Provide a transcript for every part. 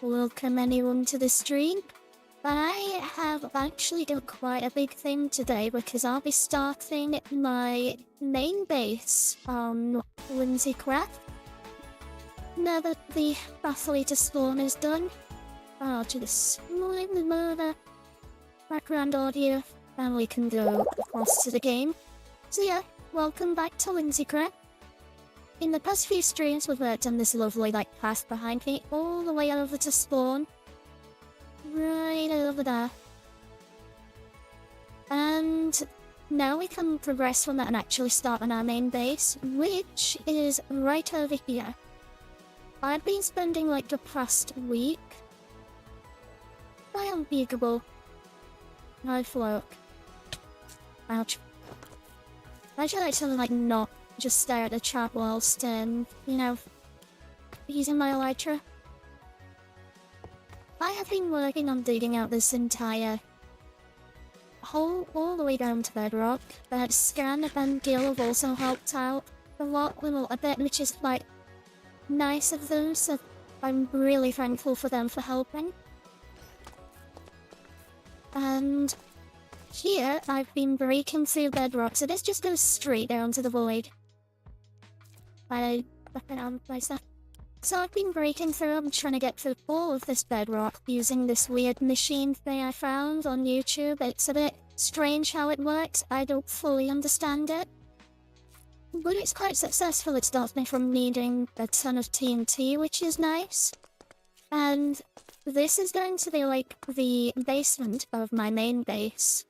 welcome anyone to the stream. I have actually done quite a big thing today because I'll be starting my main base on WhimsyCraft. Now that the Bathylator spawn is done, I'll just remove the background audio and we can go across to the game. So yeah, welcome back to WhimsyCraft. In the past few streams we've worked on this lovely path behind me all the way over to spawn. Right over there. And now we can progress from that and actually start on our main base, which is right over here. I've been spending the past week. I am beatable. No float. Ouch. I should actually not just stare at the chat whilst using my elytra. I have been working on digging out this entire hole all the way down to bedrock, but Scan and Gil have also helped out a lot a bit, which is nice of them, so I'm really thankful for them for helping. And here I've been breaking through bedrock, so this just goes straight down to the void. So I've been breaking through and trying to get through all of this bedrock using this weird machine thing I found on YouTube. It's a bit strange how it works, I don't fully understand it. But it's quite successful. It stops me from needing a ton of TNT, which is nice. And this is going to be the basement of my main base.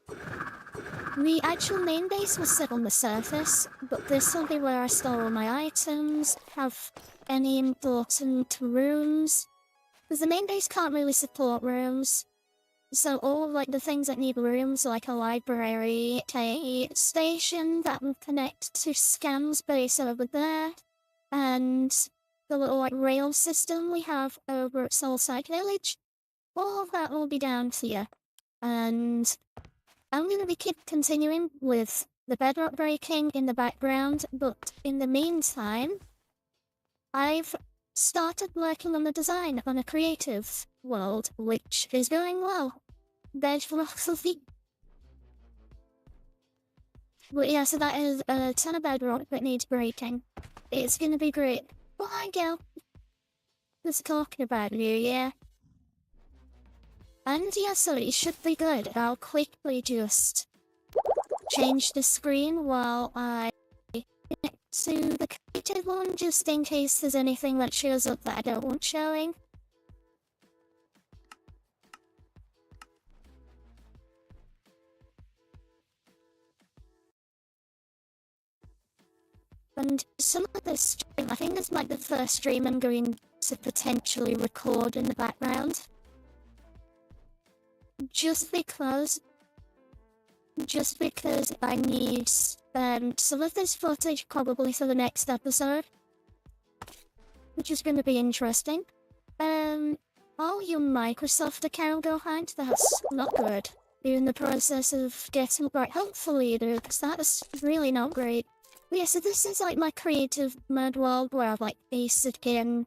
The actual main base was set on the surface, but this will be where I store all my items, have any important rooms. Because the main base can't really support rooms. So all the things that need rooms, like a library, a station that will connect to Scan's base over there, and the little rail system we have over at Soulside Village, all of that will be down here. And I'm going to be continuing with the bedrock breaking in the background, but in the meantime, I've started working on the design on a creative world, which is going well. Bedrock. But yeah, so that is a ton of bedrock that needs breaking. It's gonna be great. Bye, girl. Just talking about you, yeah. And yeah, so it should be good. I'll quickly just change the screen while I connect to the creative one, just in case there's anything that shows up that I don't want showing. And some of this stream, I think it's the first stream I'm going to potentially record in the background. Just because I need some of this footage probably for the next episode, which is going to be interesting. Oh, your Microsoft account go hacked? That's not good. You're in the process of getting right. Hopefully you do, because that's really not great. But yeah, so this is my creative mode world where I've pasted in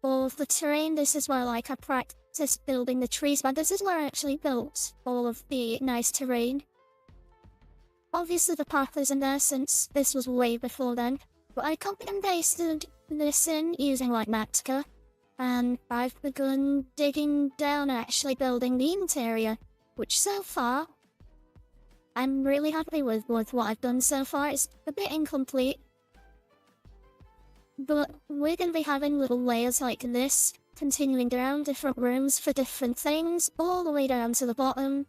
all of the terrain. This is where I practice building the trees, but this is where I actually built all of the nice terrain. Obviously the path isn't there since this was way before then, but I copied and pasted this in using Matka, and I've begun digging down and actually building the interior, which so far I'm really happy with what I've done so far. It's a bit incomplete, but we're going to be having little layers like this, continuing down different rooms for different things, all the way down to the bottom,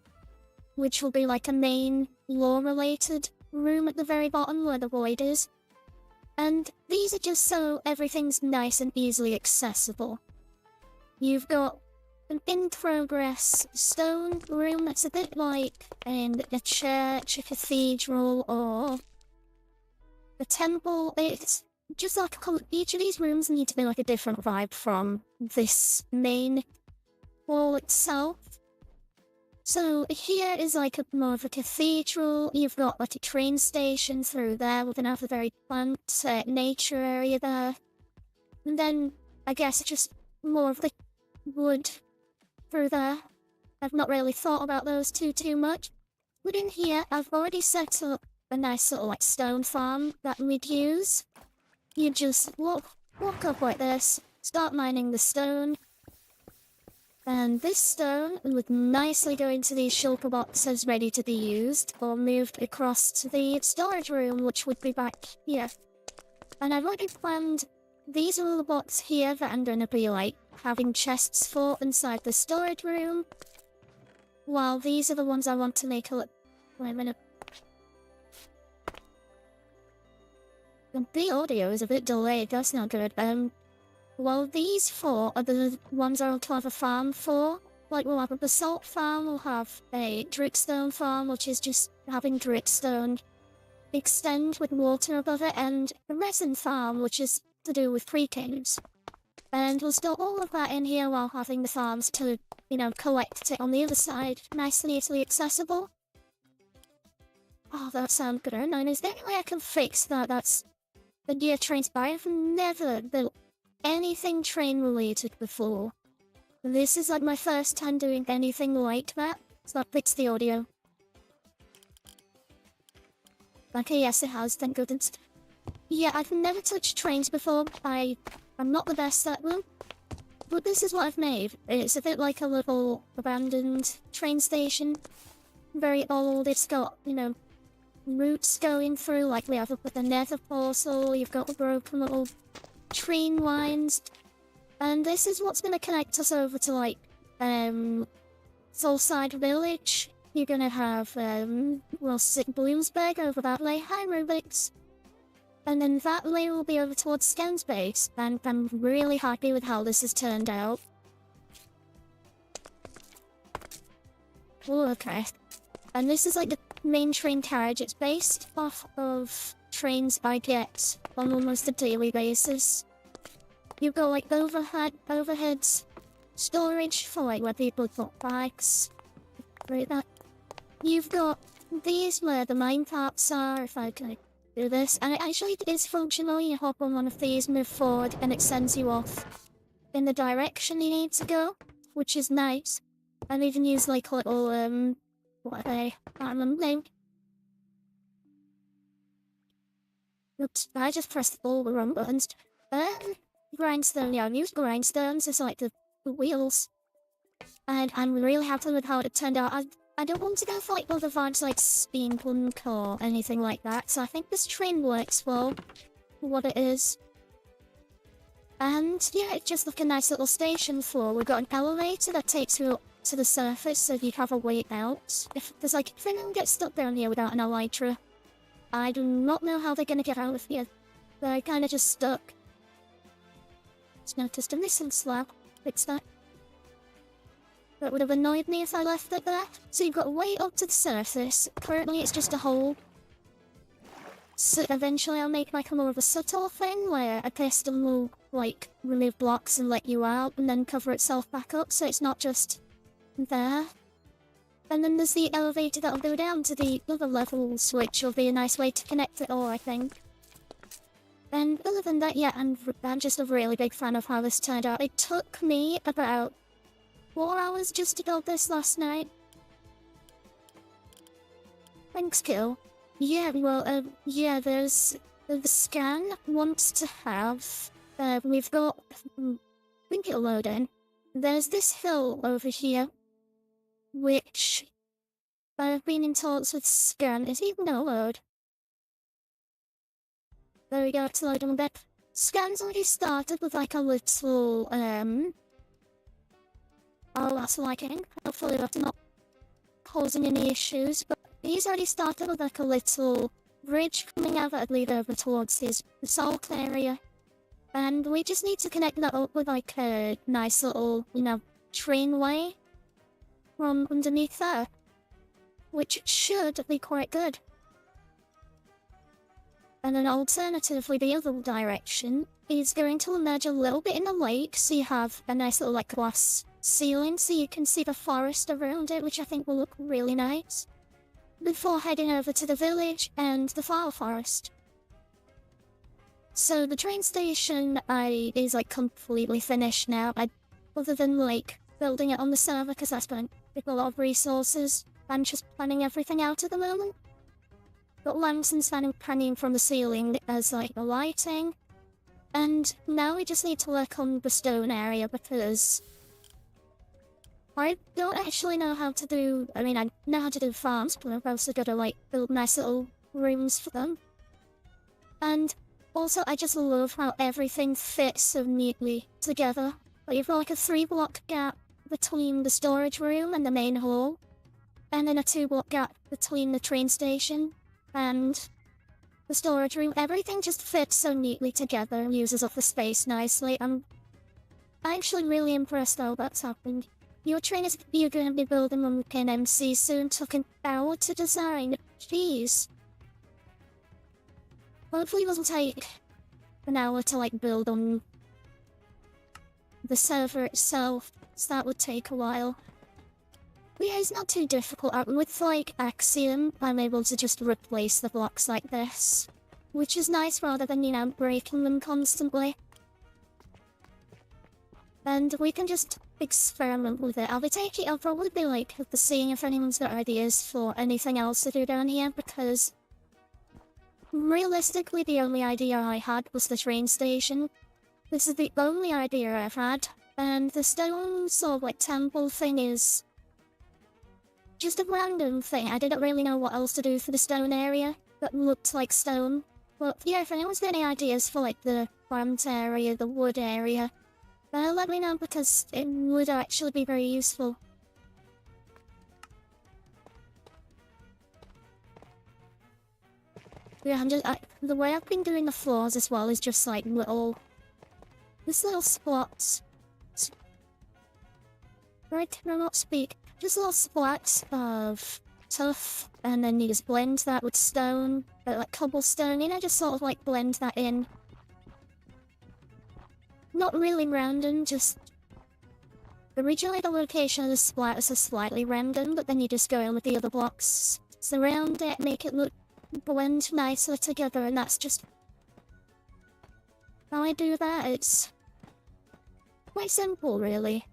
which will be a main lore-related room at the very bottom where the void is. And these are just so everything's nice and easily accessible. You've got an in-progress stone room that's a bit in a church, a cathedral, or a temple. It's just each of these rooms need to be a different vibe from this main wall itself. So here is more of a cathedral. You've got a train station through there. We're gonna have a very plant nature area there. And then I guess just more of the wood through there. I've not really thought about those too much. But in here, I've already set up a nice little like stone farm that we'd use. You just walk up like this, start mining the stone, and this stone would nicely go into these shulker boxes ready to be used, or moved across to the storage room, which would be back here. And I've already planned, these are all the boxes here that I'm going to be like having chests for inside the storage room, while these are the ones I want to make a wait a minute. The audio is a bit delayed, that's not good. Well, these four are the ones I'll have a farm for. Like, we'll have a basalt farm, we'll have a dripstone farm, which is just having dripstone extend with water above it, and a resin farm, which is to do with pre-caves. And we'll store all of that in here while having the farms to, you know, collect it on the other side, nice and easily accessible. Oh, that sounds good. And is there any way I can fix that? That's the gear trains, but I've never built anything train related before. This is like my first time doing anything like that, so that fixed the audio. Okay, yes it has, thank goodness. Yeah, I've never touched trains before. I'm not the best at them. But this is what I've made. It's a bit like a little abandoned train station. Very old, it's got, you know, routes going through, like we have up with the nether portal, you've got the broken little train lines. And this is what's going to connect us over to, like, Soulside Village. You're going to have, Bloomsburg over that way. Hi, Rubik's. And then that way will be over towards Scan's base, and I'm really happy with how this has turned out. Oh, okay. And this is like the main train carriage. It's based off of trains I get on almost a daily basis. You've got like overheads, storage for like where people put bikes. Right, that. You've got these where the mine parts are, if I can do this, and it actually is functional. You hop on one of these, move forward, and it sends you off in the direction you need to go, which is nice. And even use like little, what are they? I can't remember the name. Oops, I just pressed all the wrong buttons. Grindstone, yeah, I've used grindstones as like the wheels. And I'm really happy with how it turned out. I don't want to go for like other vibes like steampunk or anything like that, so I think this train works well for what it is. And yeah, it's just like a nice little station floor. We've got an elevator that takes you up to the surface so you have a way out. If there's like, if anyone gets stuck down here without an elytra, I do not know how they're gonna get out of here. They're kinda just stuck. Just noticed a missing slab. Fix that. That would have annoyed me if I left it there. So you've got a way up to the surface. Currently it's just a hole. So eventually I'll make like a more of a subtle thing where a piston will like remove blocks and let you out and then cover itself back up so it's not just there. And then there's the elevator that'll go down to the other levels, which will be a nice way to connect it all, I think. And other than that, yeah, I'm just a really big fan of how this turned out. It took me about 4 hours just to build this last night. Thanks, Kill. Yeah, well, yeah, there's... The scan wants to have... we've got... I think it'll load in. There's this hill over here, which I've been in talks with scan. Is it even gonna load? There we go, it's loading a bit. Scan's already started with like a little, oh, that's liking. Hopefully that's not causing any issues, but he's already started with like a little bridge coming out that would lead over towards his salt area. And we just need to connect that up with like a nice little, you know, trainway from underneath there, which should be quite good. And then alternatively, the other direction is going to emerge a little bit in the lake, so you have a nice little like glass ceiling so you can see the forest around it, which I think will look really nice, before heading over to the village and the flower forest. So the train station is like completely finished now. I other than like building it on the server because I spent a lot of resources and just planning everything out at the moment. Got lamps and hanging from the ceiling as like the lighting. And now we just need to work on the stone area because I don't actually know how to do, I know how to do farms, but I've also got to like build nice little rooms for them. And also I just love how everything fits so neatly together. Like you've got like a 3-block gap between the storage room and the main hall. And then a 2-block gap between the train station and the storage room. Everything just fits so neatly together and uses up the space nicely. I'm actually really impressed how that's happened. Your train is you're going to be building on MC soon took an hour to design. Jeez. Hopefully it doesn't take an hour to like build on the server itself, so that would take a while. But yeah, it's not too difficult. With like Axiom, I'm able to just replace the blocks like this, which is nice rather than, breaking them constantly. And we can just experiment with it. I'll probably be like seeing if anyone's got ideas for anything else to do down here, because realistically the only idea I had was the train station. This is the only idea I've had, and the stone sort of like temple thing is just a random thing. I didn't really know what else to do for the stone area that looked like stone. But yeah, if anyone's got any ideas for like the plant area, the wood area, let me know because it would actually be very useful. Yeah, the way I've been doing the floors as well is just like little spots. Right, can I not speak? Just little splats of tuff, and then you just blend that with stone, like cobblestone, just sort of like blend that in. Not really random, just originally the location of the splats are slightly random, but then you just go in with the other blocks, surround it, make it blend nicely together, and that's just how I do that. It's quite simple, really.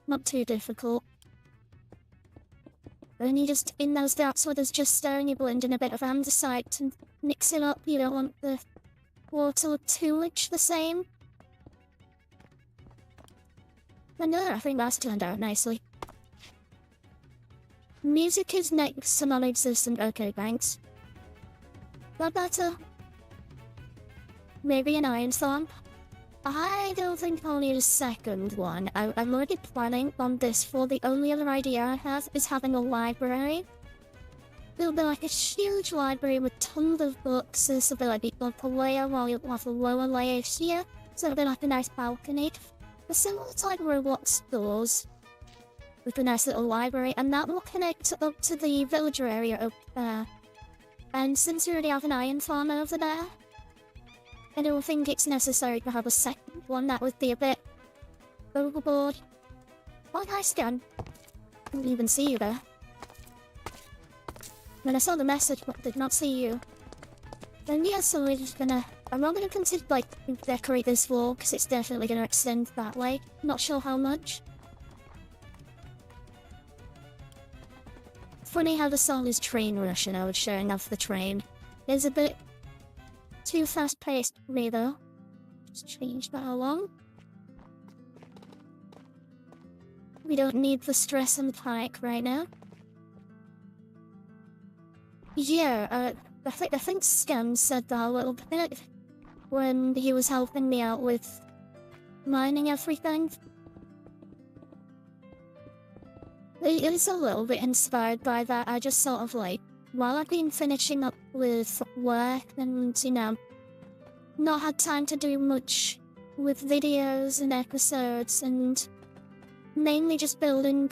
Not too difficult. Then you just, in those gaps where there's just stone, you blend in a bit of andesite and mix it up. You don't want the water to look too much the same. And I think that's turned out nicely. Music is next to non-existent. Okay, thanks. That better? Maybe an iron thumb? I don't think I'll need a second one. I'm already planning on this for the only other idea I have is having a library. It'll be like a huge library with tons of books. This will be like the upper layer while you'll have the lower layers here. So it'll be like a nice balcony. A similar to like Roblox doors. With a nice little library, and that will connect up to the villager area up there. And since we already have an iron farm over there, I don't think it's necessary to have a second one. That would be a bit overboard. Why did I scan? I didn't even see you there. When I saw the message but did not see you. Then yeah, so we're just gonna... I'm not gonna consider like decorate this wall because it's definitely gonna extend that way. Not sure how much. Funny how the song is Train Rush and I was showing off the train. It's a bit too fast-paced for me though. Just change that along. We don't need the stress and panic right now. Yeah, I think Scam said that a little bit when he was helping me out with mining everything. It is a little bit inspired by that. I just sort of like, while I've been finishing up with work and, not had time to do much with videos and episodes and mainly just building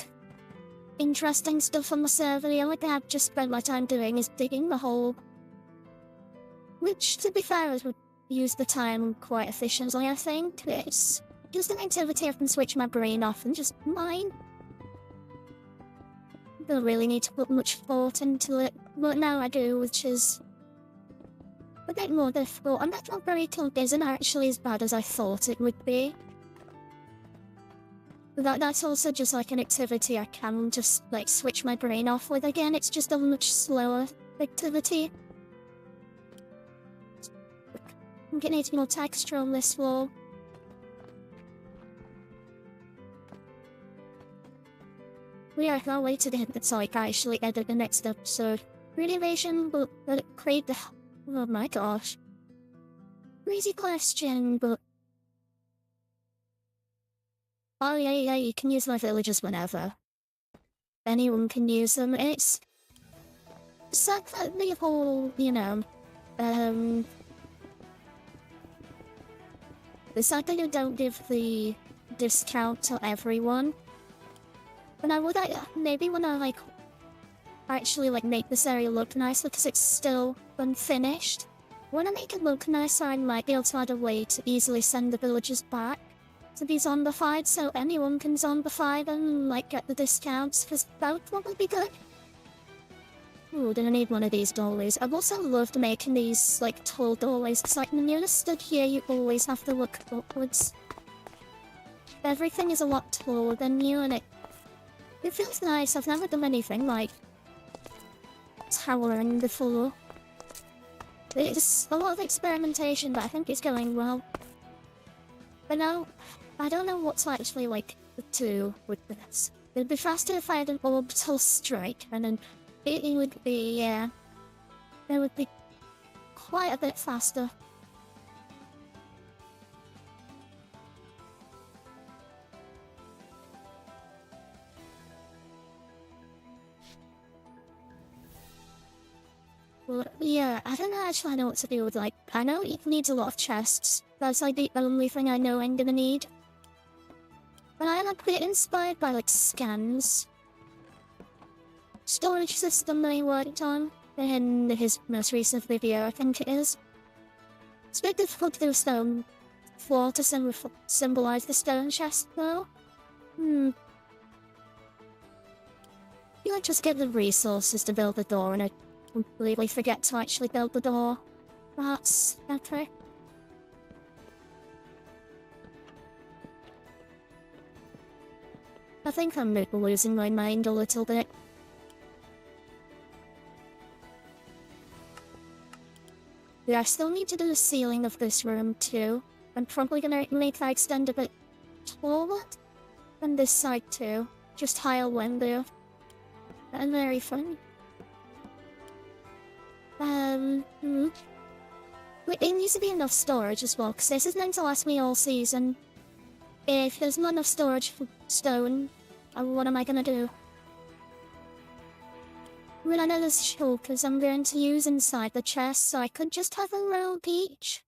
interesting stuff on the server, the only thing I've just spent my time doing is digging the hole. Which, to be fair, I would use the time quite efficiently, I think. It's just an activity I can switch my brain off and just mine. Don't really need to put much thought into it, but now I do, which is a bit more difficult. And that very clunk isn't actually as bad as I thought it would be. That's also just like an activity I can just like switch my brain off with again. It's just a much slower activity. I'm getting more texture on this wall. We are now waiting to hit so I can actually edit the next episode. Renovation, but create the. Oh my gosh. Crazy question, but. Oh yeah, you can use my villages whenever. Anyone can use them. It's sad that the whole, the fact that you don't give the discount to everyone. But I would maybe when I actually make this area look nice because it's still unfinished. When I make it look nice, I might be able to add a way to easily send the villagers back to be zombified, so anyone can zombify them and get the discounts, because that would probably be good. Ooh, did I need one of these doorways? I've also loved making these tall doorways. It's when you're stood here, you always have to look upwards. Everything is a lot taller than you, and it feels nice. I've never done anything towering before. It's a lot of experimentation, but I think it's going well. But now, I don't know what to actually do with this. It'd be faster if I had an orbital strike, and then it would be, yeah, it would be quite a bit faster. Well, yeah, I don't actually know what to do with, I know it needs a lot of chests. That's, the only thing I know I'm gonna need. But I am a bit inspired by, scans. Storage system that he worked on in his most recent video, I think it is. It's a bit difficult to do a stone floor to symbolize the stone chest, though. You just get the resources to build the door, and I completely forget to actually build the door. That's epic. I think I'm losing my mind a little bit. Yeah, I still need to do the ceiling of this room too. I'm probably gonna make that extend a bit taller than this side too. Just higher window. And very fun. Wait, it needs to be enough storage as well, because this is meant to last me all season. If there's not enough storage for stone, what am I gonna do? Well, I know there's shulkers I'm going to use inside the chest, so I could just have a row each.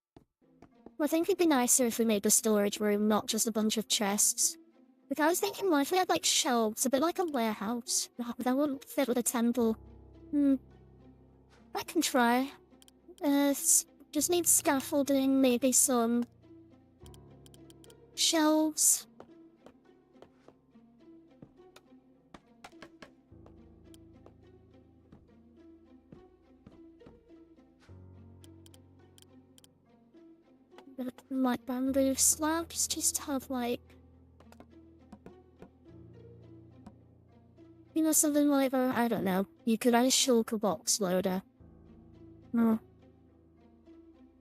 Well, I think it'd be nicer if we made the storage room not just a bunch of chests. Like, I was thinking, what if we had, shelves, a bit like a warehouse? That wouldn't fit with a temple. I can try. Just need scaffolding, maybe some shelves. Bamboo slabs, just have something I don't know. You could add a shulker box loader.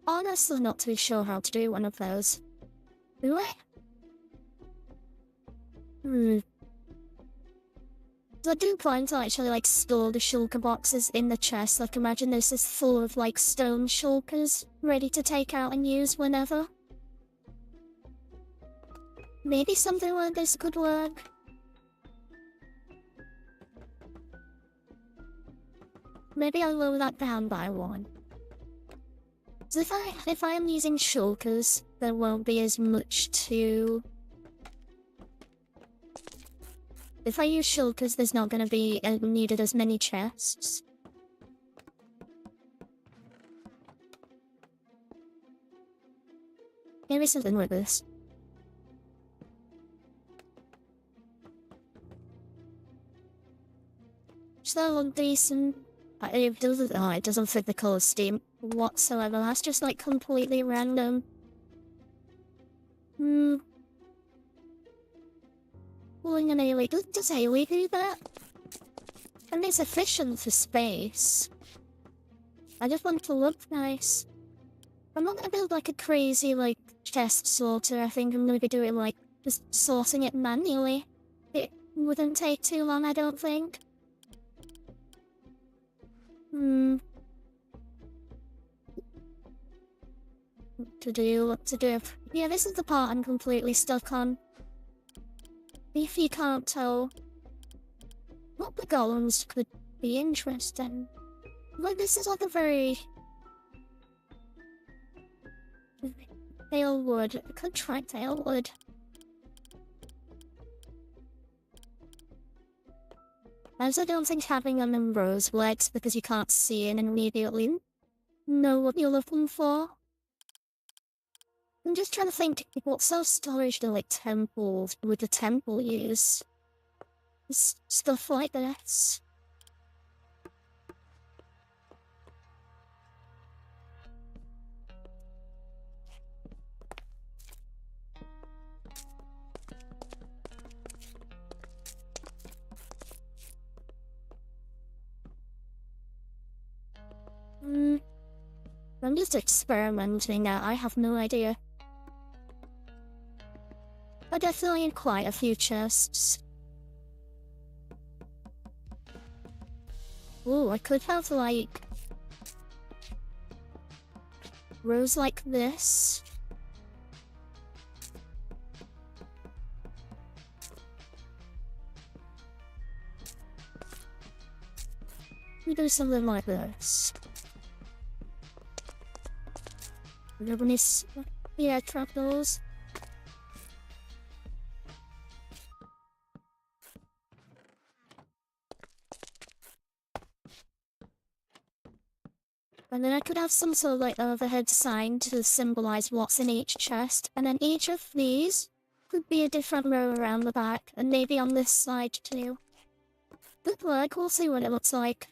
Honestly, not too sure how to do one of those. Do I? So I do plan to actually store the shulker boxes in the chest. Imagine this is full of stone shulkers, ready to take out and use whenever. Maybe something like this could work. Maybe I'll lower that down by one. So if I am using shulkers, there won't be as much to... If I use shulkers, there's not going to be needed as many chests. Maybe something like this. So look decent. It doesn't fit the color scheme whatsoever. That's just completely random. pulling an alley. Does alley do that? And it's efficient for space. I just want to look nice. I'm not gonna build like a crazy like chest sorter. I think I'm gonna be doing like just sorting it manually. It wouldn't take too long, I don't think. What to do. Yeah, this is the part I'm completely stuck on. If you can't tell, what the golems could be interesting. Like, this is like a very pale wood. I could try pale wood. As I don't think having them in rows works because you can't see and immediately know what you're looking for. I'm just trying to think what sort of storage do like temples would the temple use? Stuff like this. I'm just experimenting now, I have no idea. I definitely need quite a few chests. Ooh, I could have like rows like this. We do something like this. Nobody's... Yeah, trapdoors. And then I could have some sort of like overhead sign to symbolize what's in each chest, and then each of these could be a different row around the back, and maybe on this side too. Good work, we'll see what it looks like.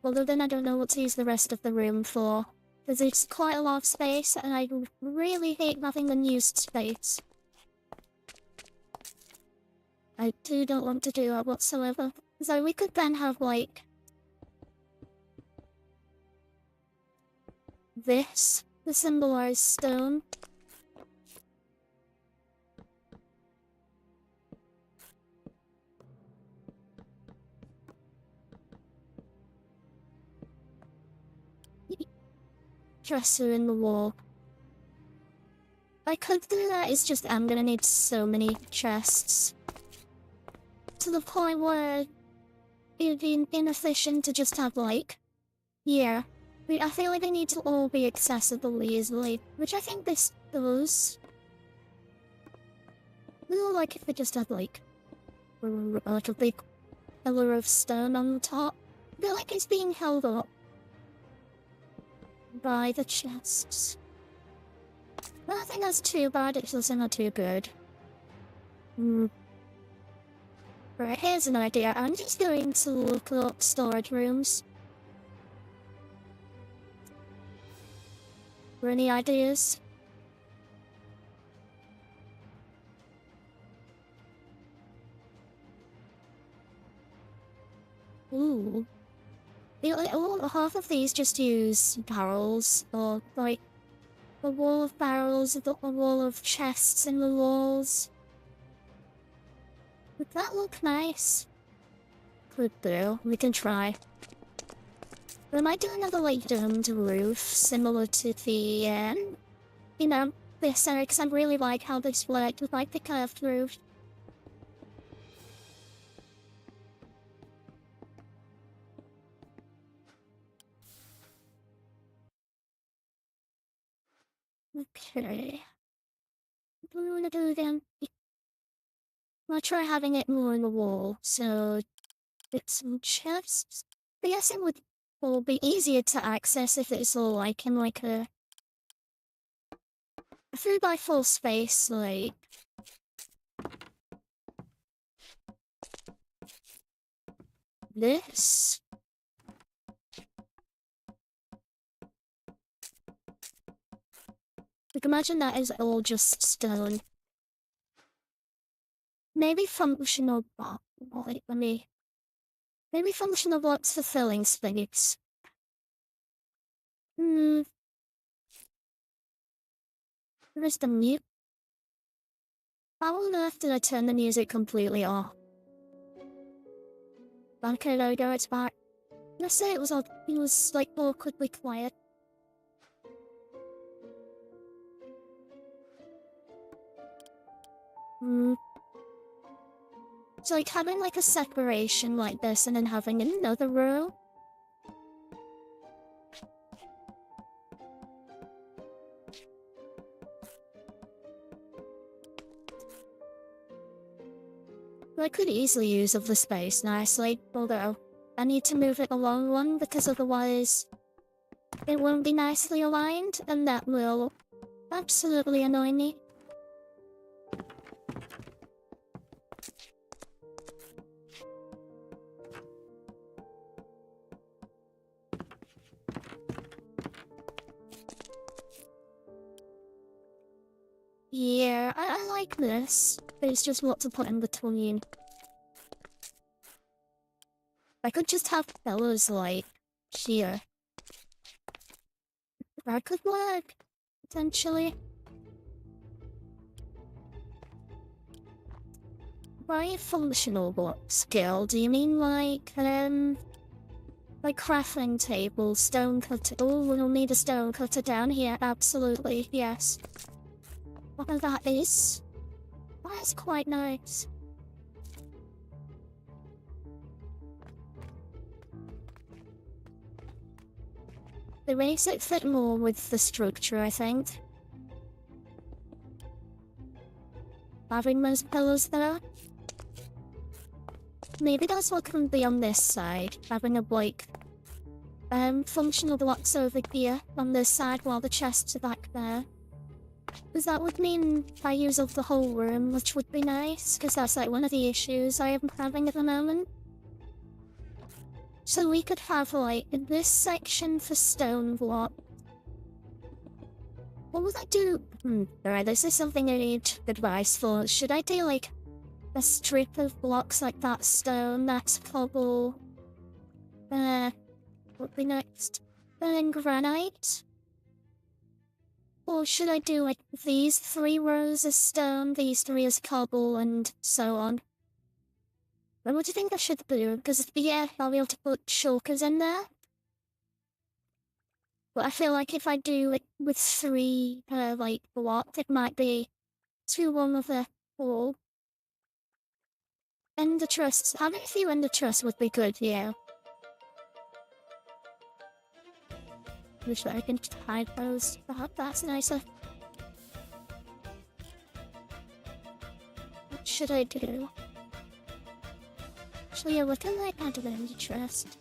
Although then I don't know what to use the rest of the room for, because it's quite a lot of space, and I really hate having unused space. I don't want to do that whatsoever. So we could then have like this, the symbolized stone. Dresser in the wall. I could do that, it's just I'm gonna need so many chests. To the point where it'd be inefficient to just have like, yeah. I feel like they need to all be accessible easily, which I think this does. Like if they just had like a big pillar of stone on the top. I feel like it's being held up by the chests. But I think that's too bad, it's also not too good. Right, here's an idea. I'm just going to look up storage rooms. For any ideas? Ooh. Half of these just use barrels, or like a wall of barrels, a wall of chests in the walls. Would that look nice? Could do. We can try. But I might do another like domed roof, similar to the, you know, this area, because I really like how this worked with like the curved roof. Okay. What do we want to do again? I'll try having it more on the wall, so it's some chests. I guess it would all be easier to access if it's all like in like a 3x4 space, like. This. Like, imagine that is all just stone. Maybe functional block. Wait, maybe functional blocks for filling space. Where's the mute? How on earth did I turn the music completely off? Okay, there we go, it's back. Let's say it was like awkwardly quiet. It's like having like a separation like this and then having another row. I could easily use of the space nicely, although I need to move it along one because otherwise it won't be nicely aligned and that will absolutely annoy me. Yeah, I like this, but it's just what to put in between. I could just have pillars like here. That could work, potentially. By functional block skill, do you mean like crafting table, stone cutter? Oh, we'll need a stone cutter down here, absolutely, yes. Whatever that is. That's quite nice. It makes it fit more with the structure, I think. Having those pillars there. Maybe that's what can be on this side, having a functional blocks over here on this side while the chests are back there. Because that would mean I use up the whole room, which would be nice, because that's like one of the issues I am having at the moment. So we could have like this section for stone block. What would I do? Alright, this is something I need advice for. Should I do like a strip of blocks like that stone, that's cobble? What would be next? Then granite? Or should I do like these 3 rows as stone, these 3 as cobble, and so on? What do you think I should do? Because yeah, I'll be able to put shulkers in there. But I feel like if I do it with 3 per like block, it might be too long of a haul. Ender trusts. Having a few ender trusts would be good, yeah. Wish that I can hide those. Perhaps that's nicer. What should I do? Actually, yeah, we can like add an ender chest.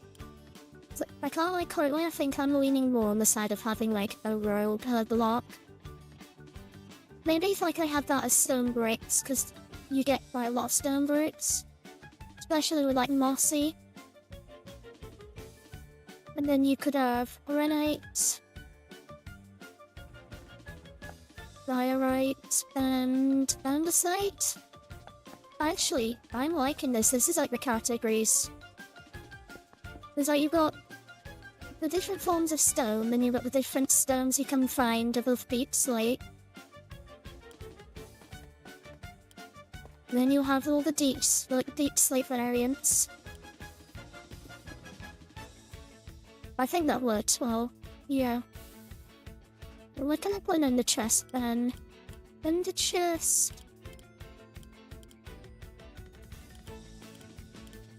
So, I can't like currently. I think I'm leaning more on the side of having like a row per block. Maybe if like I had that as stone bricks, because you get quite a lot of stone bricks, especially with like mossy. And then you could have granite, diorite, and andesite. Actually, I'm liking this. This is like the categories. There's like you've got the different forms of stone, then you've got the different stones you can find above deep slate. Then you'll have all the deep slate variants. I think that works well. Yeah. What can I put in the chest then? In the chest.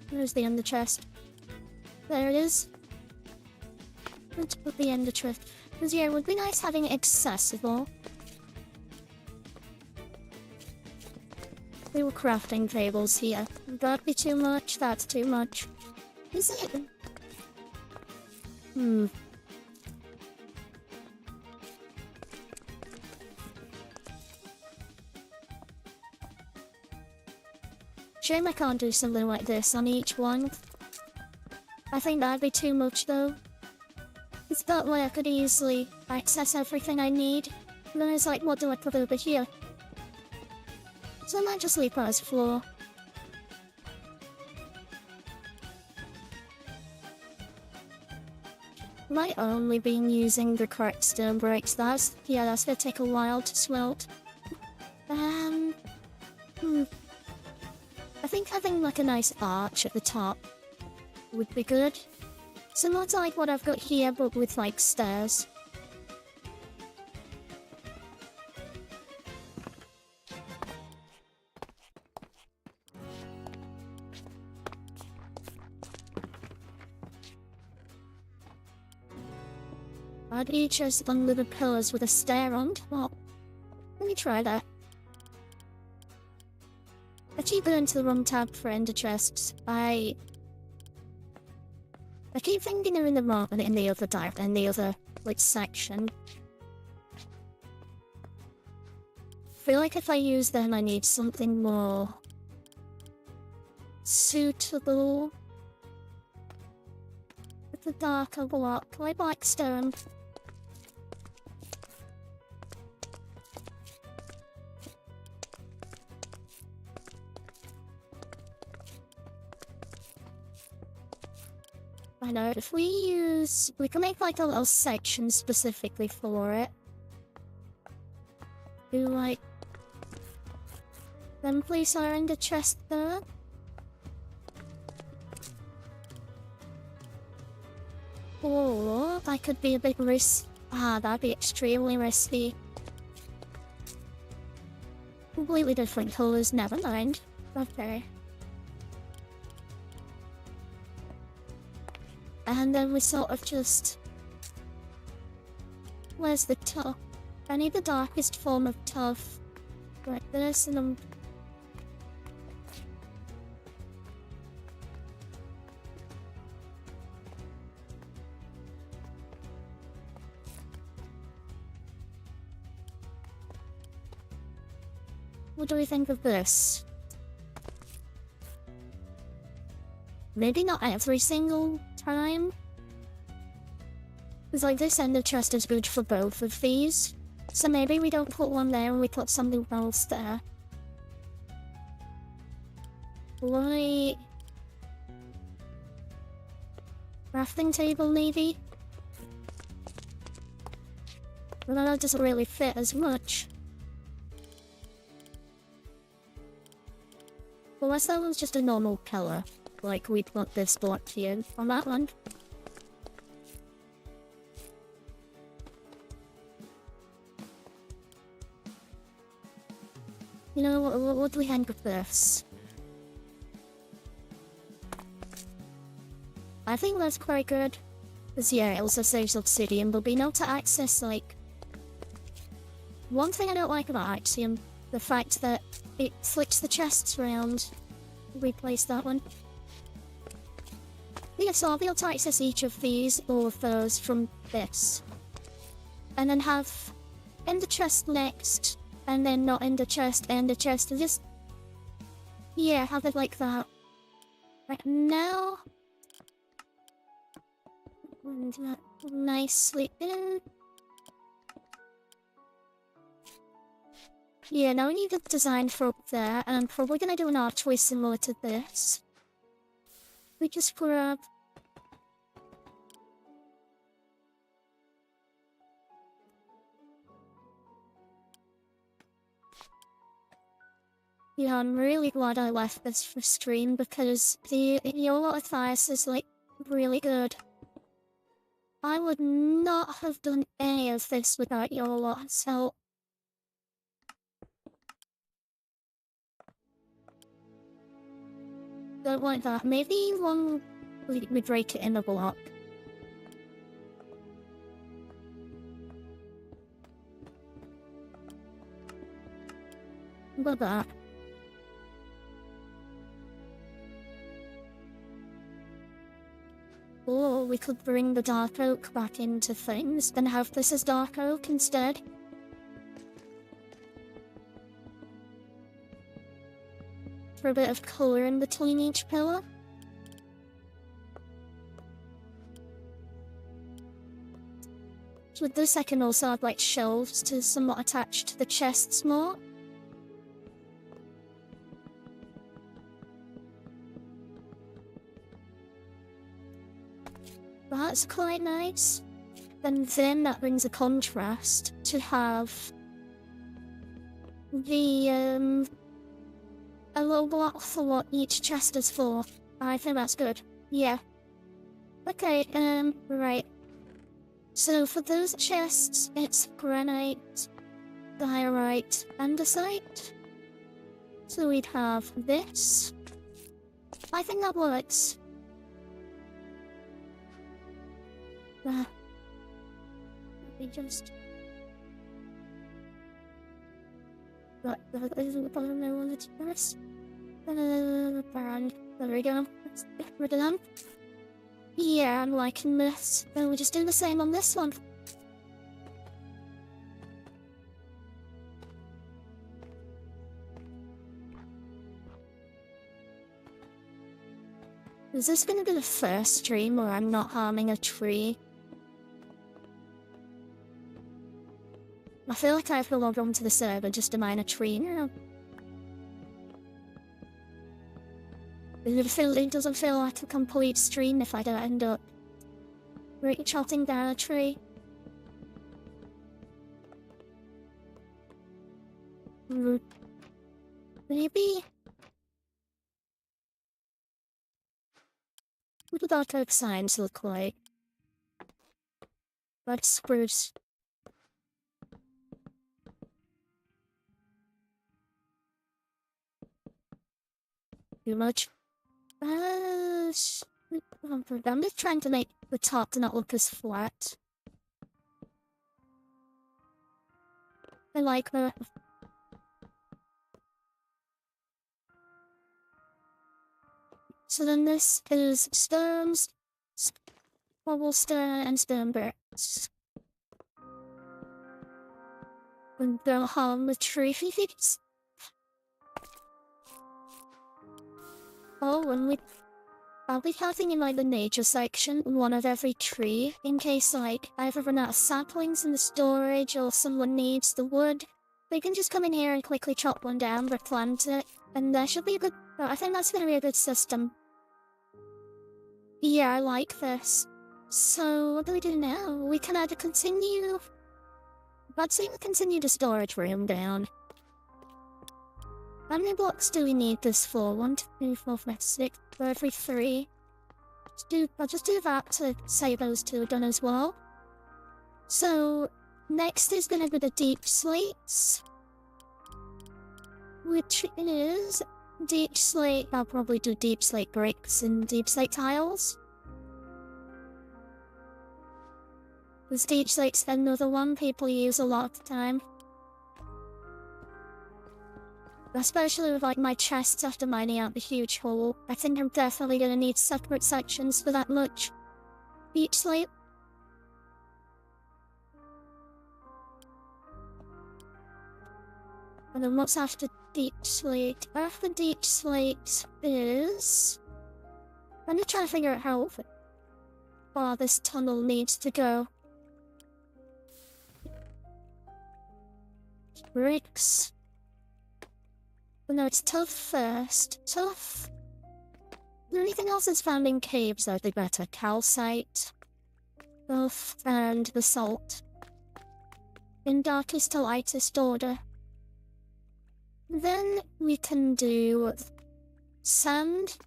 Where's the ender chest? There it is. Let's put the ender chest. Because yeah, it would be nice having it accessible. We were crafting tables here. That'd be too much, that's too much. Is it? Shame I can't do something like this on each one. I think that'd be too much though. It's that way I could easily access everything I need. And then I was like, what do I put over here? So I might just leave that as floor. Might only been using the correct stone bricks. That's gonna take a while to smelt. I think having like a nice arch at the top would be good. Similar to like what I've got here, but with like stairs. I'd be just under the pillars with a stair on top. Let me try that. I keep going to the wrong tab for ender chests. I keep thinking they're in the wrong and in the other tab, in the other like section. I feel like if I use them I need something more suitable. With a darker block, like blackstone. I know, if we can make like a little section specifically for it. Do like, then place our ender chest there. Or that could be a bit risky. That'd be extremely risky. Completely different colours, never mind. Okay. And then we sort of just... Where's the tuff? I need the darkest form of tuff. Like this, and then... What do we think of this? Maybe not every single time. Because like this ender chest is good for both of these. So maybe we don't put one there and we put something else there. Like... crafting table maybe? But that doesn't really fit as much. Unless that was just a normal color. Like we'd put this block here on that one. You know, what do we think of this? I think that's quite good. Because yeah, it also saves obsidian, but being able to access like... One thing I don't like about Axiom, the fact that it flips the chests around. Replace that one. Yeah, so I'll be able to access each of these, all of those, from this. And then have ender chest next, and then not ender chest, and just... Yeah, have it like that. Right now... Nicely in. Yeah, now we need the design for up there, and I'm probably gonna do an archway similar to this. We just grab... Yeah, I'm really glad I left this for stream because the YOLO advice is like really good. I would not have done any of this without YOLO, so... Don't like that. Maybe one we break it in a block. But that. Or we could bring the dark oak back into things and have this as dark oak instead. For a bit of colour in between each pillar. With this I can also have like shelves to somewhat attach to the chests more. That's quite nice. Then that brings a contrast to have the a little block for what each chest is for. I think that's good. Yeah. Okay, right. So for those chests, it's granite, diorite, andesite. So we'd have this. I think that works. Let me just... Right, that isn't the bottom I wanted to press. And there we go. Let's get rid of them. Yeah, I'm liking this. Then we just do the same on this one. Is this gonna be the first stream where I'm not harming a tree? I feel like I have to log on to the server just to mine a tree now. It doesn't feel like a complete stream if I don't end up chopping down a tree. Maybe? What would our code signs look like? Like spruce. Too much? I'm just trying to make the top to not look as flat. I like the... So then this is stones, cobblestone, and stone bricks. And they'll harm the trees. Oh, and I'll be having in like the nature section one of every tree in case like I ever run out of saplings in the storage or someone needs the wood. They can just come in here and quickly chop one down, replant it, and there should be a good... I think that's gonna be a good system. Yeah, I like this. So what do we do now? We can either continue... I'd say we continue the storage room down. How many blocks do we need this for? 1, 2, 3, 4, 5, 6, for every 3. I'll just do that to say those two are done as well. So, next is gonna be the deep slates. Which is deep slate. I'll probably do deep slate bricks and deep slate tiles. Because deep slate's another one people use a lot of the time. Especially with like my chests after mining out the huge hole. I think I'm definitely gonna need separate sections for that much deep slate. And then what's after deep slate? After deep slate is... I'm just trying to figure out how far this tunnel needs to go. Bricks. But no, it's tough first. Tough. Anything else that's found in caves that'd be better? Calcite, tough, and basalt. In darkest to lightest order. Then we can do sand,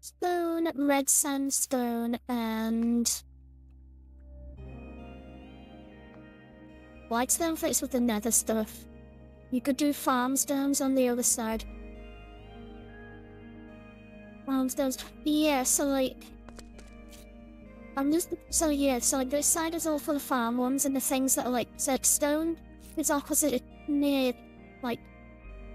stone, red sandstone, and white stone fits with the nether stuff. You could do farm stones on the other side. Farm stones. Yeah, so like... So like this side is all for the farm ones, and the things that are like said stone is opposite near, like...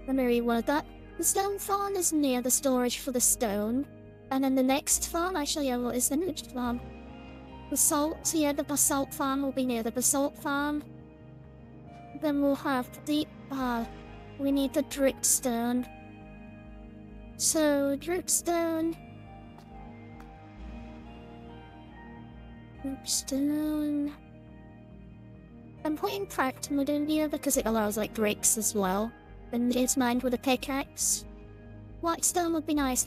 Let me reword that. The stone farm is near the storage for the stone. And then the next farm, actually, yeah, what is the next farm? Basalt, yeah, the basalt farm will be near the basalt farm. Then we'll have the we need the dripstone. So, dripstone. Dripstone. I'm putting cracked mud in here because it allows like bricks as well. And it's mined with a pickaxe. White stone would be nice.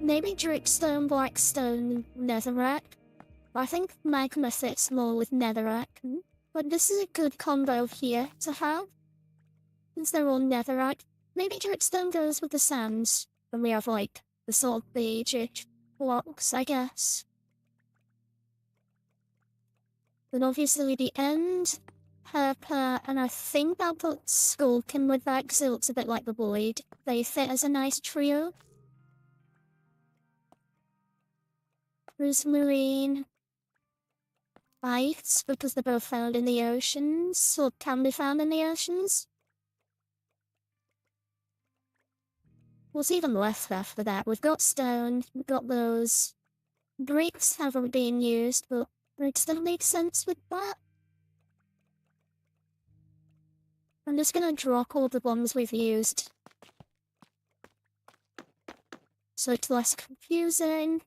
Maybe dripstone, blackstone, netherrack. I think magma fits more with netherrack. But this is a good combo here to have. Since they're all netherrack. Maybe dripstone goes with the sands. And we have like the salt beige blocks, I guess. Then obviously the end, purple, and I think I'll put Skulkin with that because it looks a bit like the void. They fit as a nice trio. There's marine. Bites, because they're both found in the oceans, or can be found in the oceans. What's even left after that? We've got stone, we've got those. Bricks haven't been used, but bricks don't make sense with that. I'm just gonna drop all the ones we've used, so it's less confusing.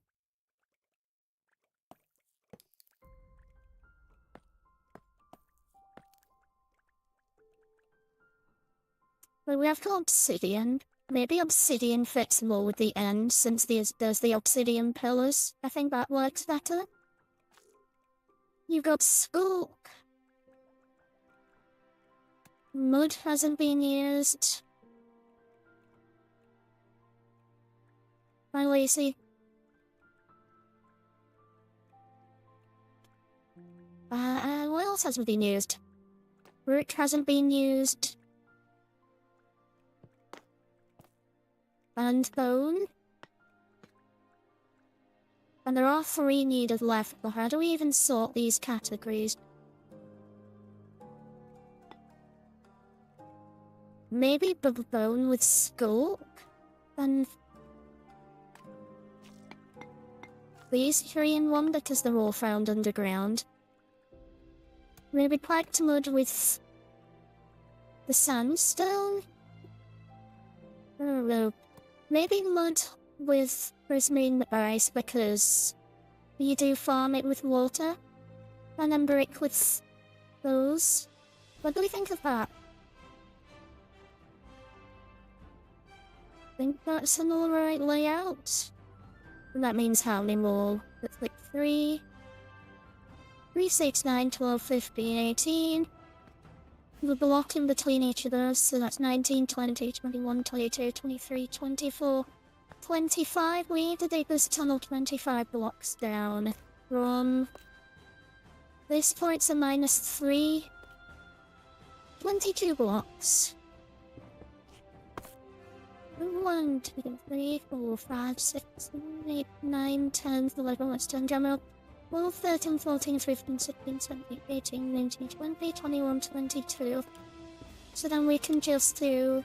But we have got obsidian. Maybe obsidian fits more with the end since there's the obsidian pillars. I think that works better. You've got skulk. Mud hasn't been used. I'm lazy. What else hasn't been used? Root hasn't been used. And bone. And there are 3 needed left, but how do we even sort these categories? Maybe bone with skulk? And these 3 in 1 because they're all found underground. Maybe packed mud with the sandstone? I don't know. Maybe mud with prismarine ice because you do farm it with water. And then brick with those. What do we think of that? Think that's an alright layout. And that means how many more? That's like 3, 6, 9, 12, 15, 18. We're blocking between each of those, so that's 19, 20, 21, 22, 23, 24, 25. We need to dig this tunnel 25 blocks down. From this point's a -3. 22 blocks. 1, 2, 3, 4, 5, 6, 7, 8, 9, 10, 11, let's turn down 12, 13, 14, 15, 16, 17, 18, 19, 20, 21, 22. So then we can just do...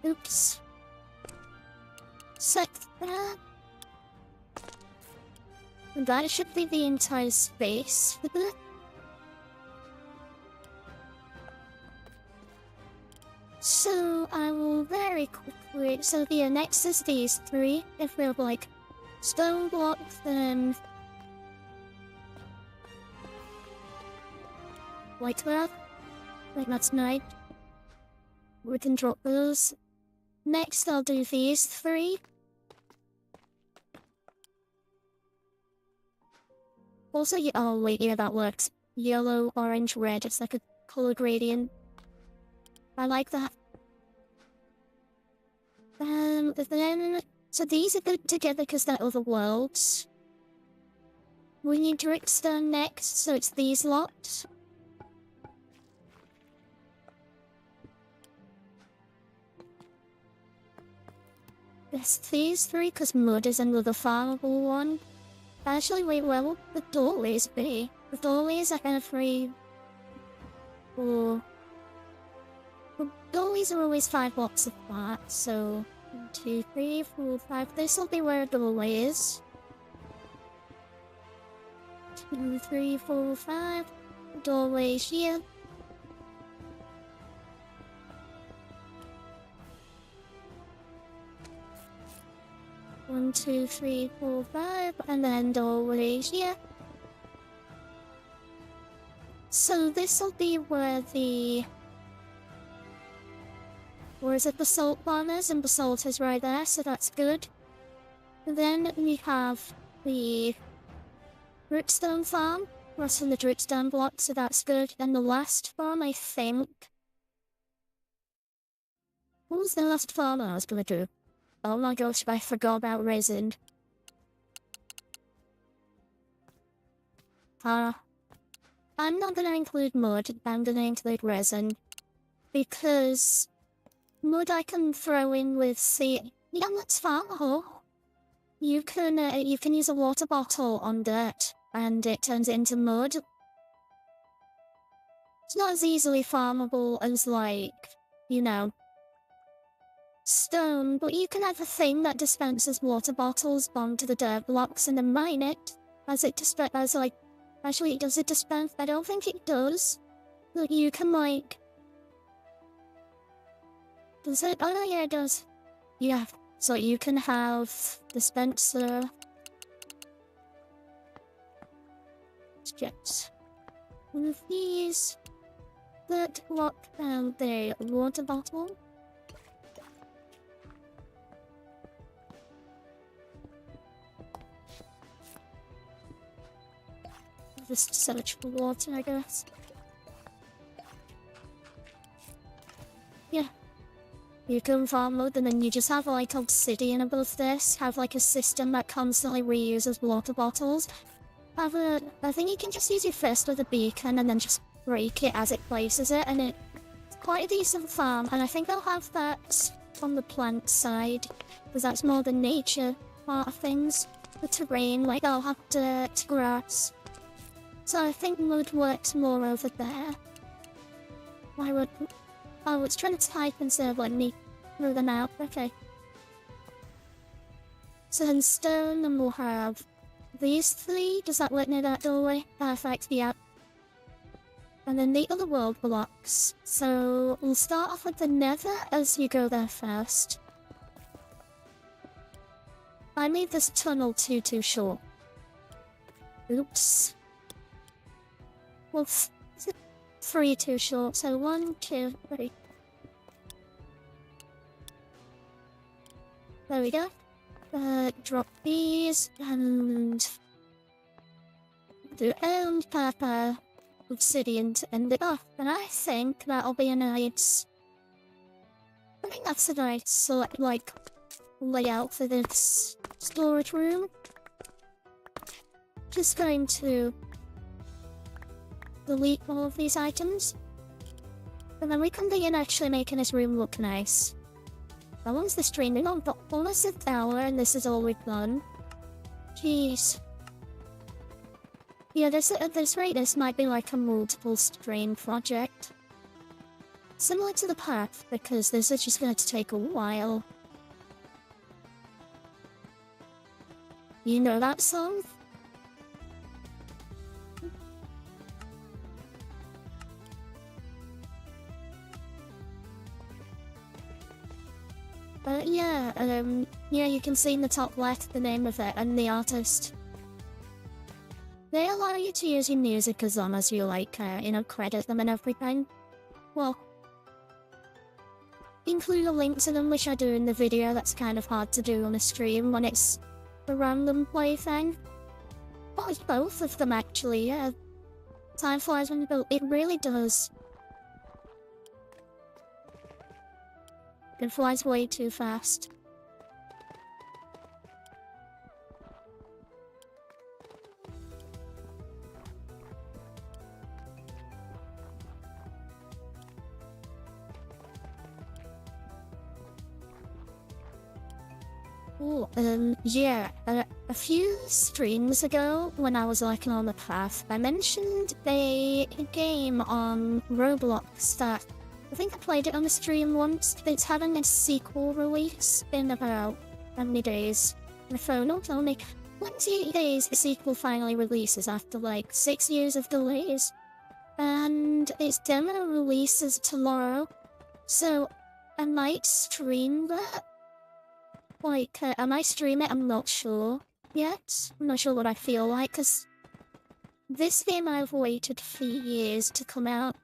Oops. Set that. And that should be the entire space for the... So I will very quickly... So the next is these 3. If we have like stone blocks, then... Like that. Like that's 9. We can drop those. Next I'll do these 3. Also, oh wait, yeah, that works. Yellow, orange, red, it's like a color gradient. I like that. Then, so these are good together because they're other worlds. We need dripstone next, so it's these lots. Yes, these 3, because mud is another farmable one. Actually, wait, where will the doorways be? The doorways are every... 4... The doorways are always 5 blocks apart, so... 1, 2, 3, 4, 5. This will be where a doorway is. 2, 3, 4, 5. Doorways here. One, 2, 3, 4, 5, and then doorways here. So this'll be where the... Where is it? The salt barn is, and the salt is right there, so that's good. And then we have the dripstone farm, rusting the dripstone block, so that's good. And the last farm, I think... What was the last farm I was gonna do? Oh my gosh, I forgot about resin. I'm not gonna include mud, I'm gonna include resin. Because mud I can throw in with sea. Yeah, that's fine. You can use a water bottle on dirt, and it turns it into mud. It's not as easily farmable as, like, you know, stone, but you can have a thing that dispenses water bottles onto the dirt blocks and then mine it, actually, does it dispense? I don't think it does. But you can, like... Does it? Oh, yeah, it does. Yeah, so you can have dispenser... Let's get one of these that lock down the water bottle. Just search for water, I guess. Yeah. You can farm mode and then you just have like obsidian above this, have like a system that constantly reuses water bottles. I think you can just use your fist with a beacon and then just break it as it places it, and it's quite a decent farm, and I think they'll have that on the plant side, because that's more the nature part of things. The terrain, like they'll have dirt, grass. So I think mud works more over there. Why would... Oh, it's trying to type instead of letting me throw them out. Okay. So in stone, then we'll have these three. Does that let near that doorway? Perfect, yeah. And then the other world blocks. So we'll start off with the nether as you go there first. I made this tunnel too short. Oops. Well, three too short, so 1, 2, 3. There we go. Drop these, and do purple obsidian to end it off, and I think that'll be a nice... I think that's a nice, like, layout for this storage room. Just going to delete all of these items. And then we can begin actually making this room look nice. How long's the streaming on? For almost an hour, and this is all we've done. Jeez. Yeah, at this rate, this might be like a multiple stream project. Similar to the path, because this is just going to take a while. You know that song? Yeah, you can see in the top left the name of it and the artist. They allow you to use your music as long as you, like, credit them and everything. Well, include a link to them, which I do in the video. That's kind of hard to do on a stream when it's a random play thing. Oh, it's both of them, actually, yeah. Time flies when you build. It really does. It flies way too fast. Oh, yeah, a few streams ago, when I was working on the path, I mentioned a game on Roblox that I think I played it on the stream once. It's having a sequel release in about how many days? My phone not told me 28 days the sequel finally releases after like 6 years of delays. And its demo releases tomorrow, so I might stream that. Like, I might stream it, I'm not sure yet. I'm not sure what I feel like, because This game I've waited for years to come out.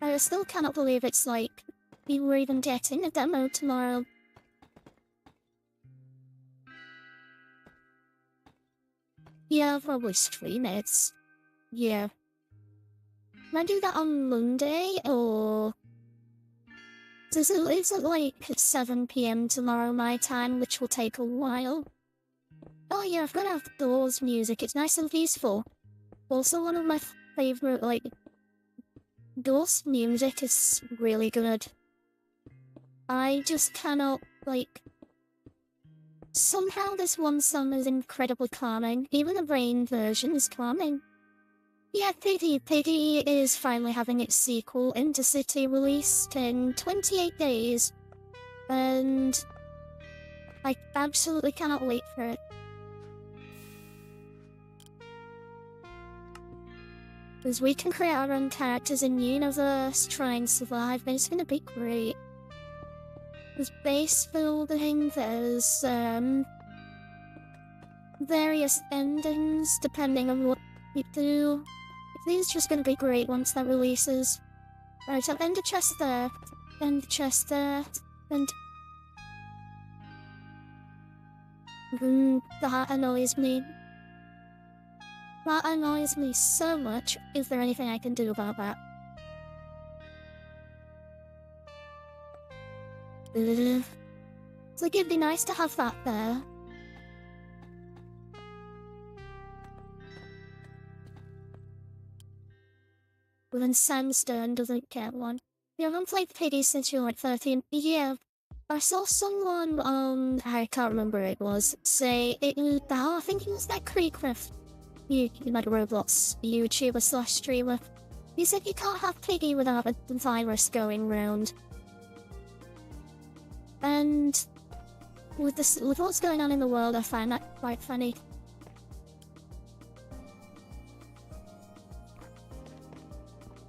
I still cannot believe it's like, we were even getting a demo tomorrow. Yeah, I'll probably stream it. Yeah. Can I do that on Monday, or... Is it like 7 PM tomorrow my time, which will take a while? Oh yeah, I've got outdoors music, it's nice and peaceful. Also, one of my favorite, like, ghost music is really good. I just cannot, like... Somehow this one song is incredibly calming. Even the rain version is calming. Yeah, Piggy is finally having its sequel, Intercity, released in 28 days. And I absolutely cannot wait for it. Because we can create our own characters in universe, try and survive, and it's gonna be great. There's base building, there's various endings depending on what you do. It's just gonna be great once that releases. Right, I'll end the chest there, end the chest there, and... that annoys me. That annoys me so much. Is there anything I can do about that? It's like it'd be nice to have that there. But then Sandstone doesn't get one. You haven't played Piggy since you were like 13. Yeah. I saw someone on, I can't remember who it was, say it was, I think it was that Creekcraft, like a Roblox YouTuber / streamer. He said you can't have Piggy without a virus going round. And with what's going on in the world, I find that quite funny.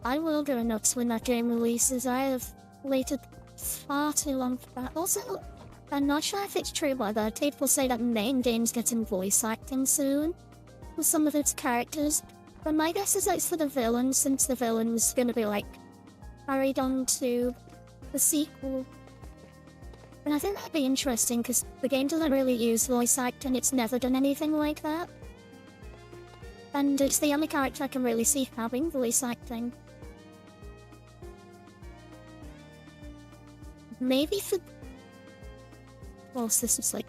I will go nuts when that game releases. I have waited far too long for that. Also, I'm not sure if it's true, but people say that the main game's getting voice acting soon with some of its characters. But my guess is it's for the villain, since the villain's gonna be like carried on to the sequel. And I think that'd be interesting because the game doesn't really use voice acting, it's never done anything like that. And it's the only character I can really see having voice acting. Maybe for... Well, this is like...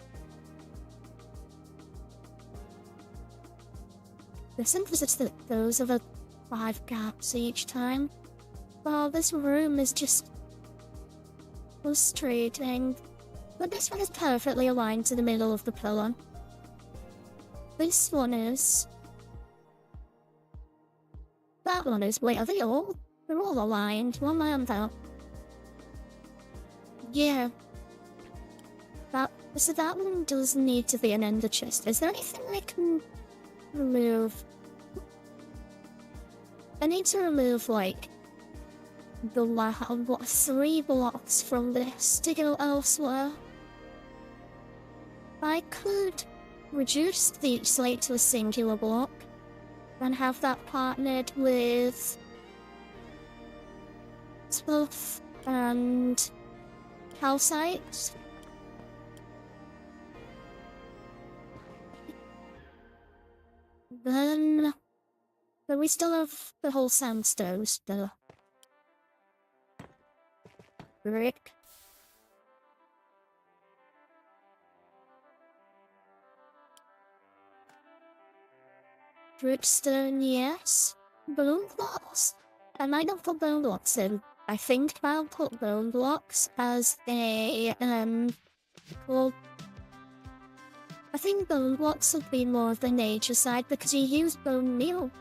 This implies that those are the 5 gaps each time. Wow, this room is just... frustrating. But this one is perfectly aligned to the middle of the pillar. This one is... That one is... Wait, are they all? They're all aligned. One man though. Yeah. So that one does need to be an ender chest. Is there anything I can remove? I need to remove, like, the 3 blocks from this to go elsewhere. I could reduce the slate to a singular block and have that partnered with stuff and calcite. But we still have the whole sandstone still. Brick. Dripstone, yes. Bone blocks. I might not put bone blocks in. I think I'll put bone blocks as a, well, I think bone blocks would be more of the nature side because you use bone meal.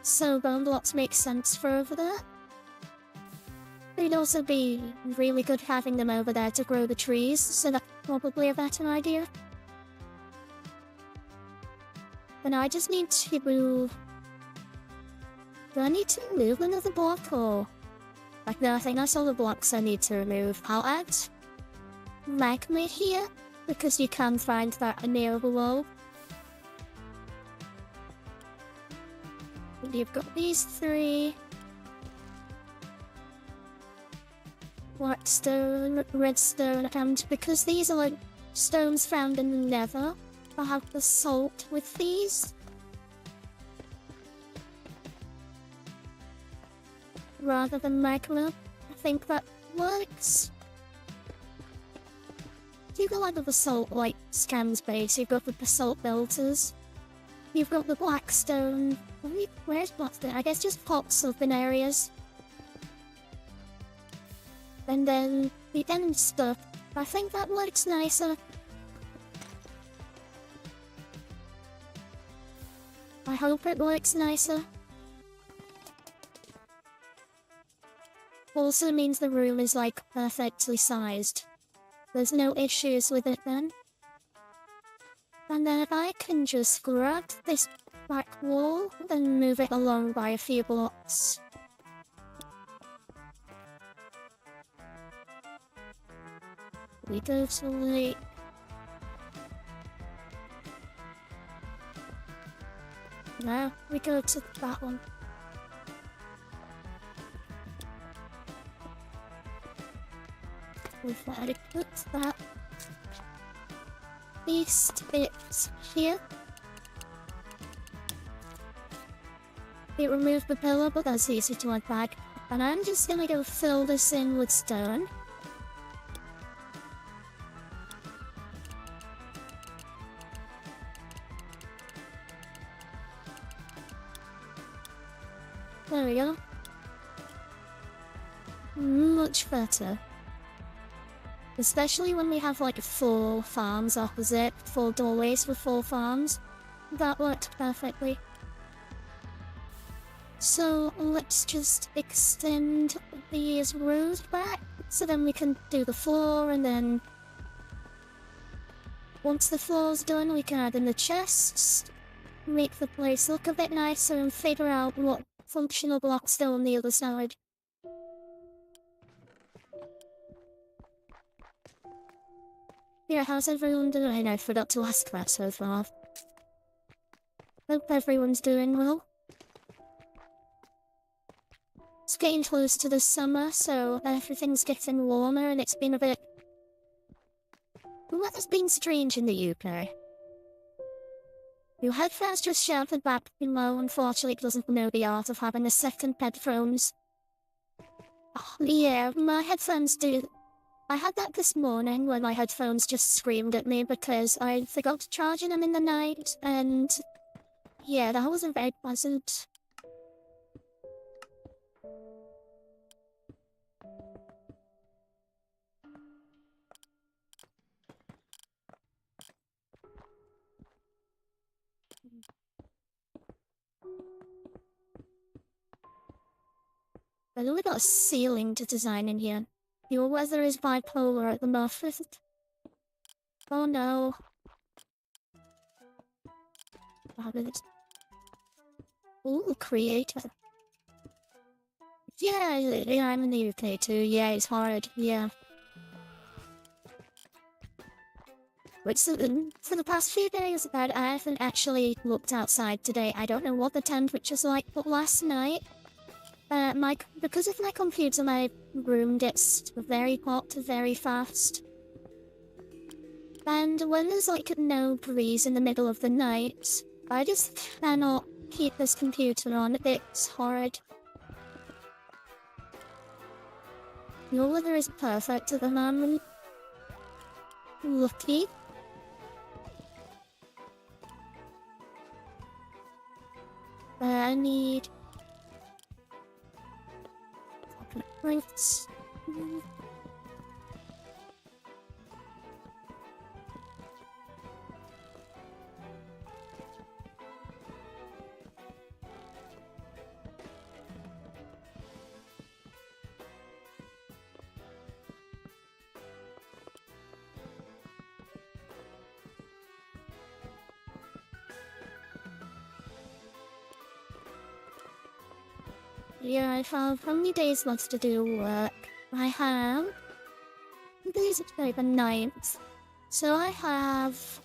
So bone blocks make sense for over there. It'd also be really good having them over there to grow the trees, so that's probably a better idea. And I just need to move... Do I need to remove another block or... Like, no, I think that's all the blocks I need to remove. I'll add magma here, because you can find that near below. And you've got these 3. White stone, redstone, and because these are like stones found in the nether, I have the salt with these. Rather than magma. I think that works. If you go under the salt, like, scans base, you've got the basalt belters. You've got the blackstone. Where's blackstone? I guess just pops up in areas. And then the end stuff. I think that works nicer. I hope it works nicer. Also means the room is like perfectly sized. There's no issues with it then. And then if I can just grab this back wall, then move it along by a few blocks. We go to the lake. Now we go to that one. We've already put that. These bits here. It removed the pillar, but that's easy to unpack. And I'm just gonna go fill this in with stone. There we go. Much better. Especially when we have like 4 farms opposite, 4 doorways with 4 farms. That worked perfectly. So let's just extend these rows back, so then we can do the floor, and then once the floor's done we can add in the chests, make the place look a bit nicer, and figure out what functional blocks go on the other side. Yeah, how's everyone doing? I forgot to ask that so far. Hope everyone's doing well. It's getting close to the summer, so everything's getting warmer, and it's been a bit... The weather's been strange in the UK. Your headphones just shouted back below. Unfortunately, it doesn't know the art of having a second headphones. Oh, yeah, my headphones do... I had that this morning when my headphones just screamed at me because I forgot to charge them in the night, and yeah, that wasn't very pleasant. I've only got a ceiling to design in here. Your weather is bipolar at the moment. Oh no. Ooh, creative. Yeah, I'm in the UK too. Yeah, it's hard. Yeah. But so, for the past few days, I haven't actually looked outside today. I don't know what the temperature's like, but last night, because of my computer, my room gets very hot very fast. And when there's like no breeze in the middle of the night, I just cannot keep this computer on. It's hard. Your weather is perfect at the moment. Lucky. I need... points. Yeah, I have how many days left to do work? I have... Today's like the 9th. So I have...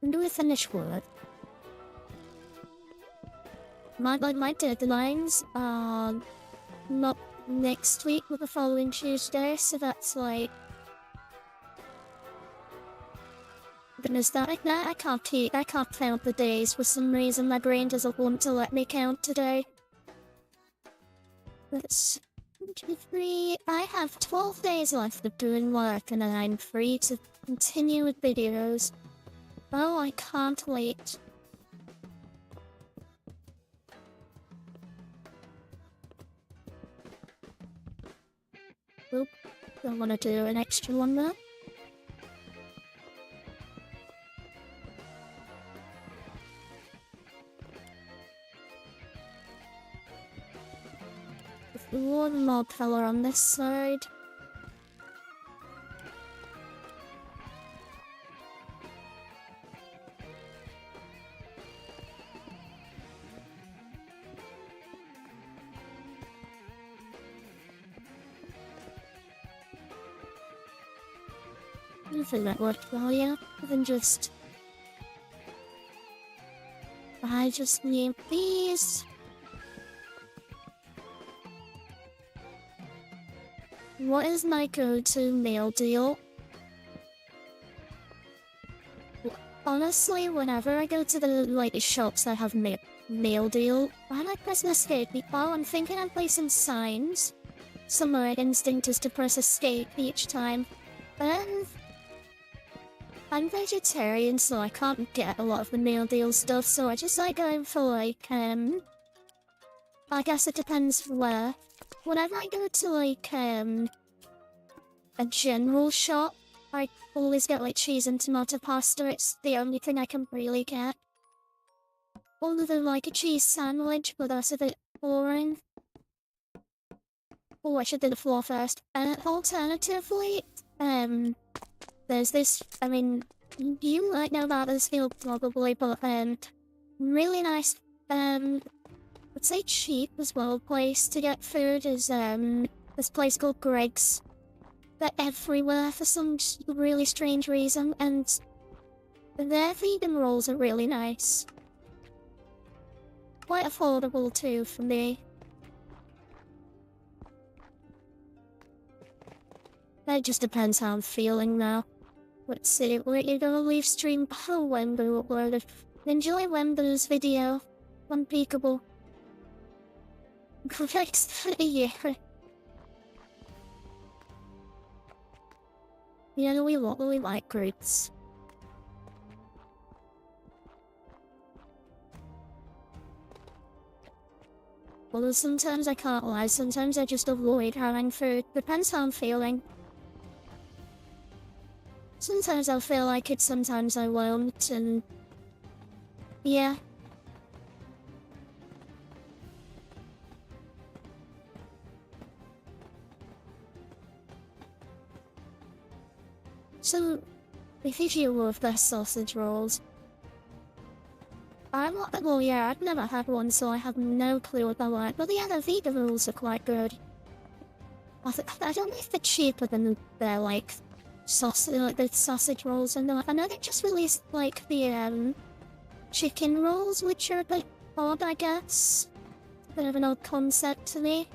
When do we finish work? My deadlines are not next week but the following Tuesday, so that's like goodness that I can't count the days for some reason. My brain doesn't want to let me count today. That's 1, 2, 3. I have 12 days left of doing work and then I'm free to continue with videos. Oh, I can't wait. Oop, don't want to do an extra one there. One more pillar on this side. I think that worked well, yeah. I just need these. What is my go-to meal deal? Honestly, whenever I go to the shops that have meal deal, I like pressing escape. Oh, I'm thinking I'm placing signs. So my instinct is to press escape each time. I'm vegetarian, so I can't get a lot of the meal deal stuff, so I just like going for I guess it depends where. Whenever I go to a general shop, I always get cheese and tomato pasta. It's the only thing I can really get. Other than a cheese sandwich, but that's a bit boring. Oh, I should do the floor first. Alternatively, there's this, you might know about this field probably, but really nice, I'd say cheap as well place to get food is this place called Greg's. They're everywhere for some really strange reason, and their vegan rolls are really nice. Quite affordable too for me. That just depends how I'm feeling now. Let's see, we're gonna leave stream. Oh, Wembu uploaded. Enjoy Wembu's video. Unpeakable. Correct. Yeah. Yeah, we like groups. Although sometimes I can't lie, sometimes I just avoid having food. Depends how I'm feeling. Sometimes I'll feel like it, sometimes I won't, and yeah. So, if you love their sausage rolls, I'm not, well yeah, I've never had one, so I have no clue what they're like, but yeah, the vegan rolls are quite good. I don't know if they're cheaper than their the sausage rolls, and I know they just released the chicken rolls, which are a bit odd, I guess. A bit of an odd concept to me,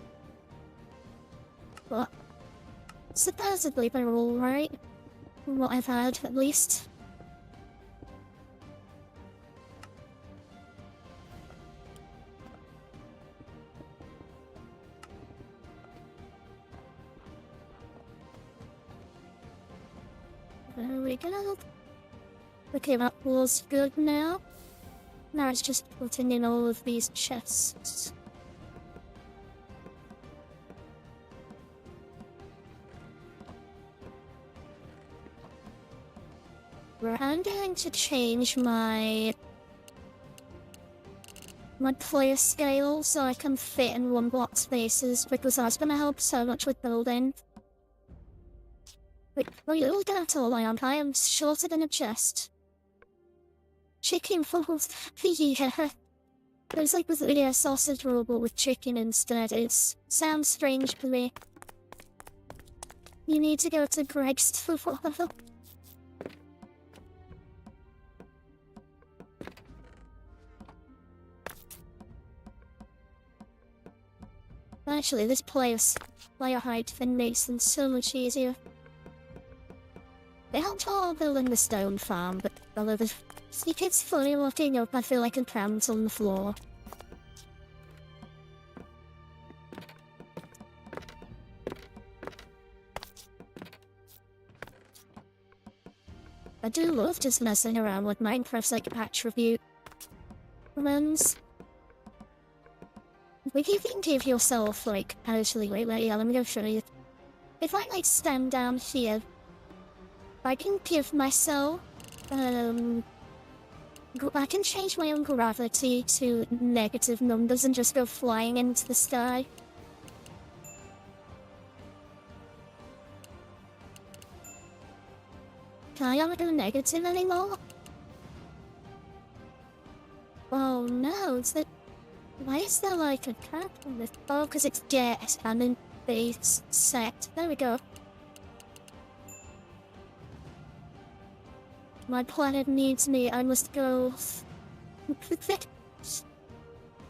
but supposedly they're all right, from what I've heard at least. There we go. Okay, that was good now. Now it's just putting in all of these chests. I'm going to change my player scale so I can fit in 1 block spaces, because that's gonna help so much with building. Wait, you're gonna have to rely on. I am shorter than a chest. Chicken falls. Yeah. There's this a sausage roll but with chicken instead. It sounds strange to me. You need to go to Greg's. Actually, this player height thing makes them so much easier. They helped all building the stone farm, but although the secret's fully looking up, I feel like I'm cramped on the floor. I do love just messing around with Minecraft's like attribute commands. If you can give yourself like, actually wait, yeah, let me go show you. If I like stand down here, I can give myself, I can change my own gravity to negative numbers and just go flying into the sky. Can I not go negative anymore? Oh no, it's that. Why is there like a cap on this? Oh, because it's get and then base set. There we go. My planet needs me. I must go.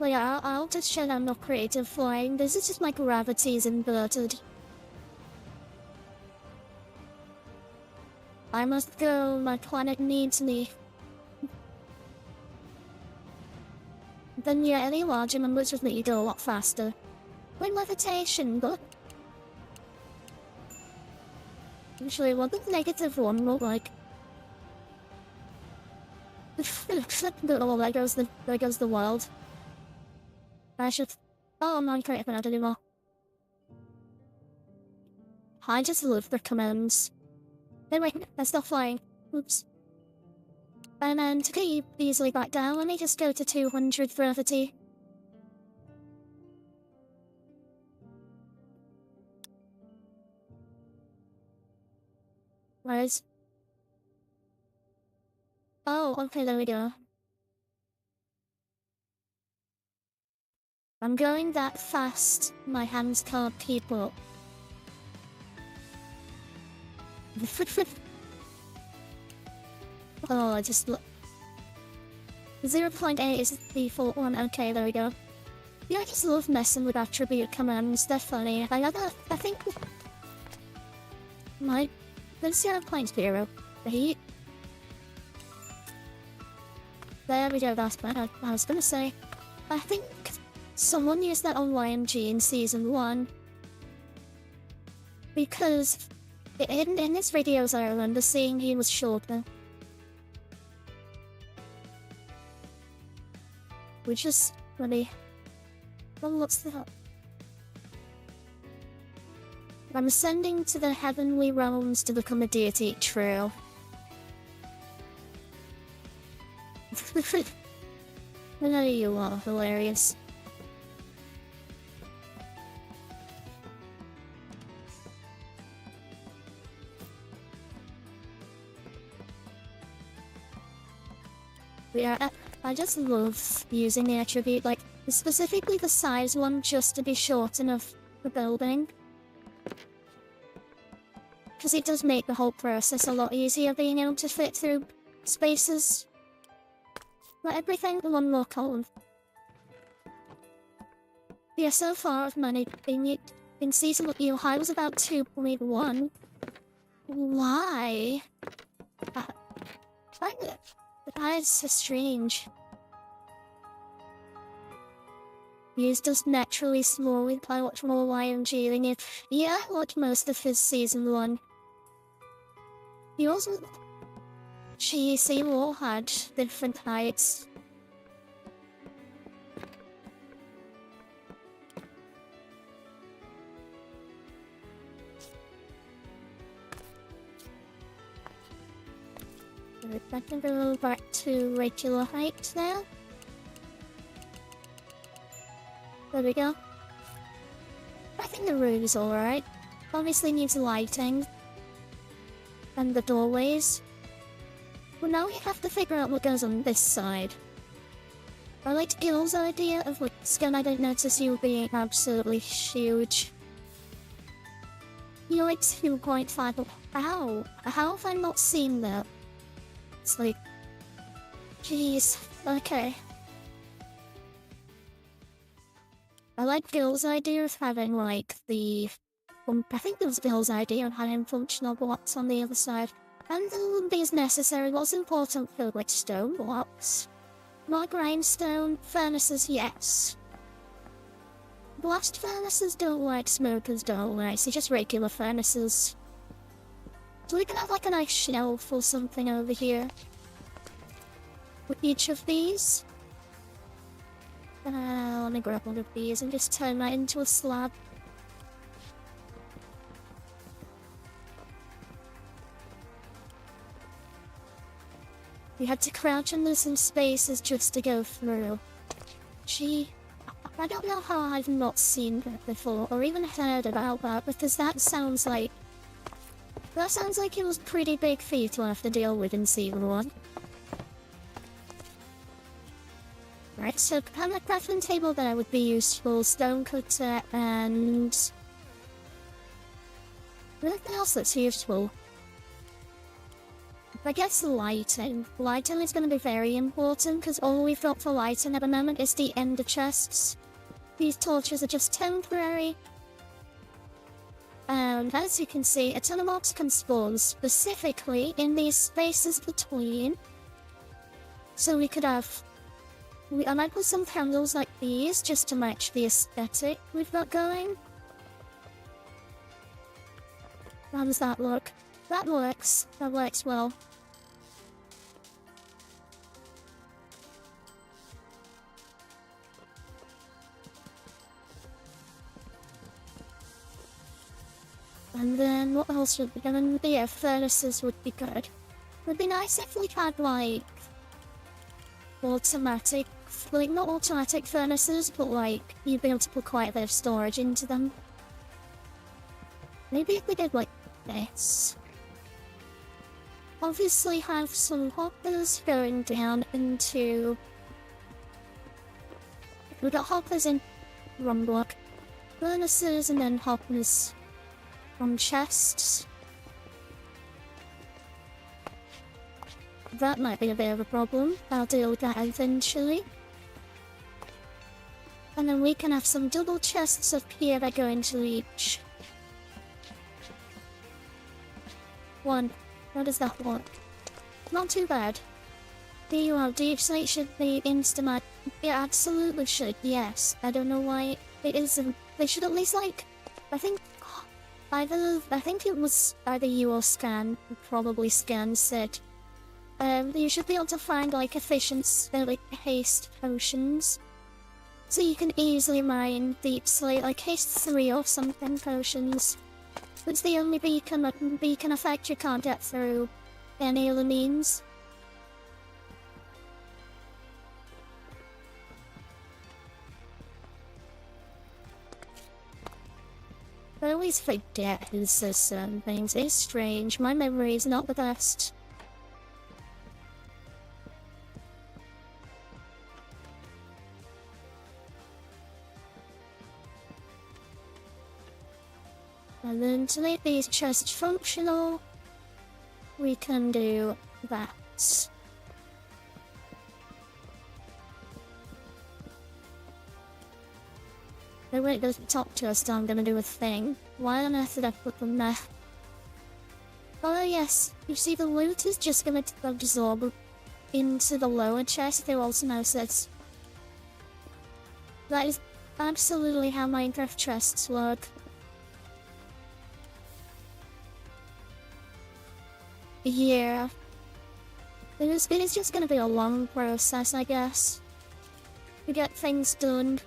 Well, yeah, I'll just shut I'm not creative flying. This is just my gravity is inverted. I must go. My planet needs me. Then yeah, any larger numbers would make you go a lot faster. Like levitation, but usually what the negative one look like? Oh, there goes the world. I should. Oh, I'm not creative enough anymore. I just love the commands. Anyway, they're still flying. Oops. And then to keep easily back down, let me just go to 200 gravity. Where's... Oh, okay, there we go. I'm going that fast, my hands can't keep up. Oh, I just look. 0.8 is the default one. Okay, there we go. Yeah, I just love messing with attribute commands. They're funny. I think my there's 0.0. The heat. There we go. That's what I was gonna say. I think someone used that on YMG in season 1 because in his videos I remember seeing he was shorter. Which is funny. Well, what's that? I'm ascending to the heavenly realms to become a deity. True. I know you are hilarious. Yeah, I just love using the attribute, like, specifically the size one, just to be short enough for building. Because it does make the whole process a lot easier, being able to fit through spaces. Let everything one more column. Yeah, so far I've managed in season you high was about 2.1. Why? That is so strange. He's just naturally small with I watch more YMG than it. Yeah, I watched most of his season 1. He also... Jeez, they all had different heights. I can go back to regular height now. There we go. I think the room's alright. Obviously needs lighting. And the doorways. Well, now we have to figure out what goes on this side. I liked Gil's idea of what skin. I don't notice you being absolutely huge. You're like 2.5. Ow! How have I not seen that? It's like... Jeez. Okay. I like Bill's idea of having like I think it was Bill's idea of having functional blocks on the other side. And they wouldn't be as necessary. What's important for like stone blocks? Not grindstone. Furnaces, yes. Blast furnaces don't like smokers, don't like. So just regular furnaces. So we can have like a nice shelf or something over here. With each of these. Let me grab one of these and just turn that into a slab. You had to crouch under some spaces just to go through. Gee, I don't know how I've not seen that before, or even heard about that, because that sounds like it was pretty big for you to have to deal with in Season 1. Right, so kind of crafting table there would be useful, stone cutter, and anything else that's useful. I guess lighting. Lighting is going to be very important, because all we've got for lighting at the moment is the ender chests. These torches are just temporary. And as you can see, a ton of mobs can spawn specifically in these spaces between. So we could have... I might put some candles like these, just to match the aesthetic we've got going. How does that look? That works. That works well. And then what else would be good? Yeah, furnaces would be good. It would be nice if we had like automatic, like not automatic furnaces, but like you'd be able to put quite a bit of storage into them. Maybe if we did like this. Obviously have some hoppers going down into... We've got hoppers in one block, furnaces, and then hoppers on chests. That might be a bit of a problem. I'll deal with that eventually. And then we can have some double chests up here that go into each one. How does that work? Not too bad. DULD should be Instamat. It absolutely should, yes. I don't know why it isn't. They should at least like... I think it was either you or Scan, probably Scan said. You should be able to find like like haste potions. So you can easily mine deep slate, like haste 3 or something potions. It's the only beacon effect you can't get through any other means. I always forget who says certain things. It's strange. My memory is not the best. And then to make these chests functional, we can do that. But when it doesn't talk to us, I'm gonna do a thing. Why on earth did I put them there? Oh yes, you see the loot is just gonna absorb into the lower chest through osmosis. That is absolutely how Minecraft chests work. Yeah. It is just gonna be a long process, I guess, to get things done.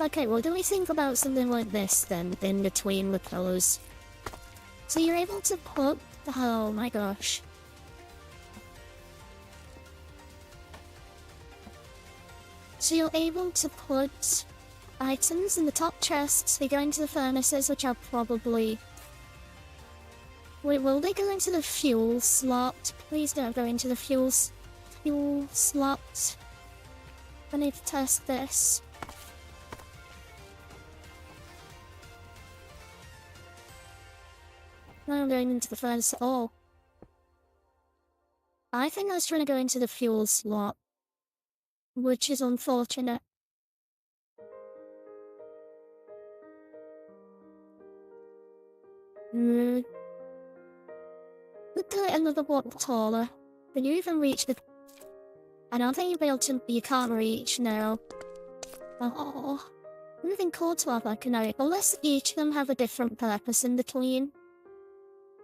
Okay, well, do we think about something like this then, in between the pillars? So you're able to put... Oh my gosh. So you're able to put items in the top chests, they go into the furnaces, which are probably... Wait, will they go into the fuel slot? Please don't go into the fuel slot. I need to test this. No, I'm going into the furnace at all. I think I was trying to go into the fuel slot. which is unfortunate. Look at another one taller. Can you even reach the... I don't think you'll be able to... You can't reach now. Oh. Moving cool to have like an unless each of them have a different purpose in between.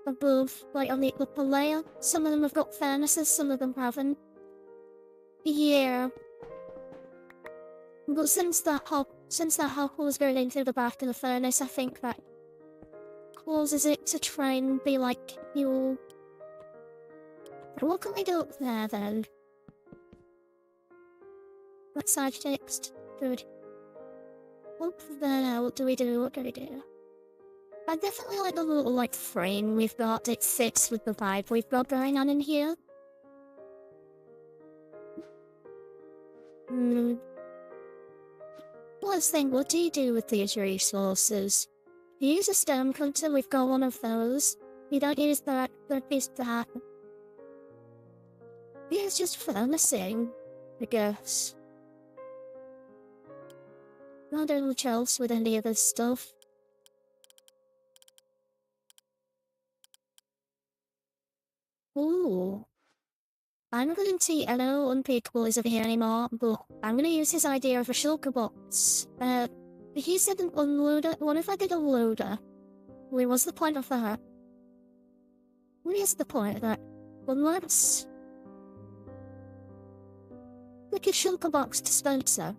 Above, like on the upper layer. Some of them have got furnaces, some of them haven't. Yeah. But since that hole was going into the back of the furnace, I think that causes it to try and be like fuel. But what can we do up there then? That side fixed. Good. Up there, what do we do? What do we do? I definitely like the little like frame we've got. It fits with the vibe we've got going on in here. Last thing, what do you do with these resources? You use a stone cutter, we've got one of those. You don't use that, use that. Yeah, it's just furnacing, I guess. Not much else with any of this stuff. Ooh. I'm not going to, I know Unpickable isn't here anymore, but I'm going to use his idea of a shulker box. He said an unloader. What if I did a loader? Wait, what's the point of that? What is the point of that? Well, let's... like a shulker box dispenser.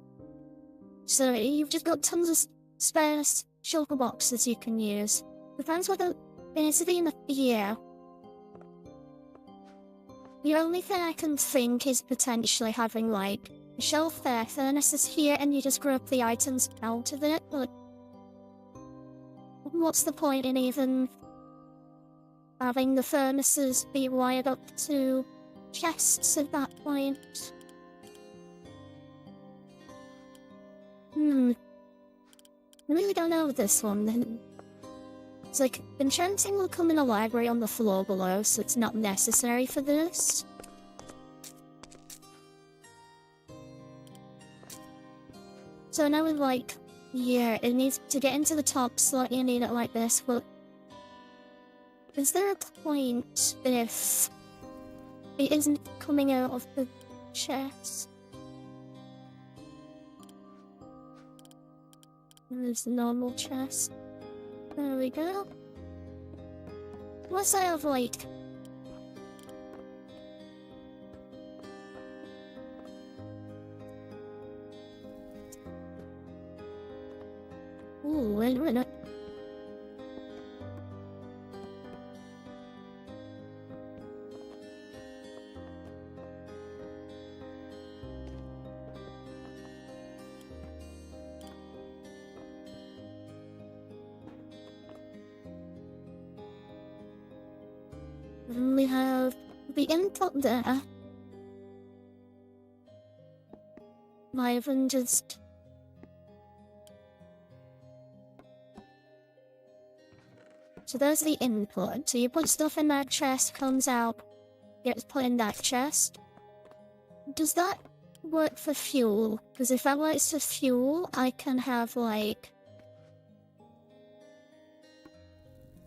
So you've just got tons of spare shulker boxes you can use. Depends what basically in the year. The only thing I can think is potentially having like a shelf there, furnaces here, and you just grab the items out of it, but what's the point in even having the furnaces be wired up to chests at that point? I really don't know this one then. It's like, enchanting will come in a library on the floor below, so it's not necessary for this. So now we're like, yeah, it needs to get into the top slot, you need it like this, but... is there a point if it isn't coming out of the chest? There's the normal chest. There we go. Unless I have like... ooh, wait a minute. We have the input there. Might even just... so there's the input. So you put stuff in that chest, comes out, gets put in that chest. Does that work for fuel? Because if that works for fuel, I can have like...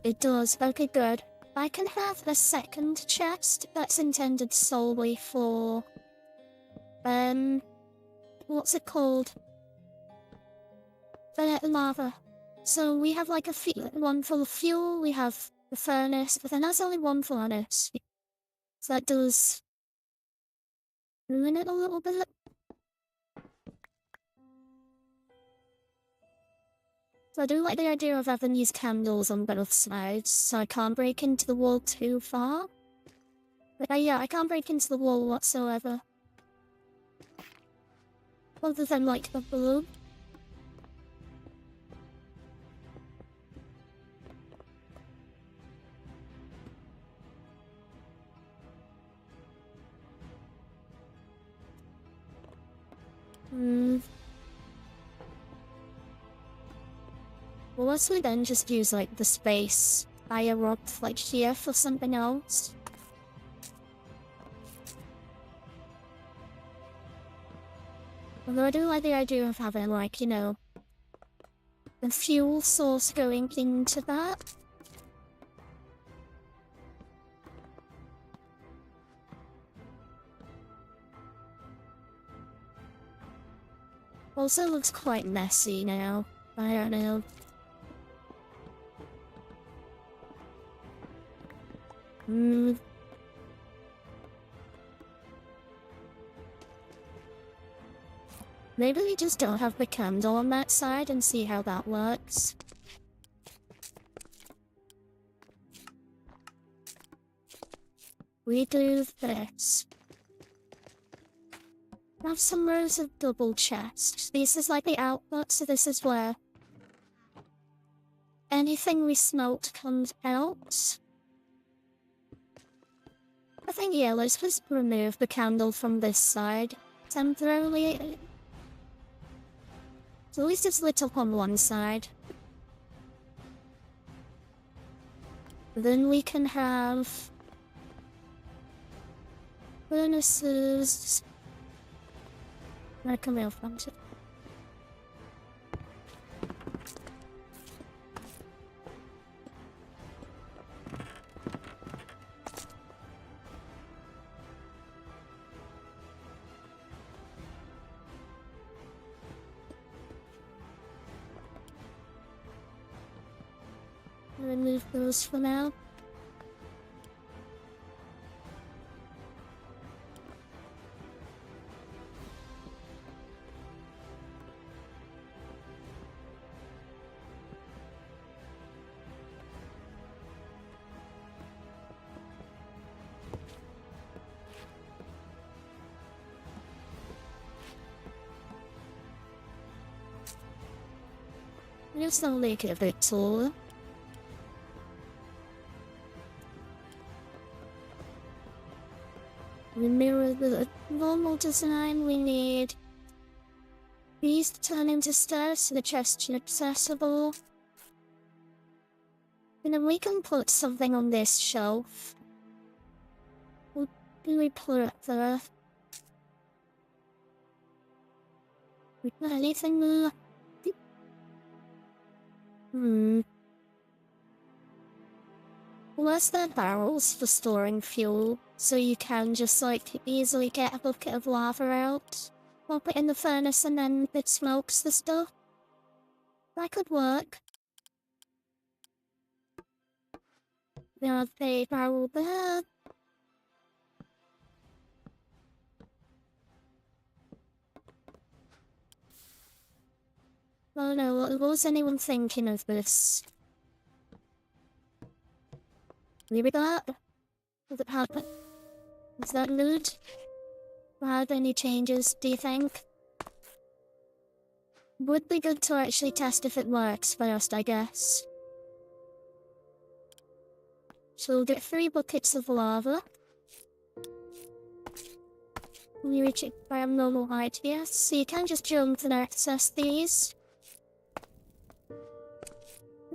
it does. Okay, good. I can have a second chest that's intended solely for... what's it called? The lava. So we have like one full of fuel, we have the furnace, but then that's only one furnace. So that does... ruin it a little bit. So I do like the idea of having these candles on both sides, so I can't break into the wall too far. But yeah, I can't break into the wall whatsoever. Other than like the blue. Well, let's we then just use like the space higher up like here for something else. Although I do like the idea of having, like, you know, the fuel source going into that. Also looks quite messy now. I don't know. Maybe we just don't have the candle on that side and see how that works. We do this. Have some rows of double chests. This is like the output, so this is where anything we smelt comes out. I think, yeah, let's just remove the candle from this side temporarily. So at least it's lit up on one side. Then we can have furnaces. Where can we from? Remove those for now. Just I'll make it a bit taller. We mirror the normal design. We need these to turn into stairs so the chests are accessible. And then we can put something on this shelf. What do we put it there? We put anything there? Unless they're barrels for storing fuel, so you can just like easily get a bucket of lava out, pop it in the furnace and then it smokes the stuff. That could work. There's a barrel there. Oh no, what was anyone thinking of this? Maybe that? Does it happen? Is that good? Had any changes, do you think? Would be good to actually test if it works first, I guess. So we'll get 3 buckets of lava. When you reach it by a normal height, yes. So you can just jump and access these.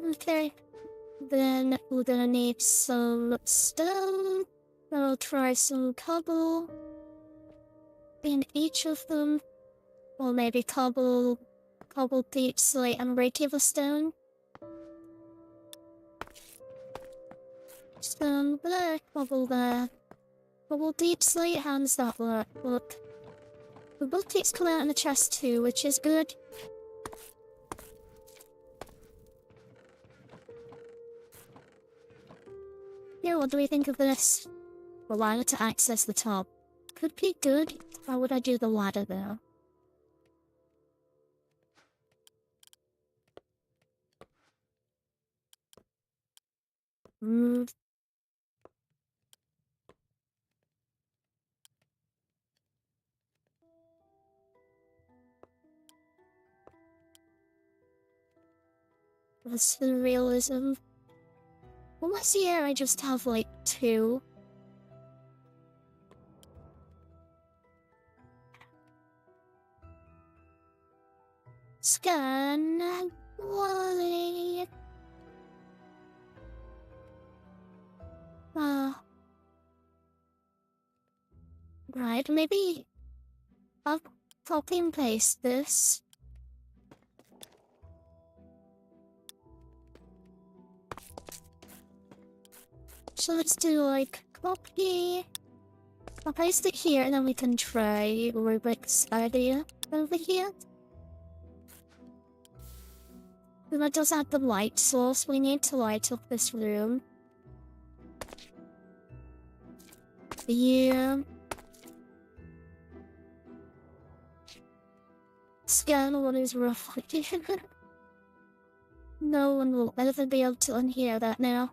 Okay. Then we're gonna need some stone. I'll try some cobble in each of them. Or maybe cobble, deep slate and regular stone. Stone there, cobble there. Cobble deep slate, how does that work? Look. The buckets come out in the chest too, which is good. Yeah, what do we think of this? Allow it to access the top. Could be good. How would I do the ladder though? That's the realism. Unless here I just have like 2. Scan quality. Right, maybe up copy and paste this. So let's do like copy. I'll paste it here and then we can try Rubik's idea over here. And that does add the light source. We need to light up this room. Yeah. Scan one is roughly. No one will ever be able to unhear that now.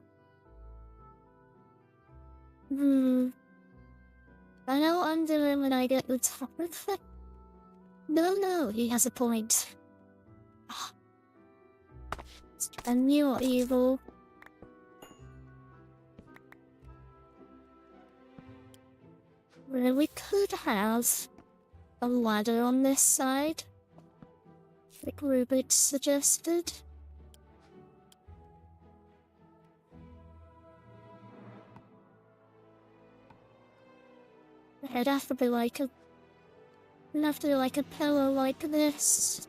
I know what I'm doing when I get the top of it. No, he has a point. I knew what evil. Well, we could have a ladder on this side, like Rubik suggested. It'd have to be like a... It'd have to be like a pillow like this.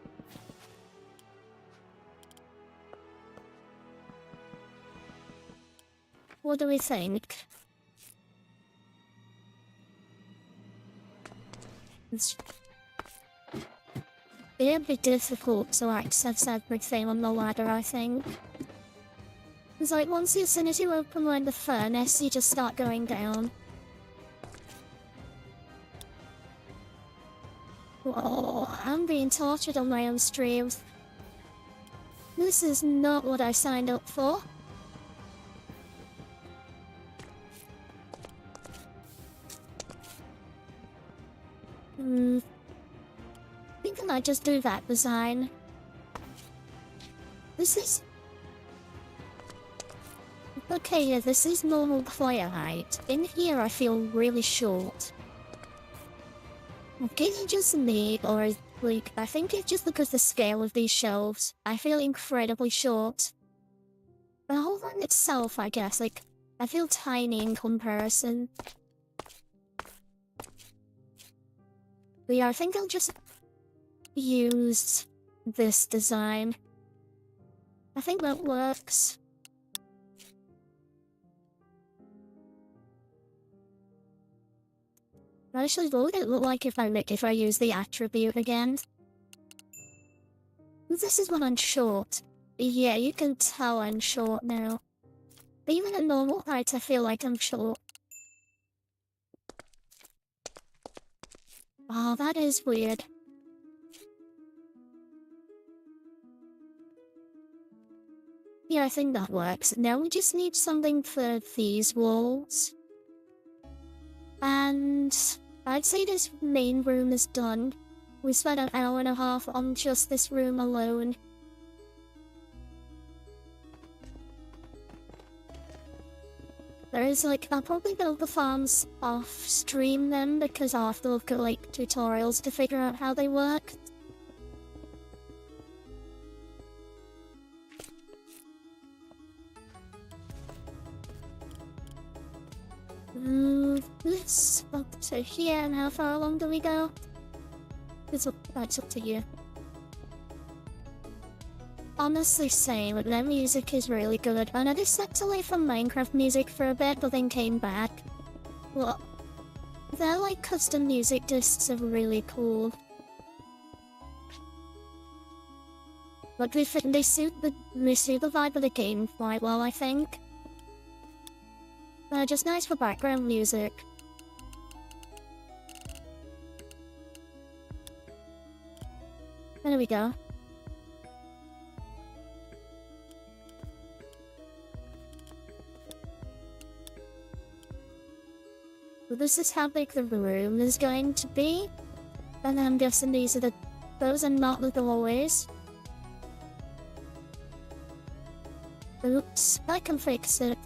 What do we think? It'd be difficult to access everything on the ladder, I think. It's like once as soon as you open like the furnace, you just start going down. Whoa, I'm being tortured on my own streams. This is not what I signed up for. I think I might just do that design. This is... Okay, yeah, this is normal player height. In here I feel really short. Okay, it's just me, or like, I think it's just because the scale of these shelves. I feel incredibly short. The whole thing itself, I guess, like, I feel tiny in comparison. But yeah, I think I'll just use this design. I think that works. Actually, what would it look like if I use the attribute again? This is when I'm short. Yeah, you can tell I'm short now. But even at normal height, I feel like I'm short. Oh, that is weird. Yeah, I think that works. Now we just need something for these walls. And I'd say this main room is done. We spent an hour and a half on just this room alone. There is like, I'll probably build the farms off stream them because I'll have to look at like tutorials to figure out how they work. Move this up to here, and how far along do we go? That's up to you. Honestly saying that their music is really good, and I just stepped away from Minecraft music for a bit but then came back. Well, their like custom music discs are really cool. But they suit the vibe of the game quite well, I think. They're just nice for background music. There we go. So this is how big the room is going to be. And I'm guessing those are not the doorways. Oops, I can fix it.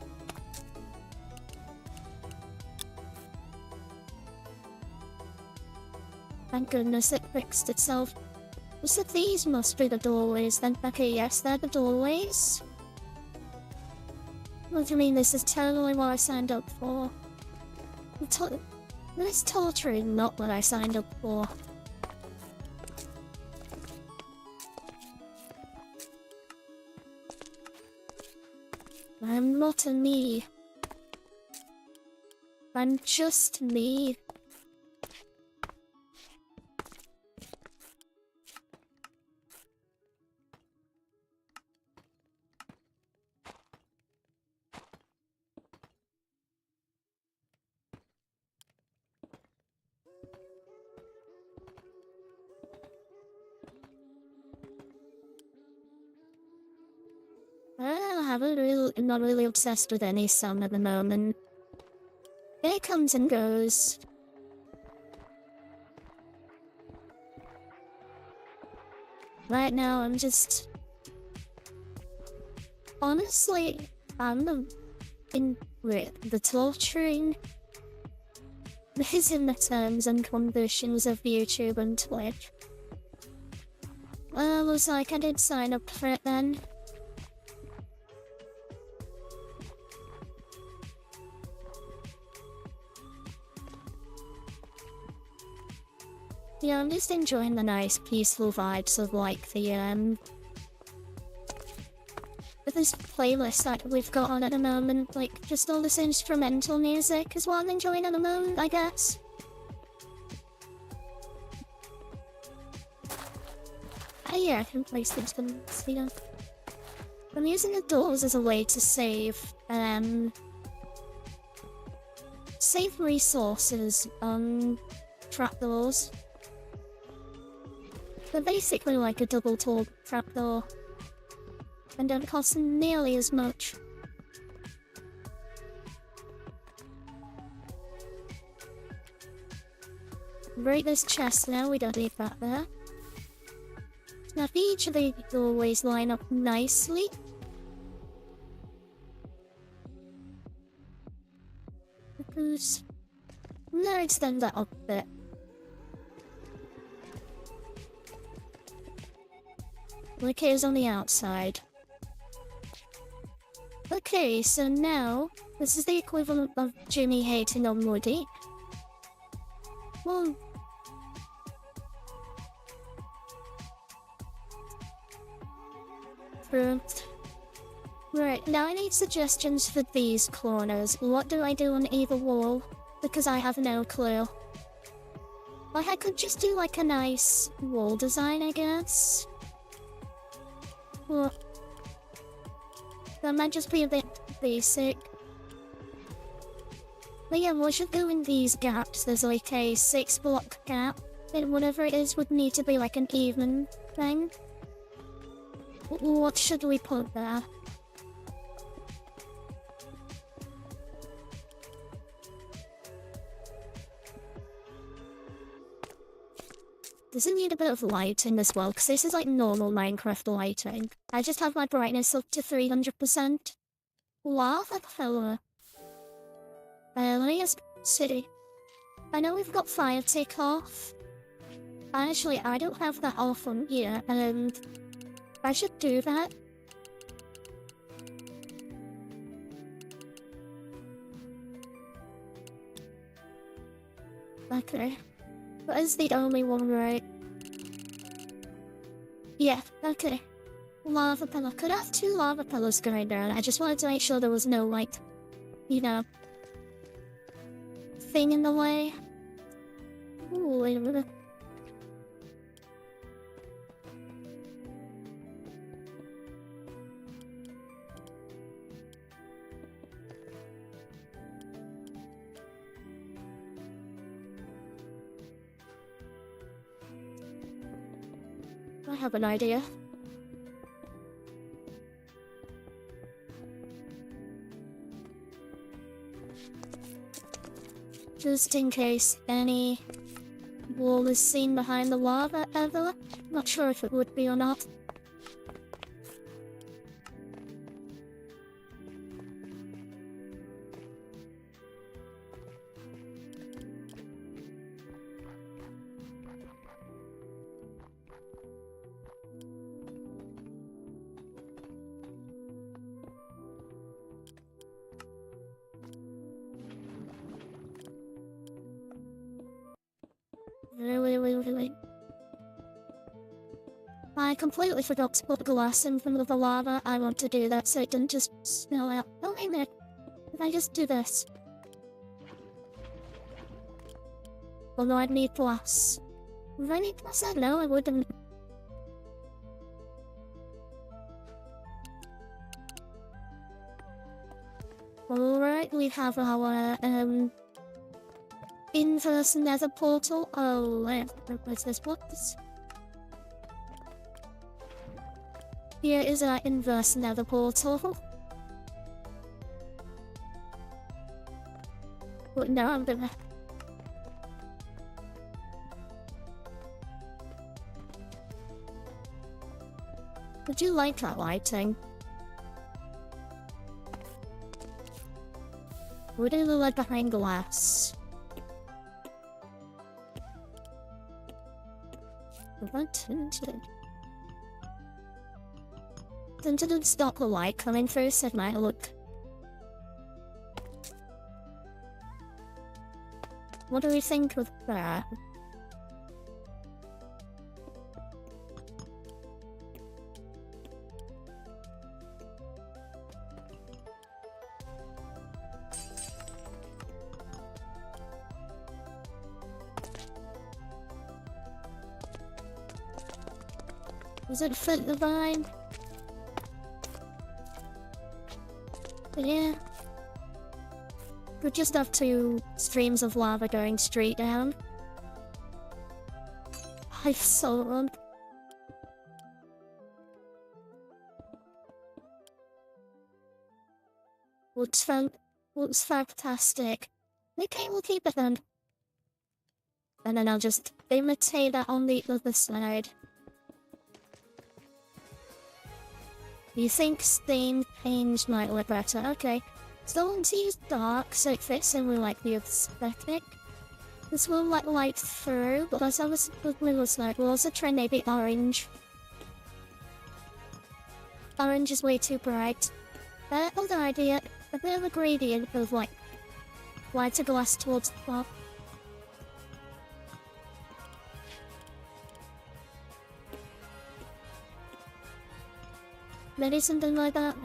Thank goodness it fixed itself. So these must be the doorways then. Okay, yes, they're the doorways. What do you mean this is totally what I signed up for? This torture is not what I signed up for. I'm not a me. I'm just me. I'm not really obsessed with any song at the moment. It comes and goes. Right now, I'm just... Honestly, with the torturing is in the terms and conditions of YouTube and Twitch. Well, I was like, I did sign up for it then. Yeah, I'm just enjoying the nice, peaceful vibes of, like, this playlist that we've got on at the moment. Like, just all this instrumental music is what I'm enjoying at the moment, I guess. Yeah, I can place things for here. I'm using the doors as a way to save resources on trapdoors. They're basically like a double trapdoor, and don't cost nearly as much. Break this chest now, we don't need that there. Now each of the doorways line up nicely. Because... now extend that up a bit. Like it is on the outside. Okay, so now, this is the equivalent of Jimmy hating on Woody. Well... Right, now I need suggestions for these corners. What do I do on either wall? Because I have no clue. Like, I could just do like a nice wall design, I guess. Well, that might just be a bit basic. But yeah, what should go in these gaps? There's like a 6-block gap, and whatever it is would need to be like an even thing. What should we put there? Does it need a bit of lighting as well? Because this is like normal Minecraft lighting. I just have my brightness up to 300%. Lava pillar. Let me just see. I know we've got fire tick off. Actually, I don't have that off on here, and I should do that. Okay. That is the only one, right? Yeah, okay. Lava pillar. Could have 2 lava pillars going down. I just wanted to make sure there was no, like, you know, thing in the way. Ooh, wait a minute. I have an idea. Just in case any wall is seen behind the lava ever. Not sure if it would be or not. Wait. I completely forgot to put glass in front of the lava. I want to do that so it doesn't just spill out. Oh, hey there. If I just do this. Although I'd need glass. Would I need glass? No, I wouldn't. Alright, we have our, inverse nether portal. Oh, where's this? What? Here is our inverse nether portal. But now I'm gonna... Would you like that lighting? Would it look like behind glass? Didn't stop the light coming through, said my look. What do we think of that? Does it fit the vibe? Yeah. We'll just have two streams of lava going straight down. I've so run. Looks fantastic. Okay, we'll keep it then. And then I'll just imitate that on the other side. You think stained paint might look better? Okay. So let's use dark so it fits in with like the aesthetic. This will like light through, but as I was like, we'll also try maybe orange. Orange is way too bright. Other idea, a bit of a gradient of like lighter glass towards the top. Maybe something like that.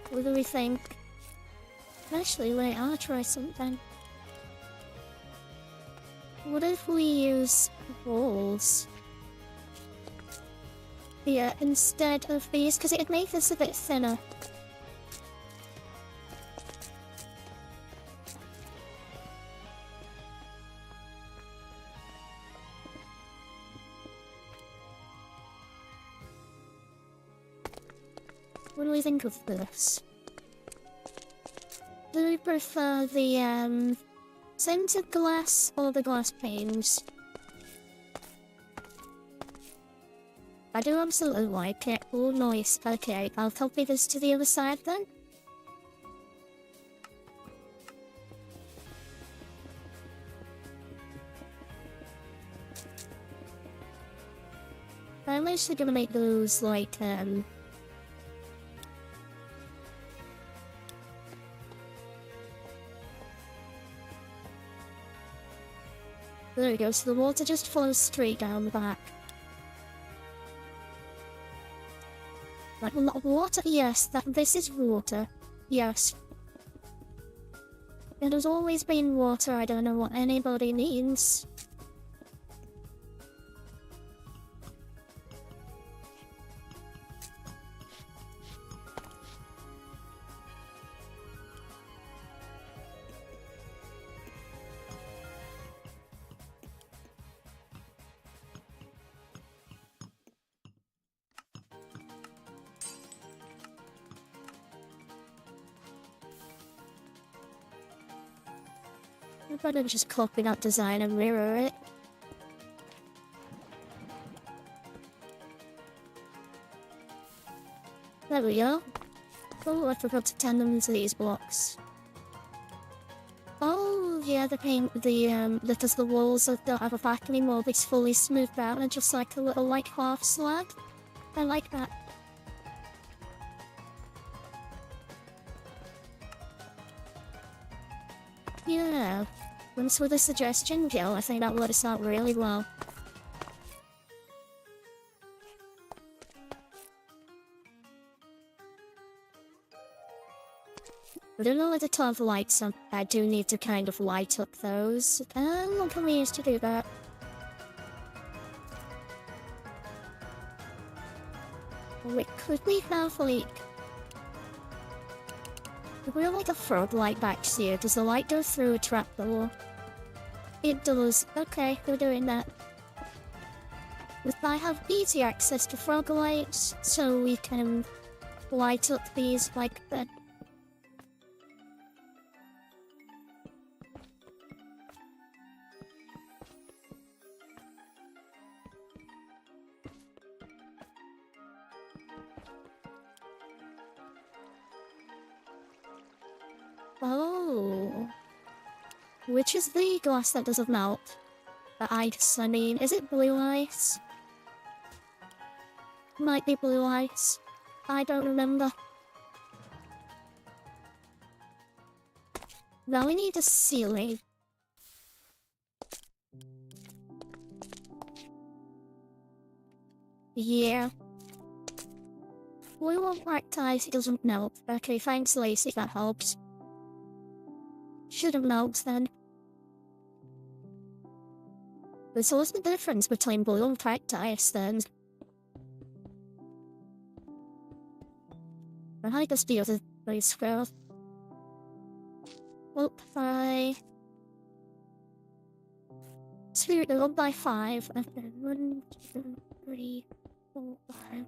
What do we think? Actually, wait, I'll try something. What if we use walls? Yeah, instead of these, because it'd make this a bit thinner. What do we think of this? Do we prefer the, scented glass or the glass panes? I do absolutely like it. Oh, nice. Okay, I'll copy this to the other side then. I'm actually gonna make those like, there we go, so the water just flows straight down the back. Like, water? Yes, this is water. Yes. It has always been water, I don't know what anybody means. I'd rather just copy that design and mirror it. There we go. Oh, I forgot to turn them into these blocks. Oh, yeah, because the walls don't have a back anymore, it's fully smoothed out and just like a little, like, half slab. I like that. Yeah. Once with a suggestion, Jill, I think that would us out really well. I don't know where the 12 lights are. I do need to kind of light up those. What can we use to do that? Wait, could we have like... If we're like a frog light back here, does the light go through a trapdoor? It does. Okay, we're doing that. If I have easy access to frog lights, so we can light up these like that. Oh. Which is the glass that doesn't melt? The ice, I mean. Is it blue ice? Might be blue ice. I don't remember. Now we need a ceiling. Yeah. We want black ice, it doesn't melt. Okay, thanks Lacey, that helps. Shouldn't melt then. But so what's the difference between blue and cracked ice then? I guess the other way square. Well, by... Spirit go by 5, and then 1, 2, 3, 4, 5.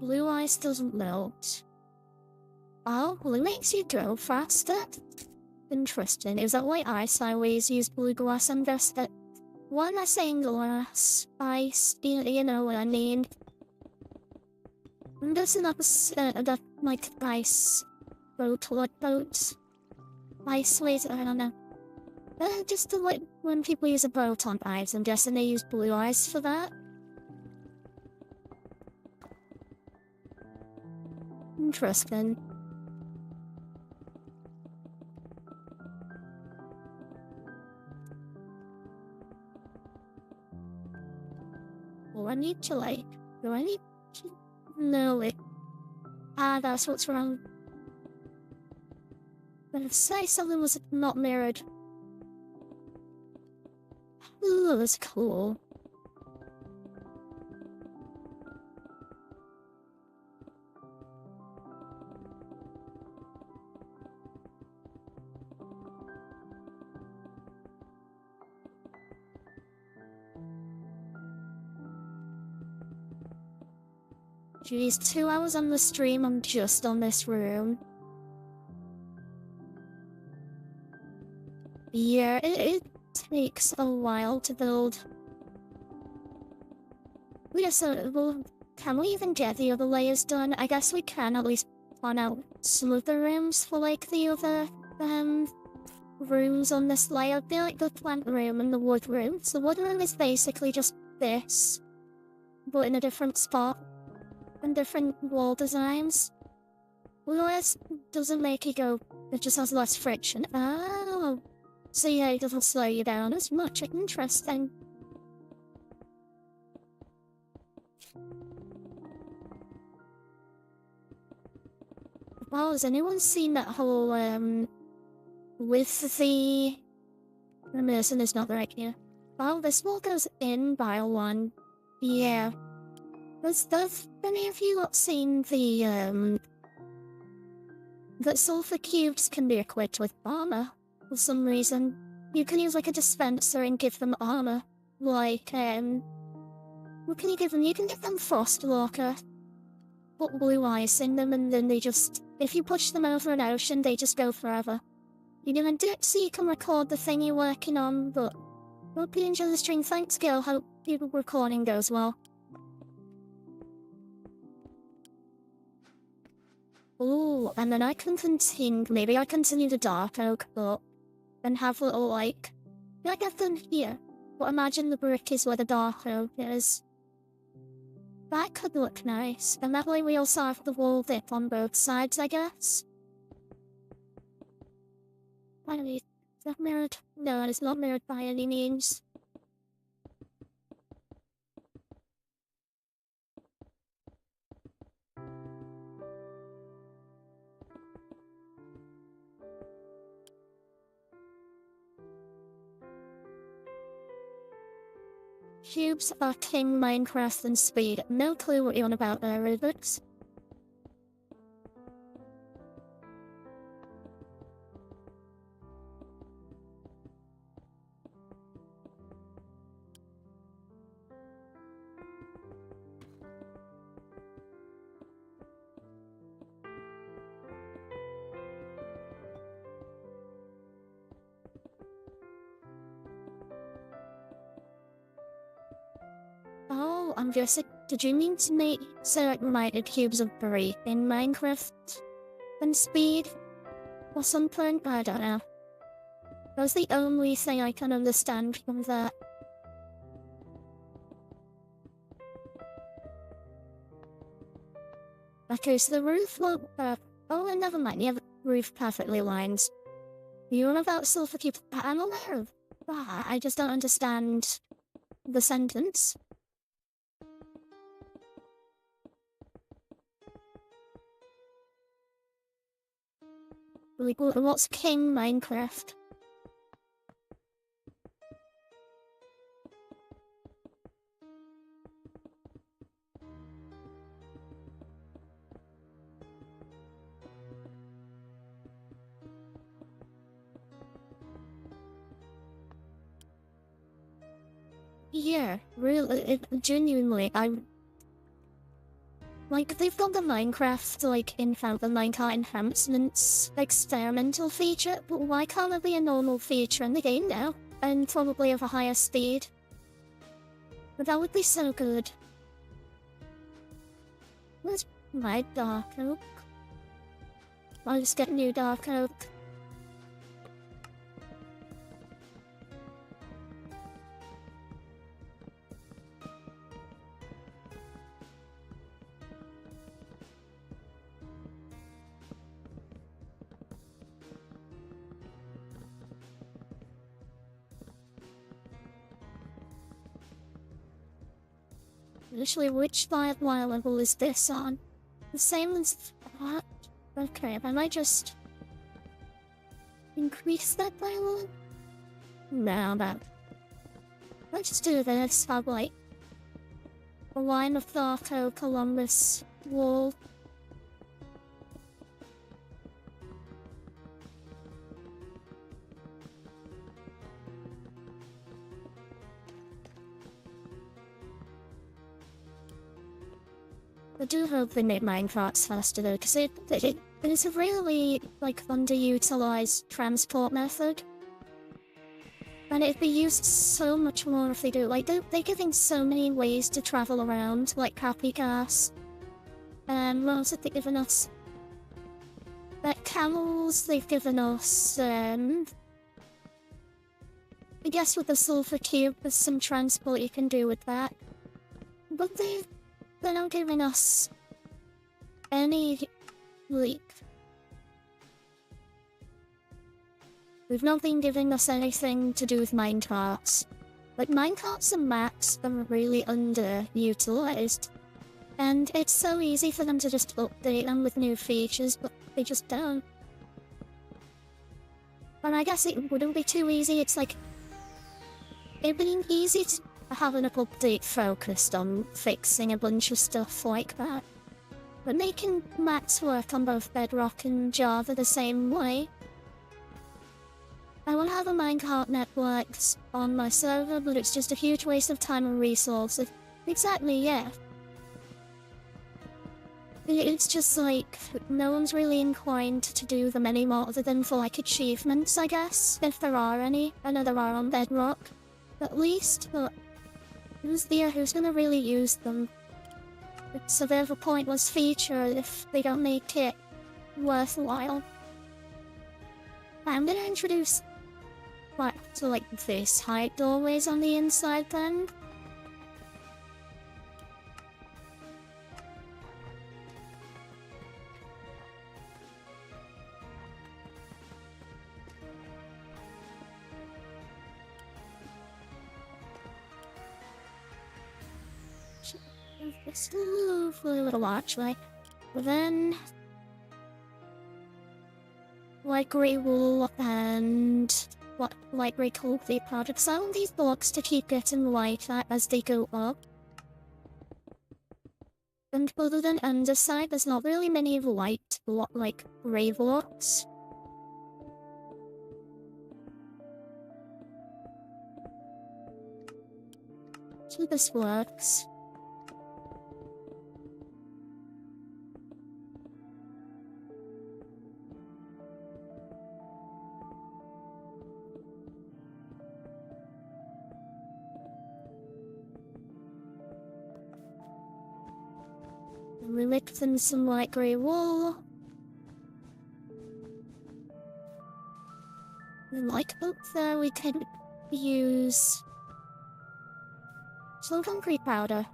Blue ice doesn't melt. Oh, blue makes you go faster? Interesting. Is that why ice always use blue glass? I'm just that. Why am I saying glass? Ice, you know what I mean. I'm just an opposite of that, like, ice boat, what boats? Ice ways, I don't know. Just to, like, when people use a boat on ice, I'm guessing they use blue ice for that. Interesting. Well, I need to, like... Do I need to... No, it... Ah, that's what's wrong. But if say something was not mirrored... Ooh, that's cool. Jeez, 2 hours on the stream, I'm just on this room. Yeah, it takes a while to build. Yeah, so, well, can we even get the other layers done? I guess we can at least plan out some of the rooms for, like, the other, rooms on this layer. They're like the plant room and the wood room. So the wood room is basically just this, but in a different spot. And different wall designs. Otherwise, doesn't make it go, it just has less friction. Oh, so yeah, it doesn't slow you down as much. Interesting. Wow, has anyone seen that whole, with the Merson is not right here. Wow, this wall goes in by 1. Yeah. Does any of you not seen the, that sulfur cubes can be equipped with armor for some reason? You can use like a dispenser and give them armor. Like, what can you give them? You can give them Frostwalker. Put blue ice in them and then they just, if you push them over an ocean, they just go forever. You can do it so you can record the thing you're working on, but hope you enjoy the stream. Thanks, Gil. Hope your recording goes well. Oh, and then I can continue, maybe I continue the Dark Oak, but then have little, like, I get them here. But imagine the brick is where the dark oak is. That could look nice, and that way we also have the wall dip on both sides, I guess. Finally, is that mirrored? No, it's not mirrored by any means. Cubes are king Minecraft and speed. No clue what you're on about there, Rubix. Oh, I'm guessing. Did you mean to make certain cubes of brick in Minecraft and speed? Or something? I don't know. That's the only thing I can understand from that. Okay, so the roof won't oh, and never mind, yeah, the roof perfectly lines. You're about silver cubes. I'm aware of that. I just don't understand the sentence. Like, what's King Minecraft? Yeah, really, genuinely, like, they've got the Minecraft, like, the Minecraft enhancements experimental feature, but why can't it be a normal feature in the game now? And probably of a higher speed. But that would be so good. Where's my dark oak? I'll just get new dark oak. Literally, which firewire level is this on? The same as that? Okay, I might just increase that by one. No, but let's just do this. Have like a line of dark oak along this wall. I do hope they make Minecraft faster though, because it's a really, like, underutilized transport method. And it'd be used so much more if they do. Like, they're giving so many ways to travel around, like Happy Gas. And what else have they given us? Camels, they've given us, I guess with the sulfur cube, there's some transport you can do with that. But they're not giving us any, like... They've not been giving us anything to do with minecarts. Like, minecarts and maps are really underutilized. And it's so easy for them to just update them with new features, but they just don't. And I guess it wouldn't be too easy, it's like... It'd be easy to have an update focused on fixing a bunch of stuff like that. But making maps work on both Bedrock and Java the same way. I will have a minecart networks on my server, but it's just a huge waste of time and resources. Exactly, yeah. It's just like, no one's really inclined to do them anymore other than for like achievements, I guess, if there are any. I know there are on Bedrock, at least, but who's gonna really use them? So they're a pointless feature if they don't make it worthwhile. I'm gonna introduce back to like this height doorways on the inside then. This lovely little archway. But then light grey wool and light grey concrete products. I want these blocks to keep getting lighter as they go up. And other than underside, there's not really many light like grey blocks. So this works. We mix in some light grey wool. Like up there, we can use some concrete powder.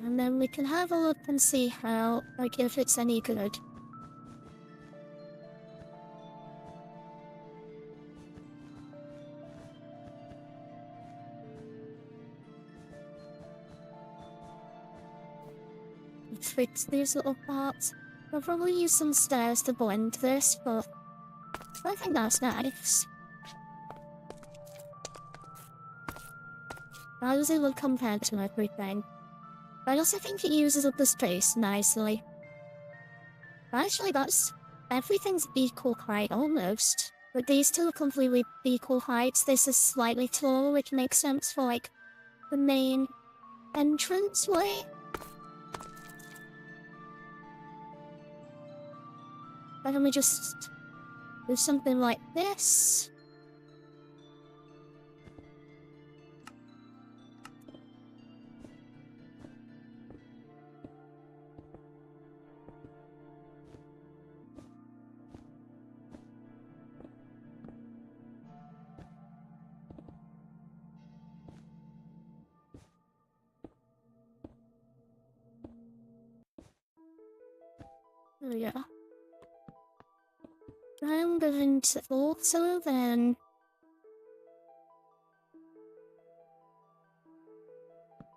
And then we can have a look and see how, like, if it's any good. Let's fix these little parts. I'll probably use some stairs to blend this, but I think that's nice. How does it look compared to everything? I also think it uses up the space nicely. Actually, everything's equal height almost. But these two are completely equal heights. This is slightly taller, which makes sense for like the main entrance way. Why don't we just do something like this? There we go. I'm going to also then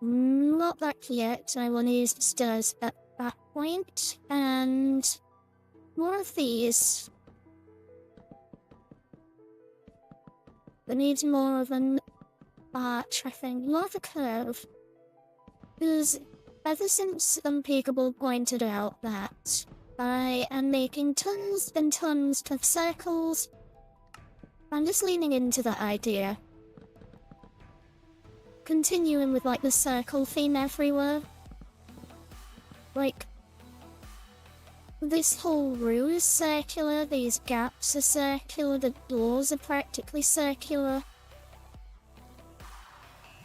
not that yet. I want to use the stairs at that point, and more of these. That needs more of an arch, I think, more of a curve. Because ever since Unpeakable pointed out that I am making tons and tons of circles, I'm just leaning into that idea. Continuing with like the circle theme everywhere. Like, this whole room is circular, these gaps are circular, the doors are practically circular.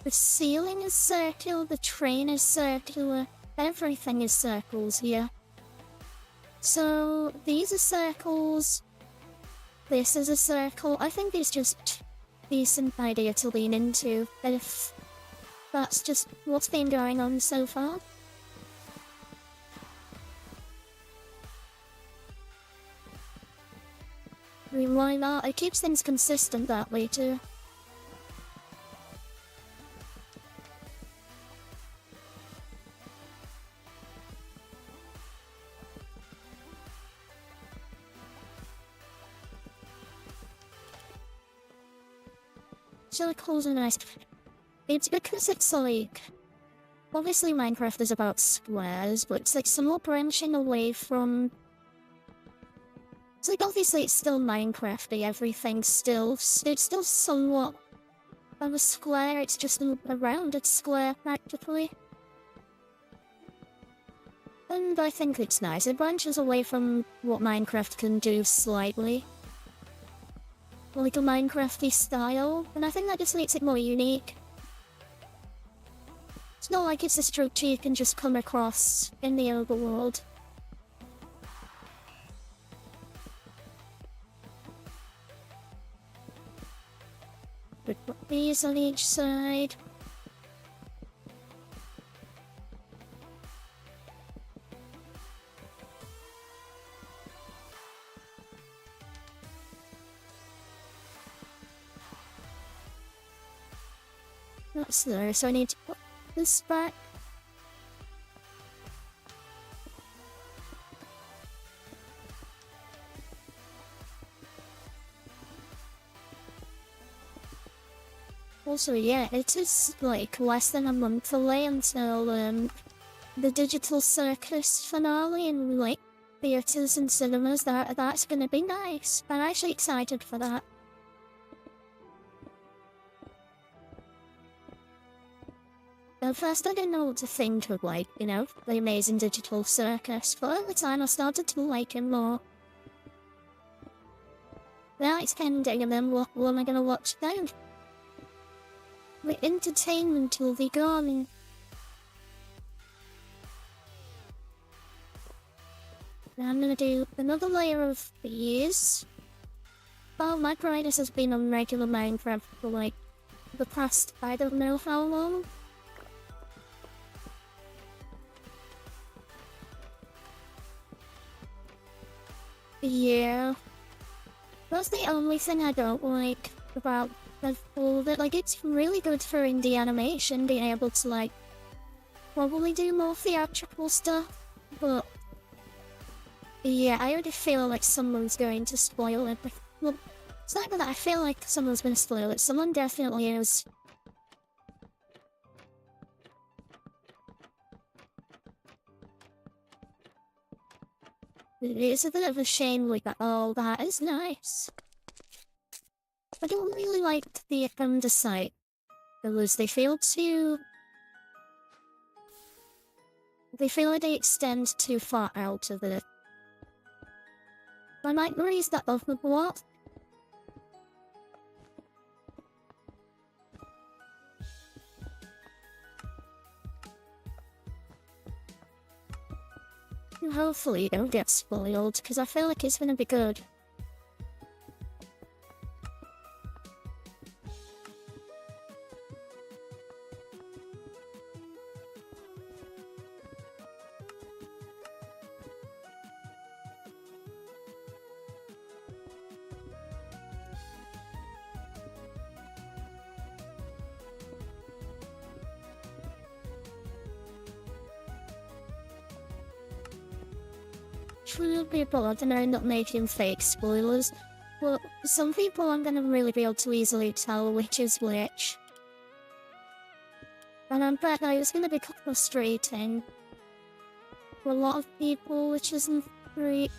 The ceiling is circular, the train is circular, everything is circles here. So, these are circles, this is a circle. I think it's just a decent idea to lean into, if that's just what's been going on so far. I mean, why not? It keeps things consistent that way too. Circles are nice. It's because it's like, obviously Minecraft is about squares, but it's like somewhat branching away from. It's like obviously it's still Minecrafty, everything's still, it's still somewhat of a square, it's just a rounded square practically. And I think it's nice. It branches away from what Minecraft can do slightly. Like a Minecrafty style, and I think that just makes it more unique. It's not like it's a structure you can just come across in the overworld. But put these on each side. That's there, so I need to put this back. Also, yeah, it is like less than a month away until the Digital Circus finale in like theatres and cinemas. That's gonna be nice. I'm actually excited for that. At first I didn't know what to think of, like, you know, the amazing Digital Circus, but at the time I started to like him more. Now it's pending, and then what am I gonna watch then? The entertainment will be gone. Now I'm gonna do another layer of these. Oh, my brightness has been on regular Minecraft for like the past I don't know how long. Yeah. That's the only thing I don't like about all of it. Like, it's really good for indie animation, being able to, like, probably do more theatrical stuff, but yeah, I already feel like someone's going to spoil it. Well, it's not that I feel like someone's going to spoil it, someone definitely is. It's a bit of a shame, like, that. Oh, that is nice. I don't really like the underside, because they feel like they extend too far out of it. I might raise that up a lot. Hopefully you don't get spoiled, because I feel like it's gonna be good. True people are gonna end up making fake spoilers, but some people I'm gonna really be able to easily tell which is which. And I bet that it's gonna be frustrating for a lot of people, which isn't great.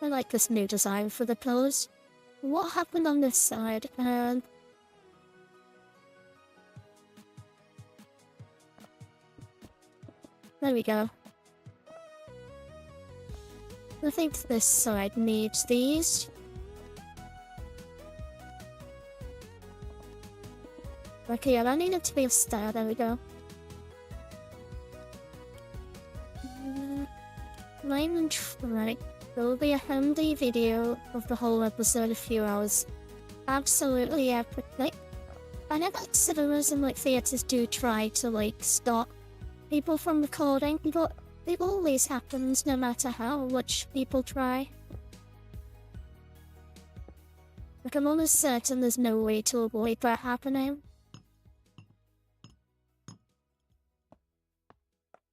I like this new design for the pillars. What happened on this side? There we go. I think this side needs these. Okay, yeah, that needed to be a star. There we go. Line and try. There will be a handy video of the whole episode in a few hours. Absolutely epic. Like, I know that cinemas and like theatres do try to like stop people from recording, but it always happens no matter how much people try. Like, I'm almost certain there's no way to avoid that happening.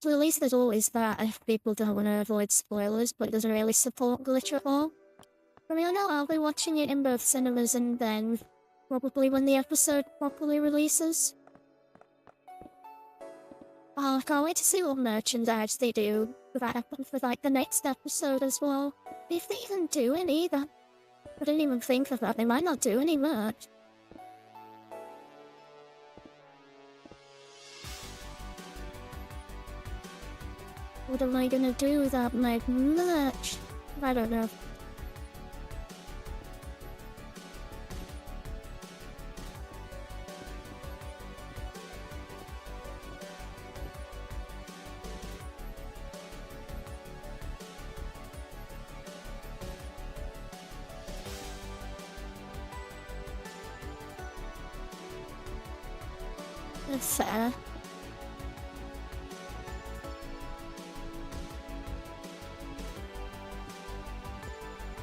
So at least there's always that if people don't want to avoid spoilers, but it doesn't really support glitch at all. I mean, I know I'll be watching it in both cinemas and then probably when the episode properly releases. Oh, I can't wait to see what merchandise they do for that for like the next episode as well. If they even do it either. I didn't even think of that. They might not do any merch. What am I gonna do without my merch? I don't know. That's fair.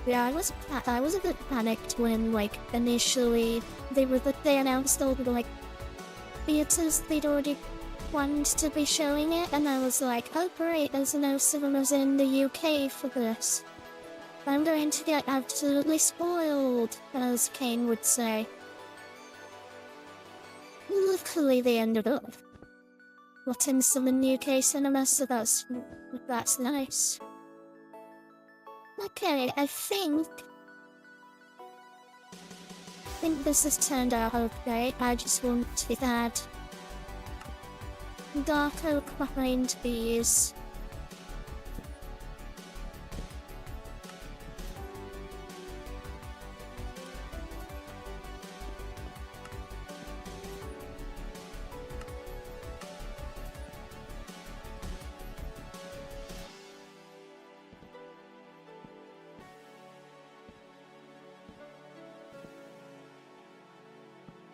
Yeah, I was a bit panicked when, like, initially they announced all the, like, theaters they'd already planned to be showing it, and I was like, oh great, there's no cinemas in the UK for this. I'm going to get absolutely spoiled, as Kane would say. Luckily they ended up letting some in UK cinemas, so that's nice. Okay, I think this has turned out okay. I just want to add dark oak behind these.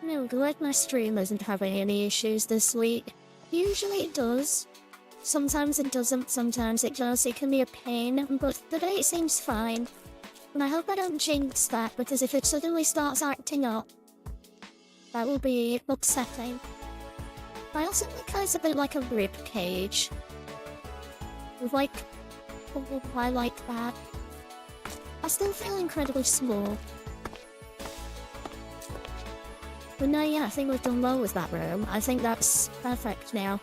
No, glad my stream isn't having any issues this week. Usually it does. Sometimes it doesn't, sometimes it does. It can be a pain, but today it seems fine. And I hope I don't jinx that, because if it suddenly starts acting up, that will be upsetting. I also think it's a bit like a rib cage. Like, oh, I like that. I still feel incredibly small. But no, yeah, I think we've done well with that room. I think that's perfect now.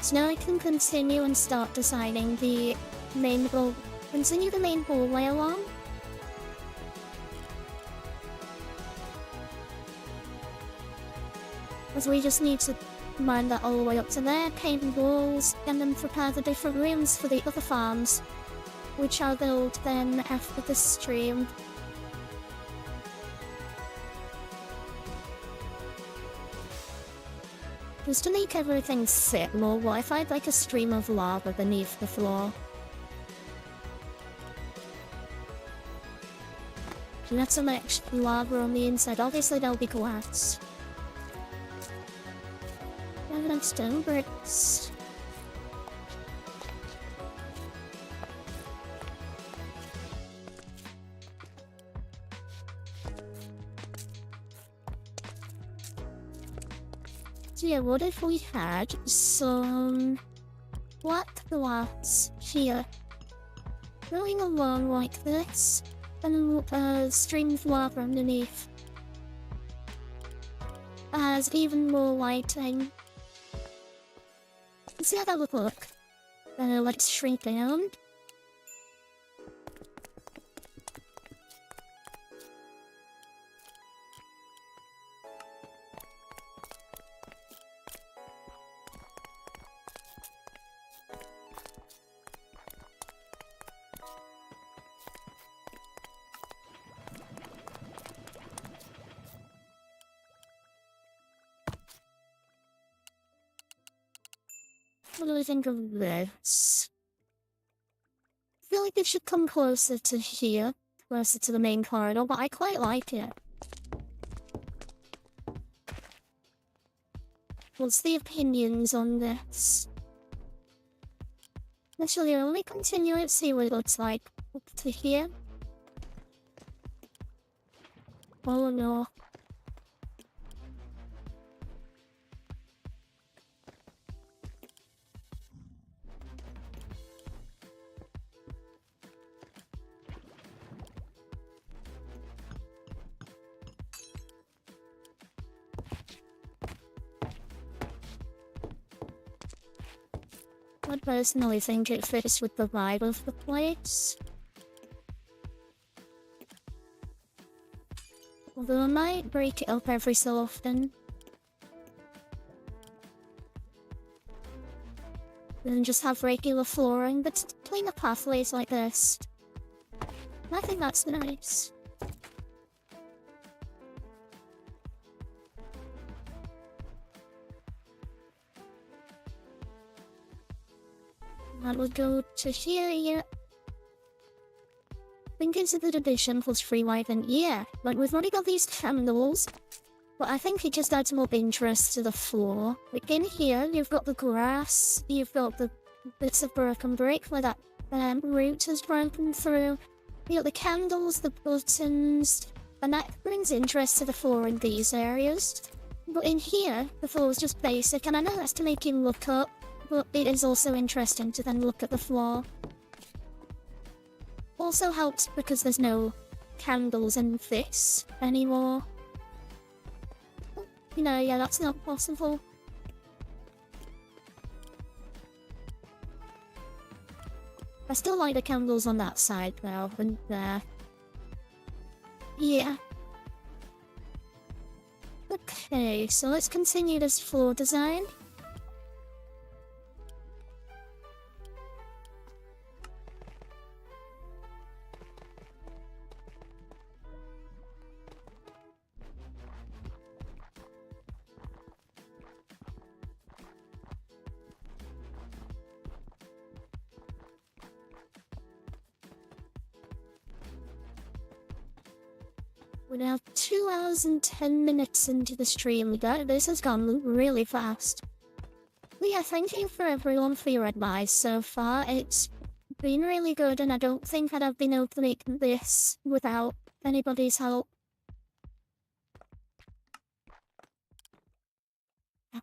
So now I can continue and start designing the main hallway along. As we just need to mine that all the way up to there, paint the walls, and then prepare the different rooms for the other farms, which I'll build then after the stream. Just to make everything sit more, what if I had like a stream of lava beneath the floor? And that's some extra lava on the inside. Obviously there'll be glass. And stone bricks. So yeah, what if we had some black glass here, going along like this, and a stream of lava underneath. As even more lighting. See how that would look? Let's shrink down. What do I think of this? I feel like it should come closer to here, closer to the main corridor, but I quite like it. What's the opinions on this? Actually, let me continue and see what it looks like up to here. Oh no. I personally think it fits with the vibe of the place. Although I might break it up every so often. Then just have regular flooring, but cleaner pathways like this. I think that's nice. That would go to here, yeah. I think it's a good addition plus free lighting, yeah. Like, we've already got these candles, but I think it just adds more interest to the floor. Like, in here, you've got the grass, you've got the bits of broken brick where that root has broken through. You got the candles, the buttons, and that brings interest to the floor in these areas. But in here, the floor is just basic, and I know that's to make you look up, but it is also interesting to then look at the floor. Also helps because there's no candles in this anymore. You know, yeah, that's not possible. I still like the candles on that side though, and there. Yeah. Okay, so let's continue this floor design. We're now 2 hours and 10 minutes into the stream. This has gone really fast. But yeah, thank you for everyone for your advice so far. It's been really good, and I don't think I'd have been able to make this without anybody's help.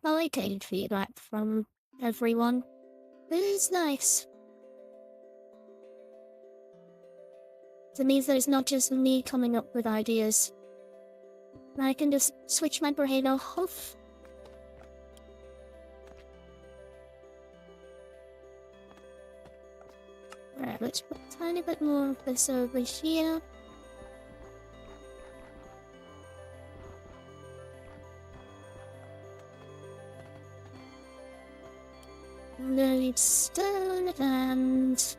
I like getting feedback from everyone. It is nice. It means that it's not just me coming up with ideas. I can just switch my brain off. Alright, let's put a tiny bit more of this over here. No need stone and...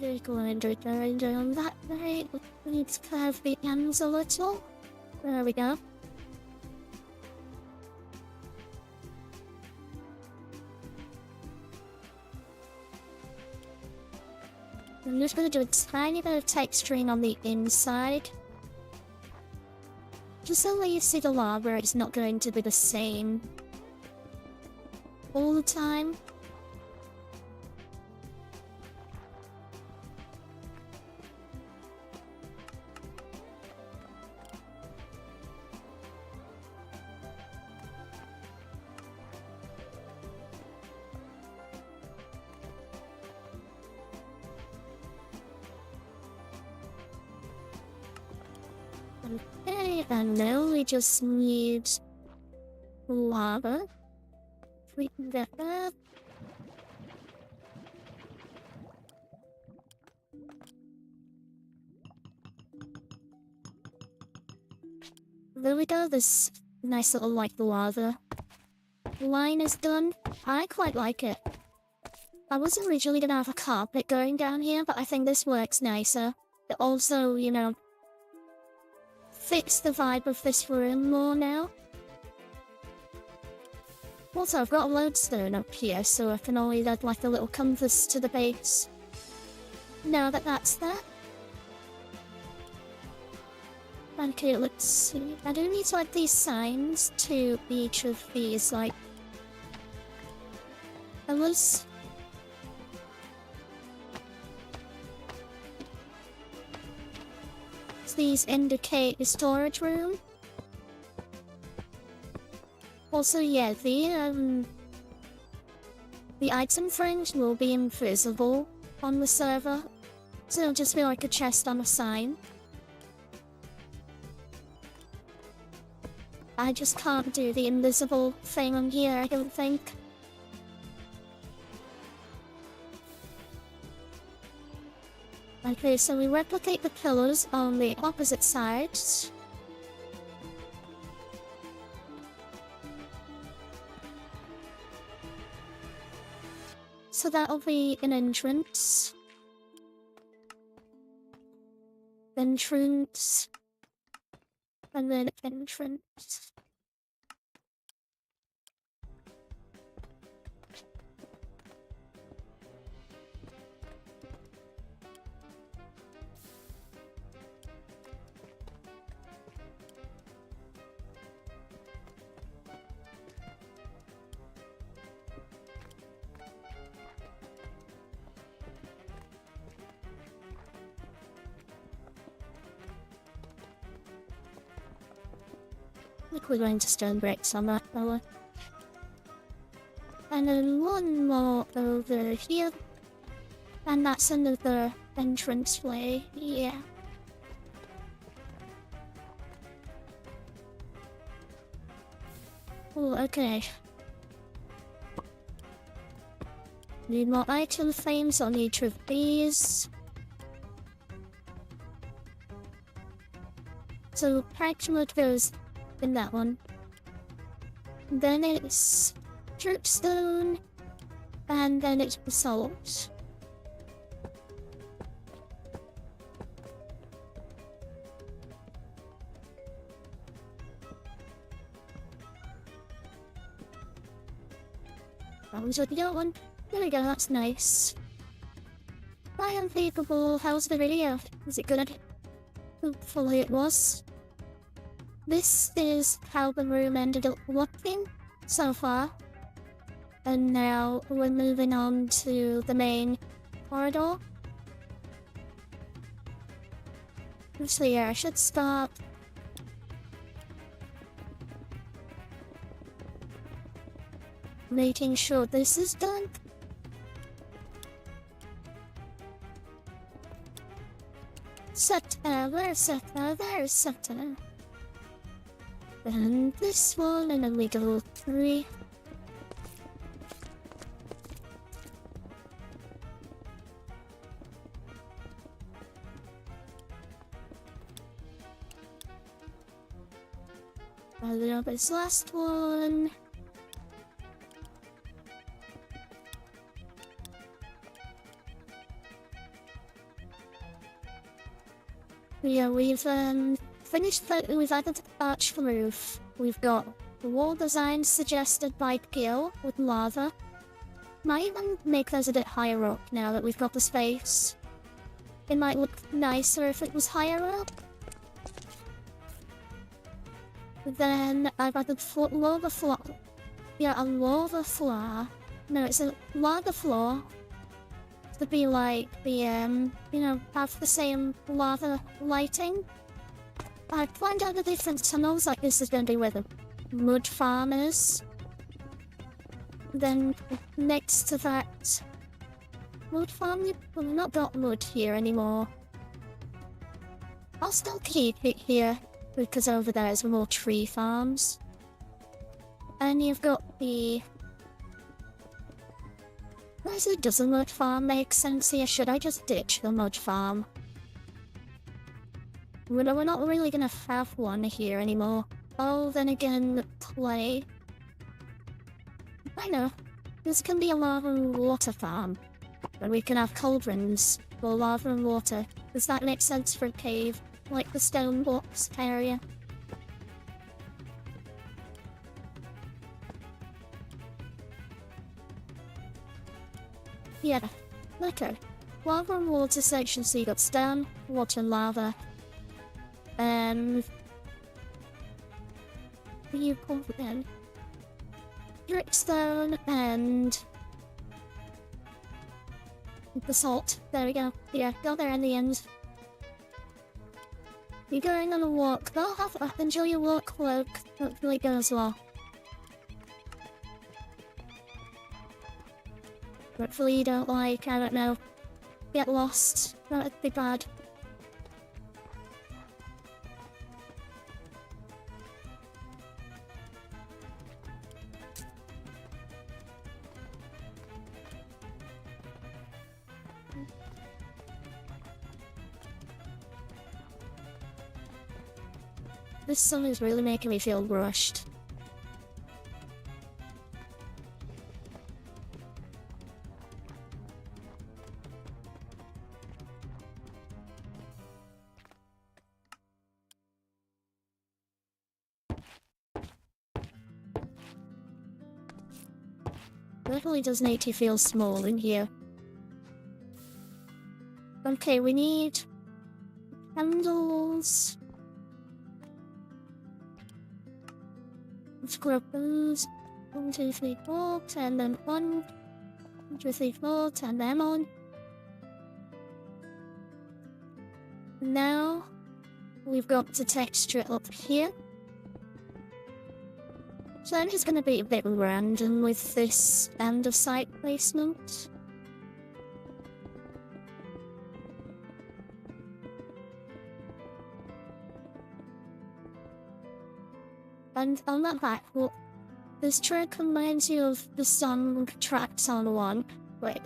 Just going to turn down that way. We need to curve the ends a little. There we go. I'm just going to do a tiny bit of texturing on the inside. Just so when you see the lava, it's not going to be the same all the time. Okay, and now we just need lava. If we can get that. There we go, this nice little like lava line is done. I quite like it. I wasn't originally gonna have a carpet going down here, but I think this works nicer. It also, you know, fits the vibe of this room more now. Also, I've got a lodestone up here, so I can always add like a little compass to the base. Now that that's there. Okay, let's see. I do need to add these signs to each of these, like, pillars. So these indicate the storage room. Also, yeah, the item frames will be invisible on the server, so it'll just be like a chest on a sign. I just can't do the invisible thing on here, I don't think. Okay, so we replicate the pillars on the opposite sides. So that'll be an entrance. Entrance. And then entrance. Look, we're going to stone bricks on that fella. And then one more over here. And that's another entranceway, yeah. Oh, okay. Need more item frames on each of these. So practice mode goes in that one. Then it's dripstone, and then it's basalt. That was what you got one. There we go, that's nice. Bye, Unthinkable. How's the video? Is it good? Hopefully it was. This is how the room ended up looking so far. And now we're moving on to the main corridor. So yeah, I should start. Making sure this is done. There's Seta. Then this one, and then we go 3. And then this last one. Yeah, we've finished we've added the arch roof. We've got the wall design suggested by Gil with lava. Might even make those a bit higher up now that we've got the space. It might look nicer if it was higher up. Then I've added lava floor. Yeah, a lava floor. No, it's a lava floor. To be like the, you know, have the same lava lighting. I planned out the different tunnels, like this is going to be where the mud farm is. Then next to that mud farm, well, we've not got mud here anymore. I'll still keep it here, because over there is more tree farms. And you've got the... Does the mud farm make sense here? Should I just ditch the mud farm? We're not really gonna have one here anymore. Oh, then again, clay. I know. This can be a lava and water farm. But we can have cauldrons for lava and water. Does that make sense for a cave? Like the stone blocks area? Yeah, okay. Lava and water section, so you got stone, water and lava. you call it then? Dripstone and basalt. There we go. Yeah, got there in the end. You're going on a walk. Go have enjoy your walk, cloak. Hopefully it goes well. Hopefully you don't like, I don't know, get lost. That would be bad. This song is really making me feel rushed. Definitely does make you feel small in here. Okay, we need candles. Let's grab those. 1, 2, 3, 4, turn them on. 1, 2, 3, 4, turn them on. Now we've got the texture up here. So I'm just gonna be a bit random with this end of sight placement. And on that back, well, this track reminds you of the song Tracks on One. Wait,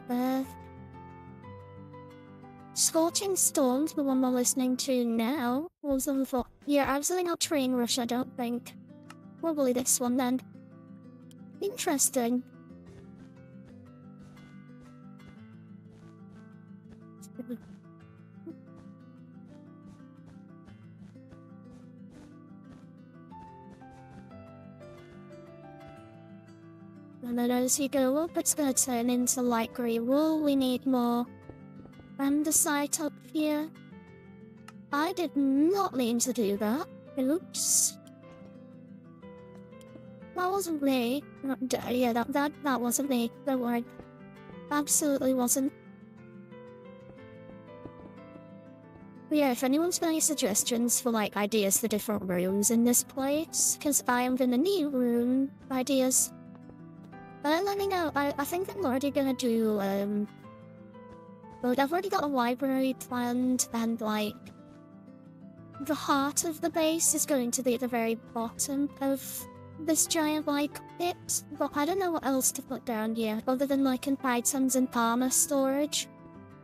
Scorching Storms, the one we're listening to now, was on the yeah, absolutely not Train Rush, I don't think. Probably this one then. Interesting. And then as you go up, it's going to turn into light grey wool. We need more andesite up here. I did not mean to do that. Oops. That wasn't me. Yeah, that wasn't me. Don't worry. Absolutely wasn't. But yeah, if anyone's got any suggestions for like ideas for different rooms in this place, because I am in a new room, ideas. Let me know. I think I'm already gonna do, but I've already got a library planned, and, like, the heart of the base is going to be at the very bottom of this giant, like, pit, but I don't know what else to put down here, other than, like, items and armor storage.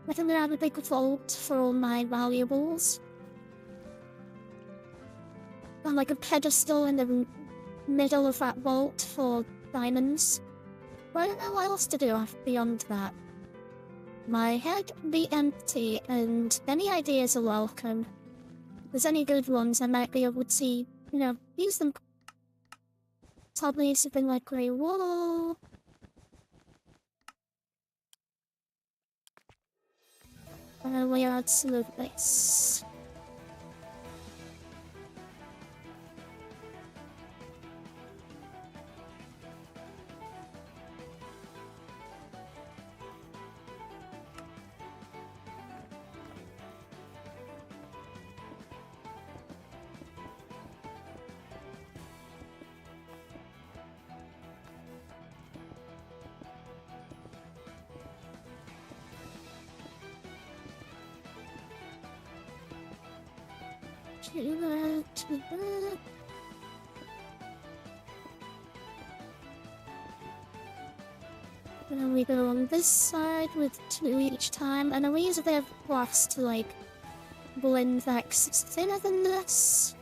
I think I have a big vault for all my valuables. And, like, a pedestal in the middle of that vault for diamonds. But I don't know what else to do beyond that. My head can be empty, and any ideas are welcome. If there's any good ones, I might be able to, you know, use them. Probably something like grey wool. And we add some of this. And then we go on this side with 2 each time, and then we use a bit of glass to, like, blend that 'cause it's thinner than this.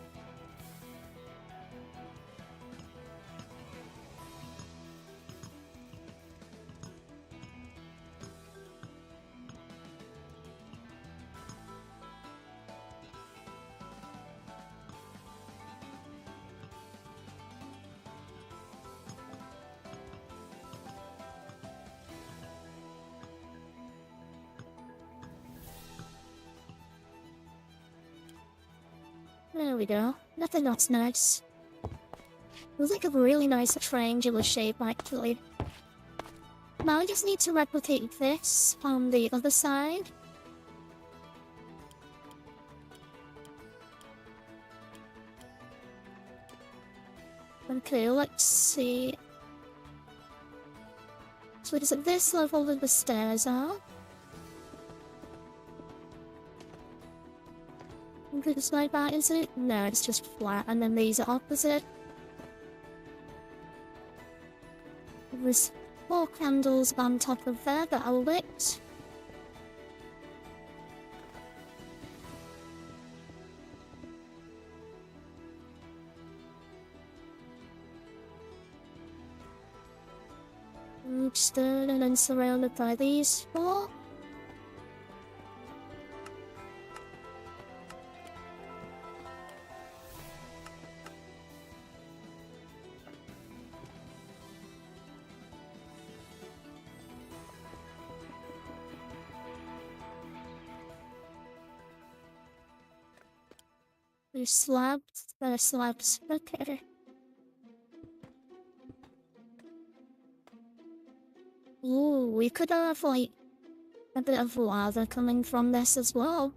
There we go. Nothing that's nice. It was like a really nice triangular shape, actually. Now I just need to replicate this on the other side. Okay, let's see. So it is at this level that the stairs are. It's like that, is it? No, it's just flat, and then these are opposite. There's 4 candles on top of there that are lit. Stood and then surrounded by these 4. There's slabs, okay. Ooh, we could have, like, a bit of lava coming from this as well.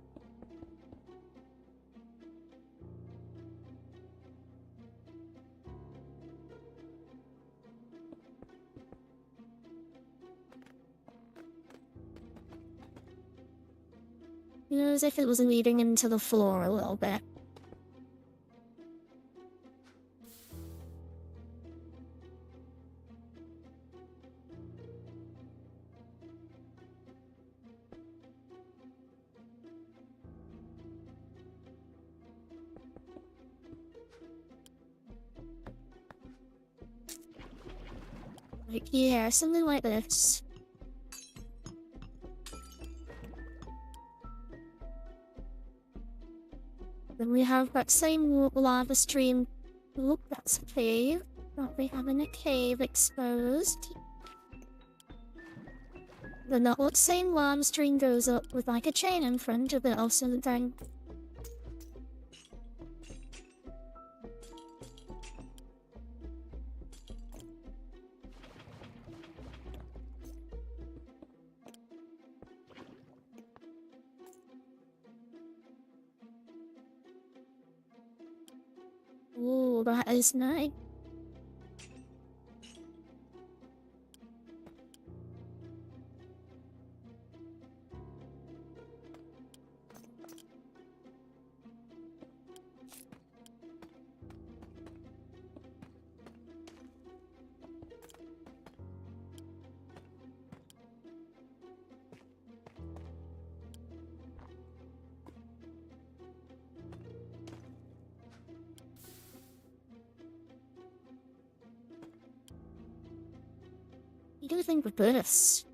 You know, as if it was leading into the floor a little bit. Like, yeah, something like this. Then we have that same lava stream. Look, that's a cave. Not we having a cave exposed. Then that same lava stream goes up with like a chain in front of it also then. Ooh, that is nice. What do you think with this?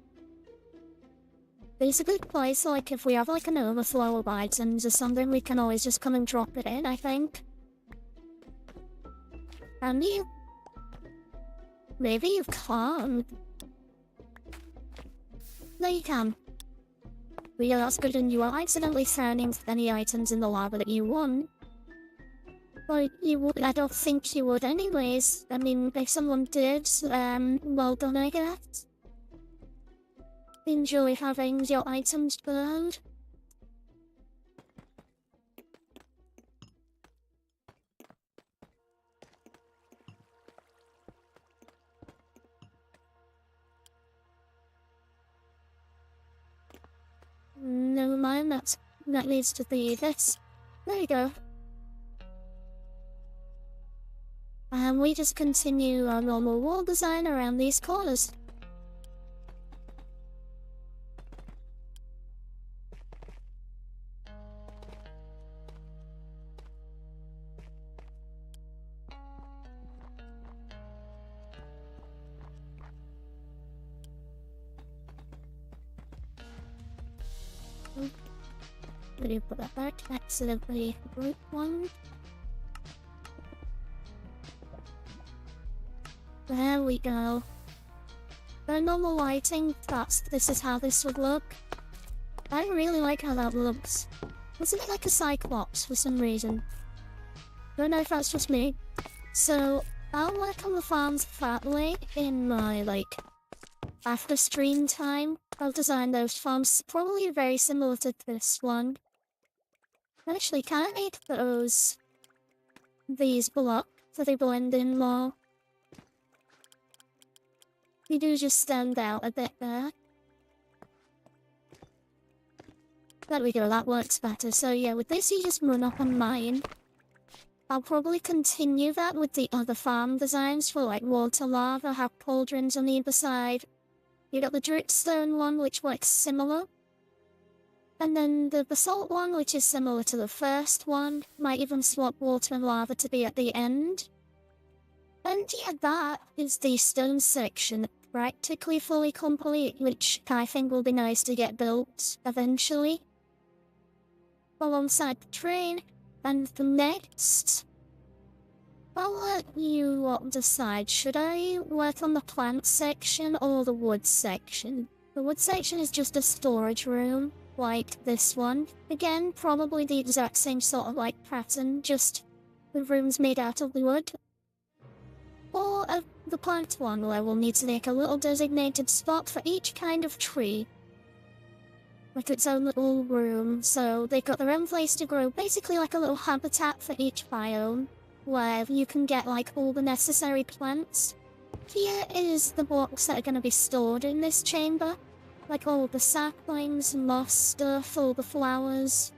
It's a good place, like, if we have, like, an overflow of items or something, we can always just come and drop it in, I think. Can you? Maybe you can't. No, you can. But yeah, that's good, and you are accidentally throwing any items in the lava that you want. But you would, I don't think you would anyways. I mean, if someone did, well done, I guess. Enjoy having your items burned. Never mind, that needs to be this. There you go. And we just continue our normal wall design around these corners. Let me put that back. Accidentally broke one. There we go. The normal lighting, this is how this would look. I really like how that looks. Wasn't it like a cyclops for some reason? Don't know if that's just me. So, I'll work on the farms partly in my, after stream time. I'll design those farms probably very similar to this one. Actually, can I make these blocks so they blend in more? They do just stand out a bit there. There we go, that works better. So yeah, with this you just run up and mine. I'll probably continue that with the other farm designs for water lava, have cauldrons on either side. You got the dripstone one, which works similar. And then the basalt one, which is similar to the first one. Might even swap water and lava to be at the end. And yeah, that is the stone section, practically fully complete, which I think will be nice to get built eventually. Alongside the train, and the next, I'll let you decide. Should I work on the plant section or the wood section? The wood section is just a storage room, like this one. Again, probably the exact same sort of pattern, just the room's made out of wood. Or the plant one, where we'll need to make a little designated spot for each kind of tree. Like its own little room, so they've got their own place to grow, basically like a little habitat for each biome, where you can get all the necessary plants. Here is the blocks that are going to be stored in this chamber, like all the saplings, moss stuff, all the flowers.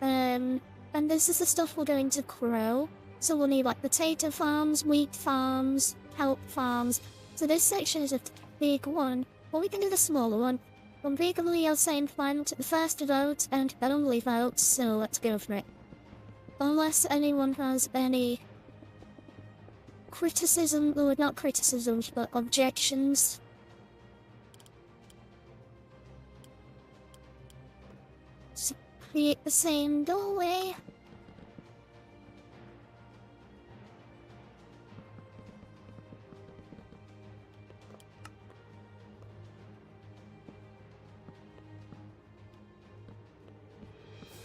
And this is the stuff we're going to grow, so we'll need potato farms, wheat farms, kelp farms. So this section is a big one, or we can do the smaller one. I'm legally outside plant, the first vote, and that only votes, so let's go for it. Unless anyone has any criticism, or not criticisms, but objections. So create the same doorway.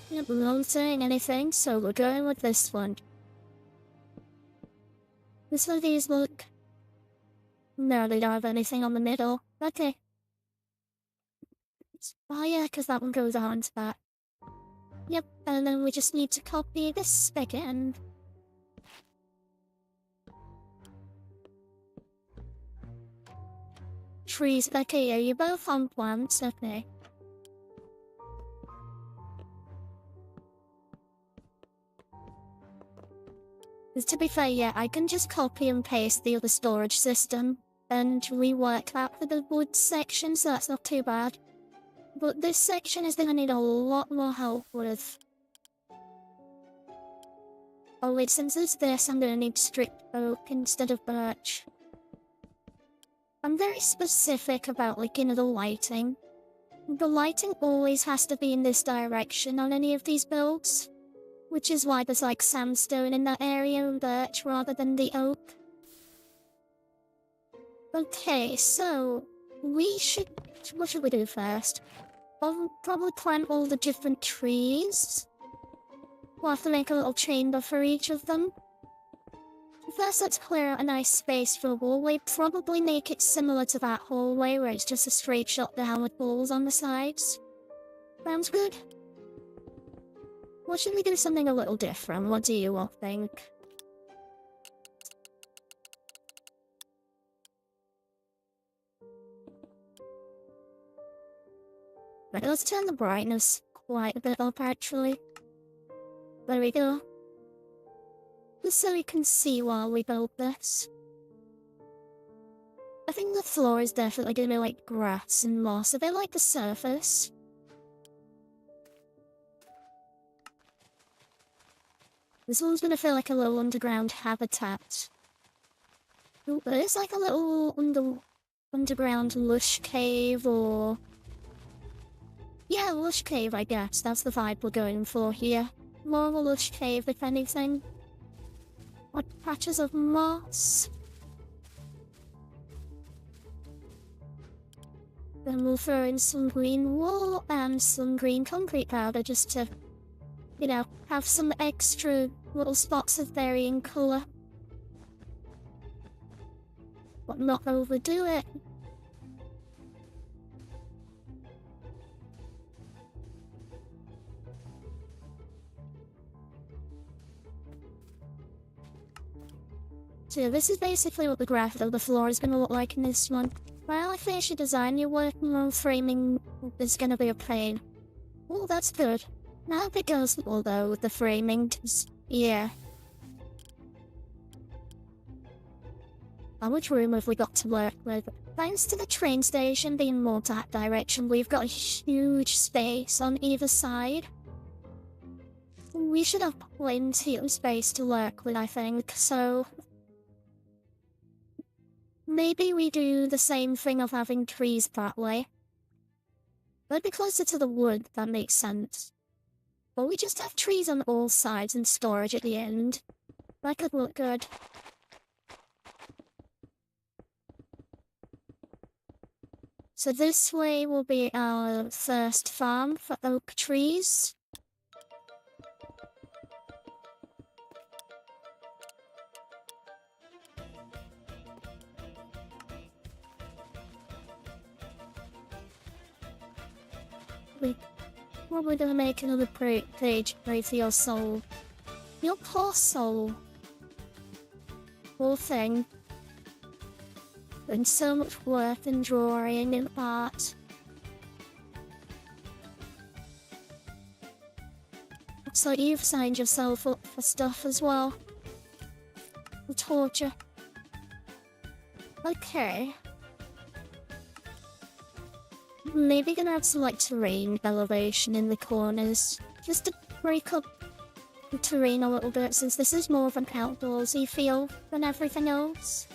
Yep, we're not saying anything, so we're going with this one. This one of these look... No, they don't have anything on the middle. Okay. Oh yeah, because that one goes on to that. Yep, and then we just need to copy this again. Trees, okay, yeah, you're both on plants, okay. To be fair, yeah, I can just copy and paste the other storage system and rework that for the wood section, so that's not too bad. But this section is gonna need a lot more help with. Oh wait, since there's this, I'm gonna need strict oak instead of birch. I'm very specific about, the lighting. The lighting always has to be in this direction on any of these builds. Which is why there's sandstone in that area and birch rather than the oak. Okay, so what should we do first? I'll probably plant all the different trees. We'll have to make a little chamber for each of them. First, let's clear out a nice space for a hallway. Probably make it similar to that hallway where it's just a straight shot down with walls on the sides. Sounds good. Or should we do something a little different? What do you all think? Right, let's turn the brightness quite a bit up, actually. There we go. Just so we can see while we build this. I think the floor is definitely gonna be grass and moss, a bit like the surface. This one's gonna feel like a little underground habitat. Ooh, but it's like a little underground lush cave, or... Yeah, lush cave, I guess. That's the vibe we're going for here. More of a lush cave, if anything. What patches of moss? Then we'll throw in some green wool and some green concrete powder just to, have some extra little spots of varying colour. But not overdo it. So this is basically what the graphic of the floor is going to look like in this one. While I finish your design, you're working on framing is going to be a pain. Oh, that's good. Now if it goes well though with the framing, yeah. How much room have we got to work with? Thanks to the train station being more that direction, we've got a huge space on either side. We should have plenty of space to work with, I think, so... maybe we do the same thing of having trees that way. But be closer to the wood, that makes sense. Or we just have trees on all sides and storage at the end. That could look good. So this way will be our first farm for oak trees. We're gonna make another page pray for your soul. Your poor soul. Poor thing. And so much work in drawing and art. Looks like you've signed yourself up for stuff as well. For torture. Okay. Maybe gonna have some like terrain elevation in the corners. Just to break up the terrain a little bit, since this is more of an outdoorsy feel than everything else.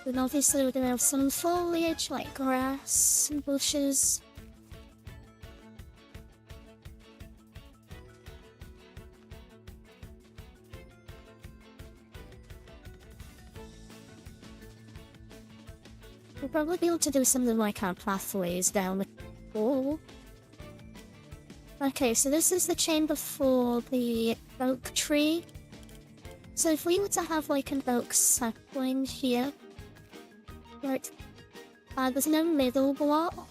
And obviously we're gonna have some foliage like grass and bushes. We'll probably be able to do something like our pathways down the wall. Okay, so this is the chamber for the oak tree. So if we were to have like an oak sapling here, right, there's no middle block.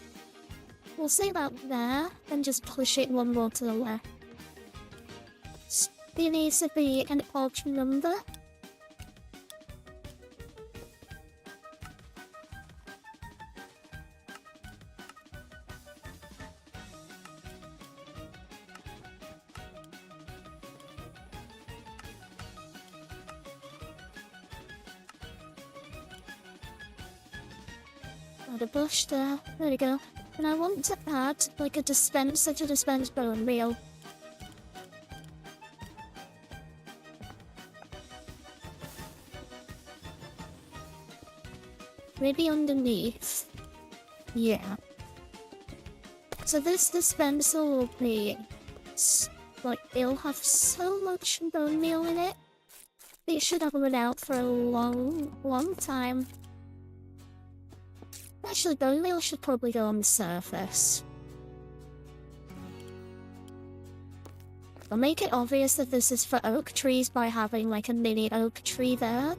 We'll say about there, and just push it one more to the left. There needs to be an odd number. Add a bush there. There we go. And I want to add like a dispenser to dispense bone meal. Maybe underneath. Yeah. So this dispenser will be like it'll have so much bone meal in it. It should have run out for a long time. Actually, bone meal should probably go on the surface. I'll make it obvious that this is for oak trees by having like a mini oak tree there.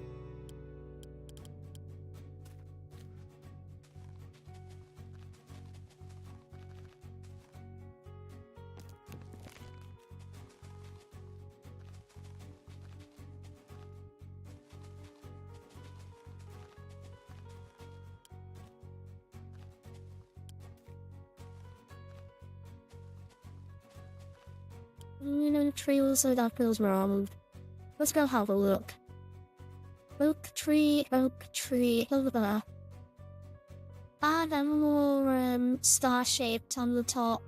Tree also that feels wrong. Let's go have a look. Oak tree, over there. And then more star-shaped on the top.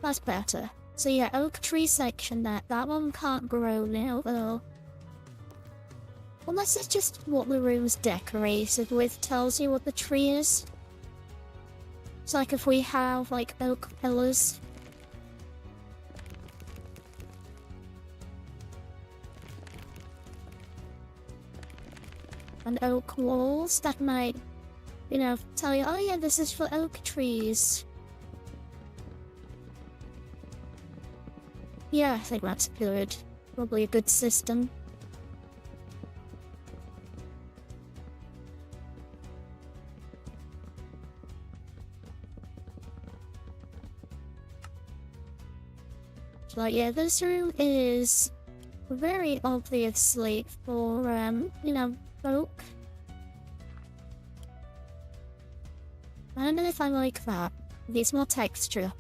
That's better. So yeah, oak tree section there. That one can't grow now though. Unless it's just what the room's decorated with tells you what the tree is. So like if we have like oak pillars. and oak walls that might, you know, tell you, oh yeah, this is for oak trees. Yeah, I think that's good. Probably a good system. But yeah, this room is very obviously for, you know, oak. I don't know if I like that. It needs more texture.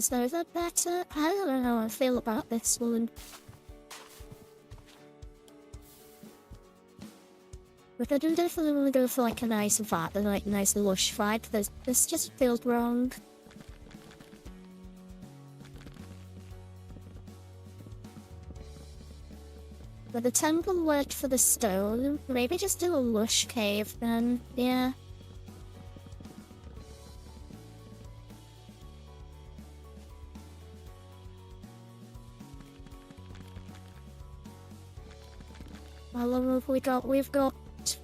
So is that better? I don't know how I feel about this one. But I do definitely want to go for like a nice vibe, and like nice lush vibe. This just feels wrong. But the temple worked for the stone. Maybe just do a lush cave then, yeah. How long have we got? We've got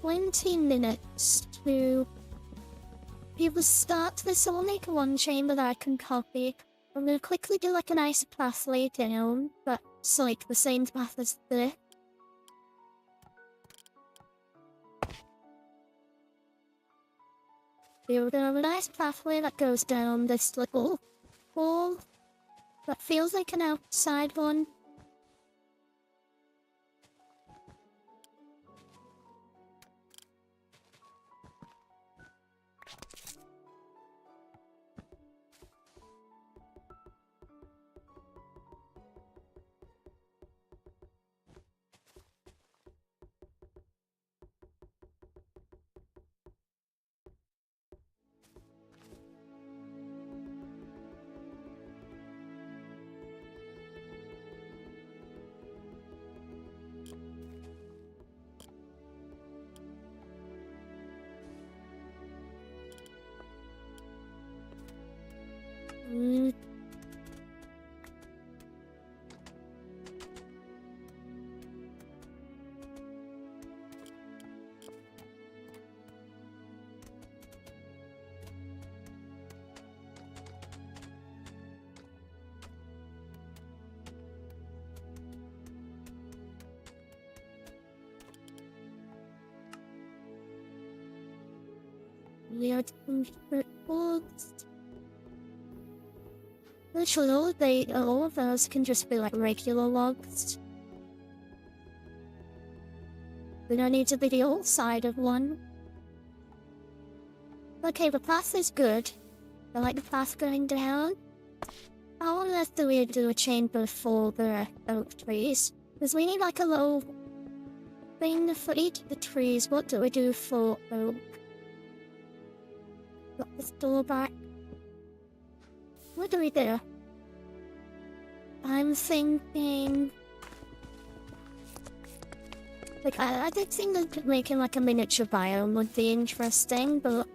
20 minutes to either start this or make one chamber that I can copy. I'm gonna quickly do like a nice path laid down, but it's like the same path as this. We're gonna have a nice pathway that goes down this little hall that feels like an outside one. Mm. Weird boards. Literally, all of those can just be like regular logs. We don't need to be the old side of one. Okay, the path is good. I like the path going down. How on earth do we do a chamber for the oak trees? Because we need like a little thing for each of the trees. What do we do for oak? Got this door back. What do we do? I'm thinking... Like, I did think that making like a miniature biome would be interesting, but...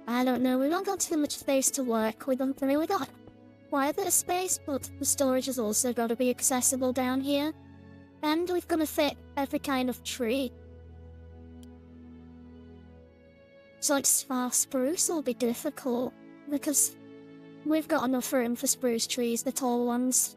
I don't know, we've not got too much space to work with. I mean, we got quite a bit of space, but the storage has also got to be accessible down here. And we've got to fit every kind of tree. So like spruce will be difficult, because we've got enough room for spruce trees, the tall ones.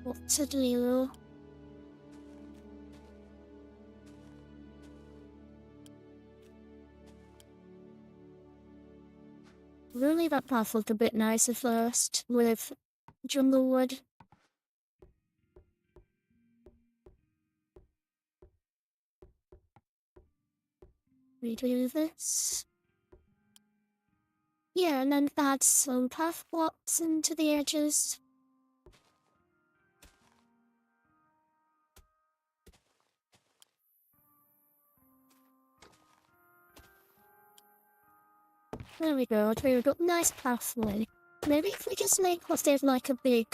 What to do? Really, that path looked a bit nicer first, with jungle wood. Redo this. Yeah, and then add some path blocks into the edges. There we go, there we go. Nice pathway. Maybe if we just make what there's like a big...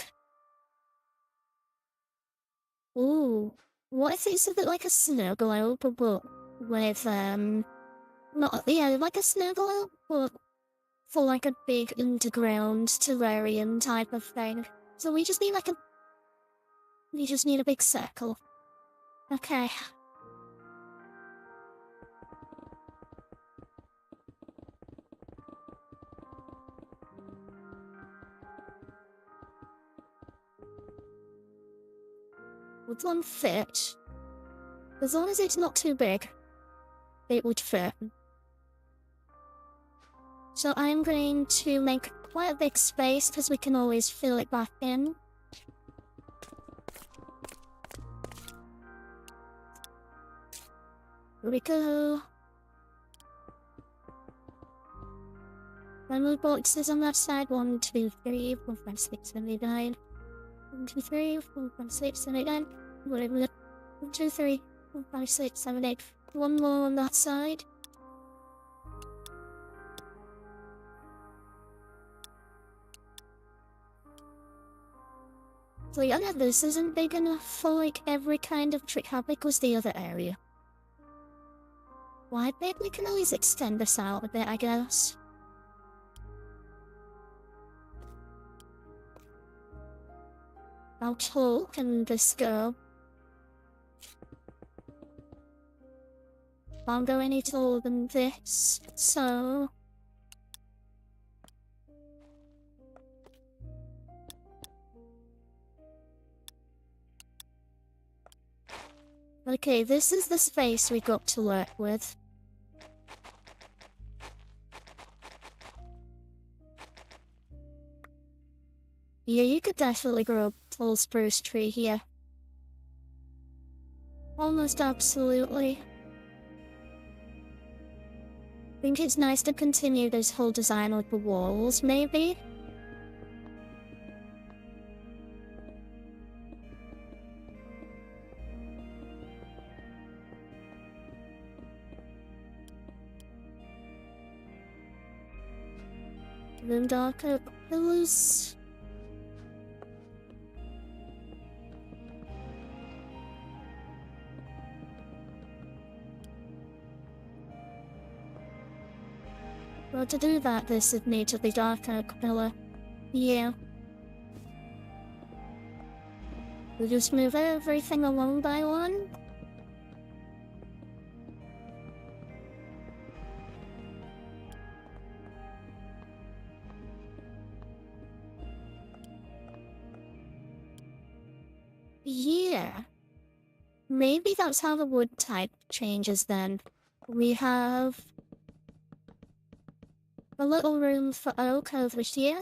Ooh. What if it's a bit like a snow globe, but with, not, yeah, like a snow globe, but for like a big underground terrarium type of thing. So we just need like a... We just need a big circle. Okay. Would one fit? As long as it's not too big, it would fit. So I'm going to make quite a big space because we can always fill it back in. Here we go. Then move boxes on that side. 1, 2, 3, 4, 5, 6, 7, 8, 9. 1, 2, 3, 4, 5, 6, 7, 8, 9. Whatever. 1, 2, 3, 4, 5, 6, 7, 8. One more on that side. So yeah, this isn't big enough for like every kind of trick. How big was the other area? Well, I bet we can always extend this out a bit, I guess. How tall can this go? Can't go any taller than this, so... Okay, this is the space we got to work with. Yeah, you could definitely grow a tall spruce tree here. Almost absolutely. I think it's nice to continue this whole design with the walls, maybe? Then darker pillars. Well, to do that, this would need to be darker pillar. Yeah. We'll just move everything along by one. Yeah. Maybe that's how the wood type changes then. We have a little room for oak over here.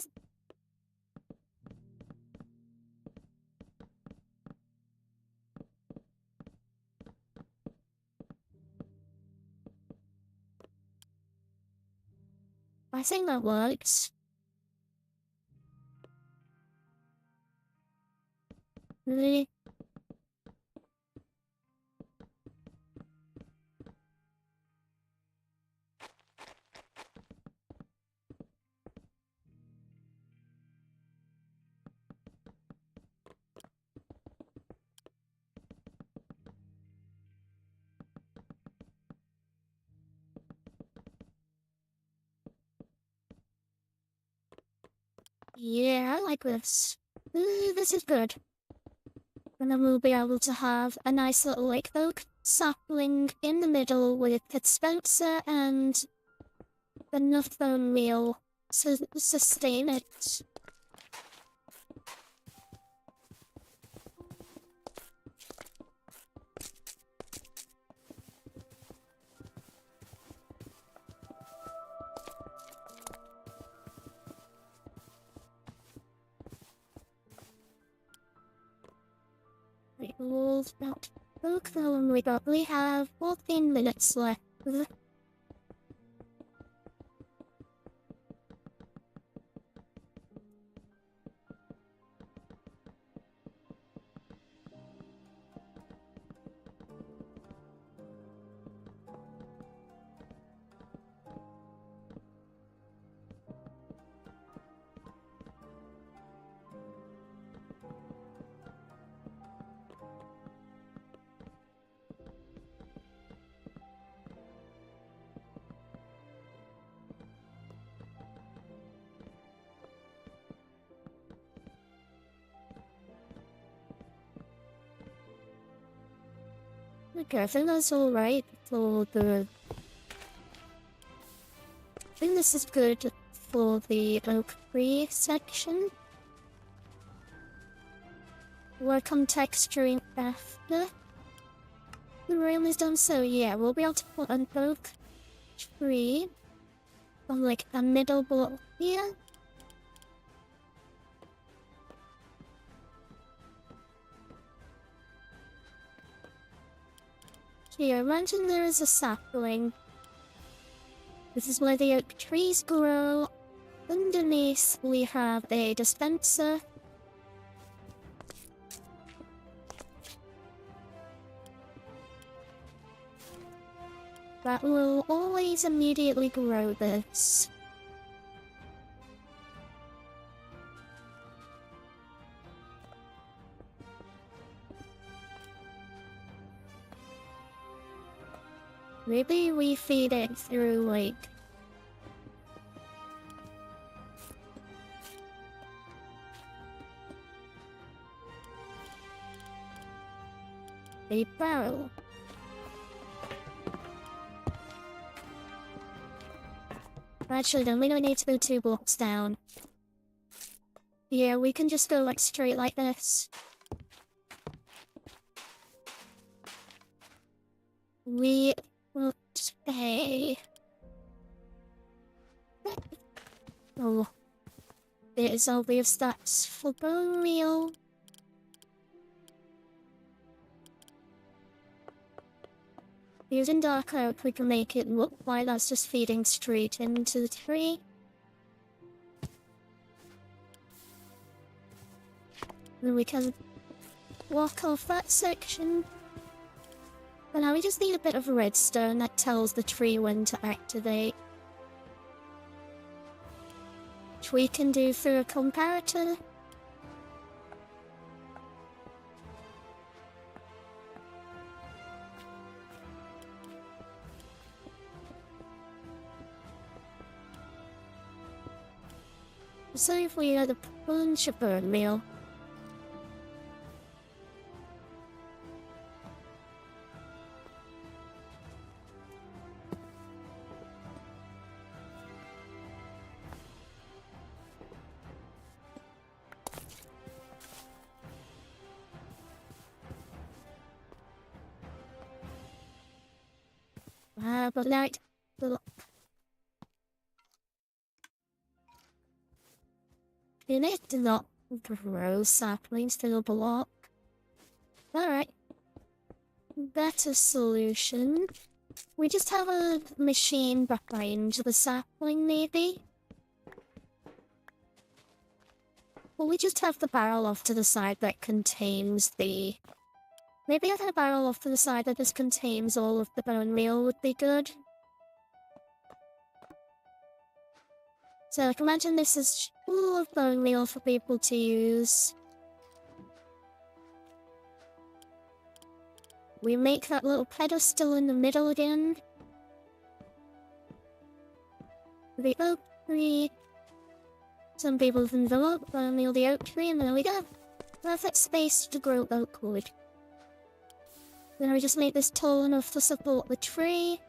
I think that works. Really? Yeah, I like this. This is good. And then we'll be able to have a nice little like oak sapling in the middle with a dispenser and enough bone meal to sustain it. We will about oak though, and we probably have 14 minutes left. Okay, I think that's alright for the... I think this is good for the oak tree section. Work on texturing after the room is done, so yeah, we'll be able to put an oak tree on like a middle block here. Here, imagine there is a sapling. This is where the oak trees grow. Underneath, we have a dispenser. That will always immediately grow this. Maybe we feed it through, like... a barrel. Actually, then we don't need to go 2 blocks down. Yeah, we can just go like straight like this. We will stay. Oh, there's obvious that's for bone meal. Using dark oak, we can make it look like that's just feeding straight into the tree. Then we can walk off that section. But now we just need a bit of redstone that tells the tree when to activate. Which we can do through a comparator. So if we had a bunch of bone meal. But like, in it do not grow saplings to the block. Alright. Better solution. We just have a machine behind the sapling, maybe? Or we just have the barrel off to the side that contains the... Maybe I have a barrel off to the side that just contains all of the bone meal would be good. So, like, imagine this is full of bone meal for people to use. We make that little pedestal in the middle again. The oak tree. Some people can develop bone meal the oak tree, and there we go. Perfect space to grow oak wood. Then we just make this tall enough to support the tree.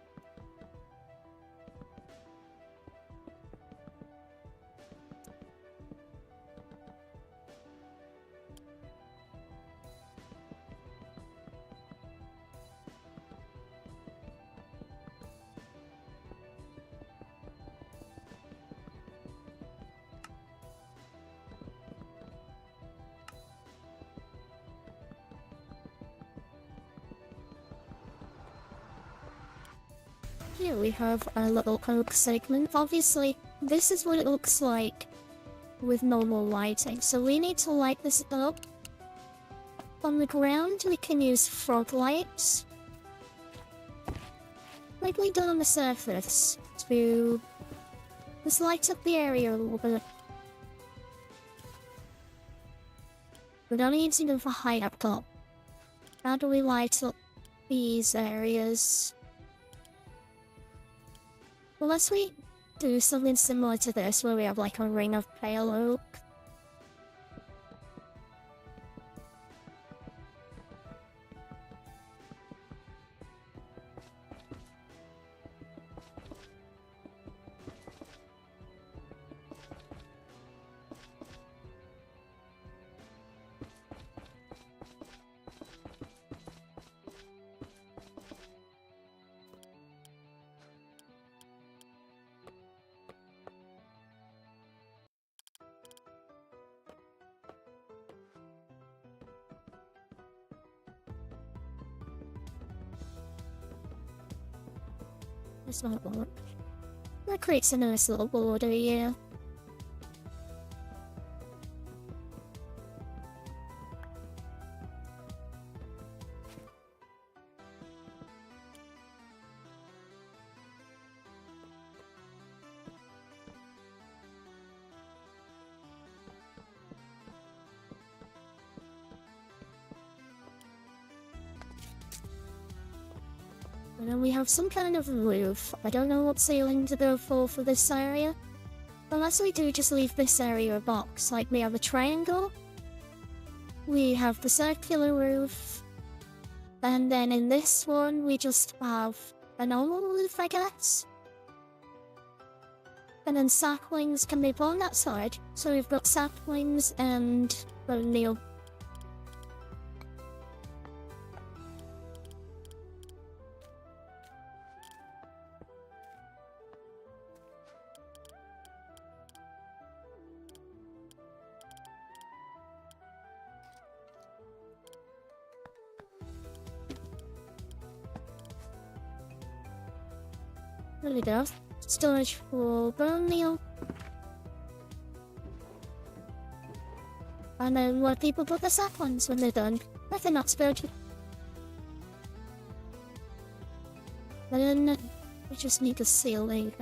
Here we have our little oak segment. Obviously, this is what it looks like with normal lighting. So we need to light this up. On the ground, we can use frog lights. Like we done on the surface, to just light up the area a little bit. We don't need to go for high up top. How do we light up these areas? Unless we do something similar to this, where we have like a ring of pale oak. This might work. That creates a nice little border, yeah. And then we have some kind of roof. I don't know what ceiling to go for this area. Unless we do just leave this area a box, like we have a triangle. We have the circular roof. And then in this one, we just have a normal roof, I guess. And then saplings can be put on that side. So we've got saplings and bone. There we go. Storage for bone meal. And then where people put the saplings when they're done. Nothing not spilled. Then we just need the ceiling.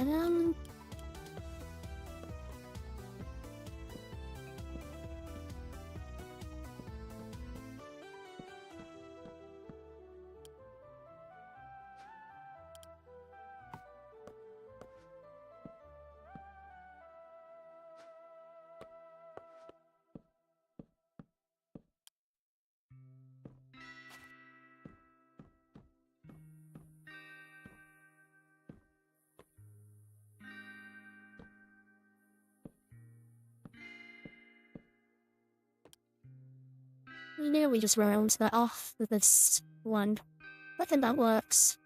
We just round that off with this one. I think that works.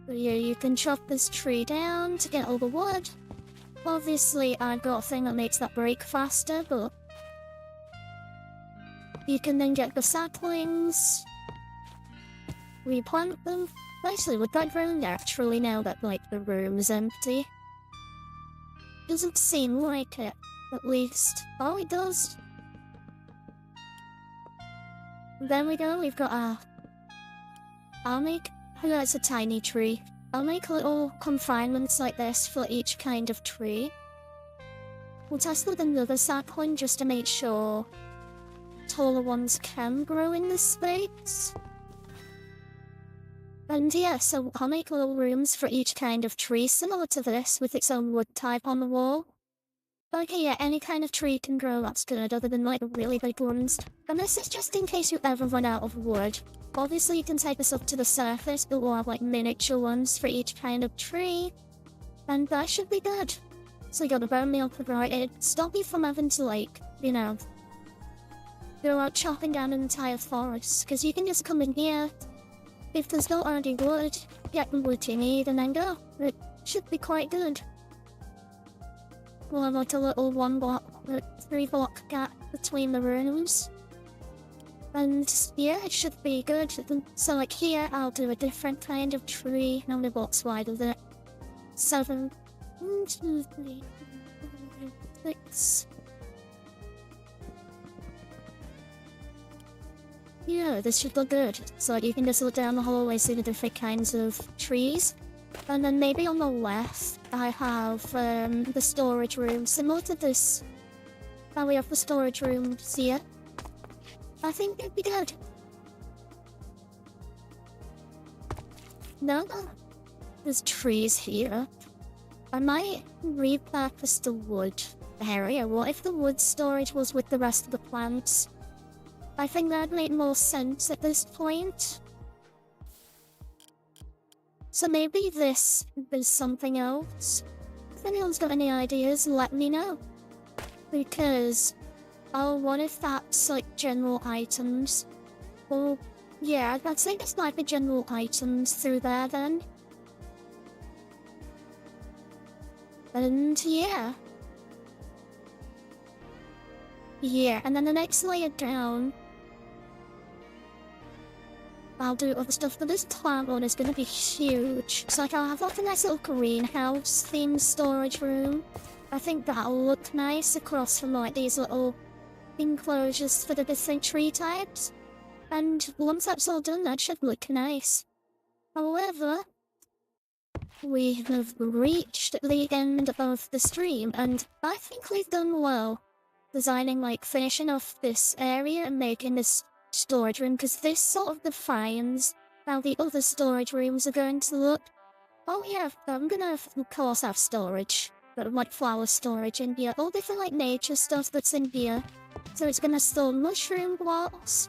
So yeah, you can chop this tree down to get all the wood. Obviously, I've got a thing that makes that break faster, but you can then get the saplings, replant them. Actually, would that grow naturally now that, like, the room is empty? Doesn't seem like it, at least. Oh, it does. There we go, we've got that's a tiny tree. I'll make little confinements like this for each kind of tree. We'll test with another sapling just to make sure taller ones can grow in this space. And yeah, so I'll make little rooms for each kind of tree similar to this with its own wood type on the wall. Okay, yeah, any kind of tree can grow, that's good, other than like the really big ones. And this is just in case you ever run out of wood. Obviously you can take this up to the surface, but we'll have like miniature ones for each kind of tree. And that should be good. So you got the bone meal provided, stop you from having to like, you know, go out chopping down an entire forest, because you can just come in here. If there's not already wood, get the wood you need and then go. It should be quite good. We'll have like a little 3 block gap between the rooms. And yeah, it should be good. So like here, I'll do a different kind of tree. How many blocks wide is it? 7. 1, 2, 3, 4, 5, 6. Yeah, this should look good. So like, you can just look down the hallway, see the different kinds of trees. And then maybe on the left, I have the storage room, similar to this. And we have the storage rooms here. I think it'd be good. No? there's trees here. I might repurpose the wood area. What if the wood storage was with the rest of the plants? I think that'd make more sense at this point. So maybe this is something else. If anyone's got any ideas, let me know. Because, oh, what if that's like general items? Or, yeah, I'd say this might be general items through there then. And yeah. Yeah, and then the next layer down, I'll do other stuff, but this plant one is going to be huge. So like I'll have like a nice little greenhouse themed storage room. I think that'll look nice across from like these little enclosures for the different tree types. And once that's all done, that should look nice. However, we have reached the end of the stream, and I think we've done well designing, like, finishing off this area and making this storage room, because this sort of defines how the other storage rooms are going to look. Oh yeah, I'm gonna, of course, have storage. Got, like, flower storage in here, all different, like, nature stuff that's in here. So it's gonna store mushroom blocks,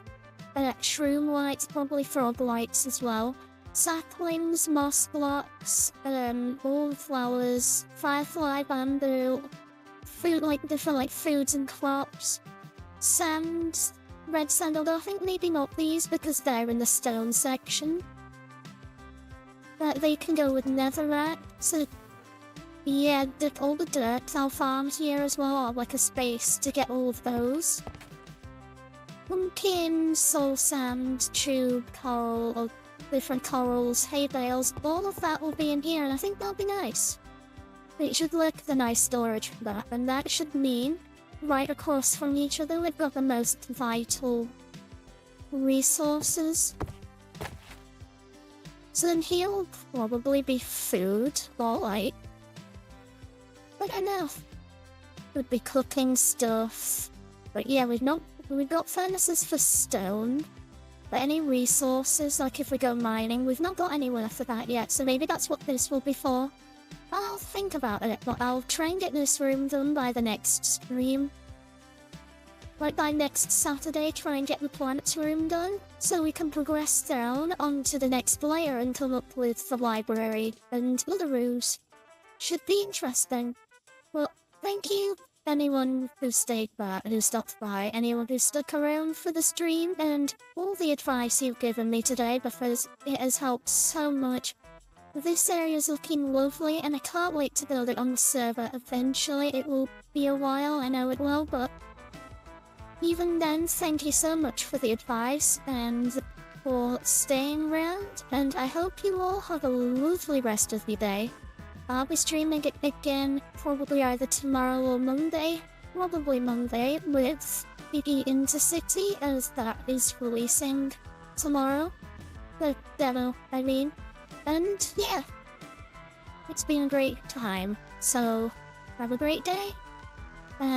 shroom lights, probably frog lights as well. Saplings, moss blocks, wallflowers, firefly bamboo, food, like different like foods and crops, sand, red sand, although I think maybe not these because they're in the stone section. But they can go with netherrack, so yeah, all the dirt I'll farm here as well, or like a space to get all of those. Pumpkin, soul sand, tube, coral, different corals, hay bales, all of that will be in here, and I think that'll be nice. It should look the nice storage for that, and that should mean right across from each other we've got the most vital resources. So then here will probably be food, or like, I don't know, would be cooking stuff. But yeah, we've got furnaces for stone. But any resources, like if we go mining, we've not got anywhere for that yet, so maybe that's what this will be for. I'll think about it, but I'll try and get this room done by the next stream. Like by next Saturday, try and get the planets room done, so we can progress down onto the next layer and come up with the library and other rooms. Should be interesting. Well, thank you anyone who stayed by, who stopped by, anyone who stuck around for the stream, and all the advice you've given me today, because it has helped so much. This area is looking lovely, and I can't wait to build it on the server eventually. It will be a while, I know it will, but even then, thank you so much for the advice and for staying around, and I hope you all have a lovely rest of your day. I'll be streaming it again, probably either tomorrow or Monday. Probably Monday, with the Intercity, as that is releasing tomorrow. The demo, I mean. And yeah, it's been a great time, so have a great day.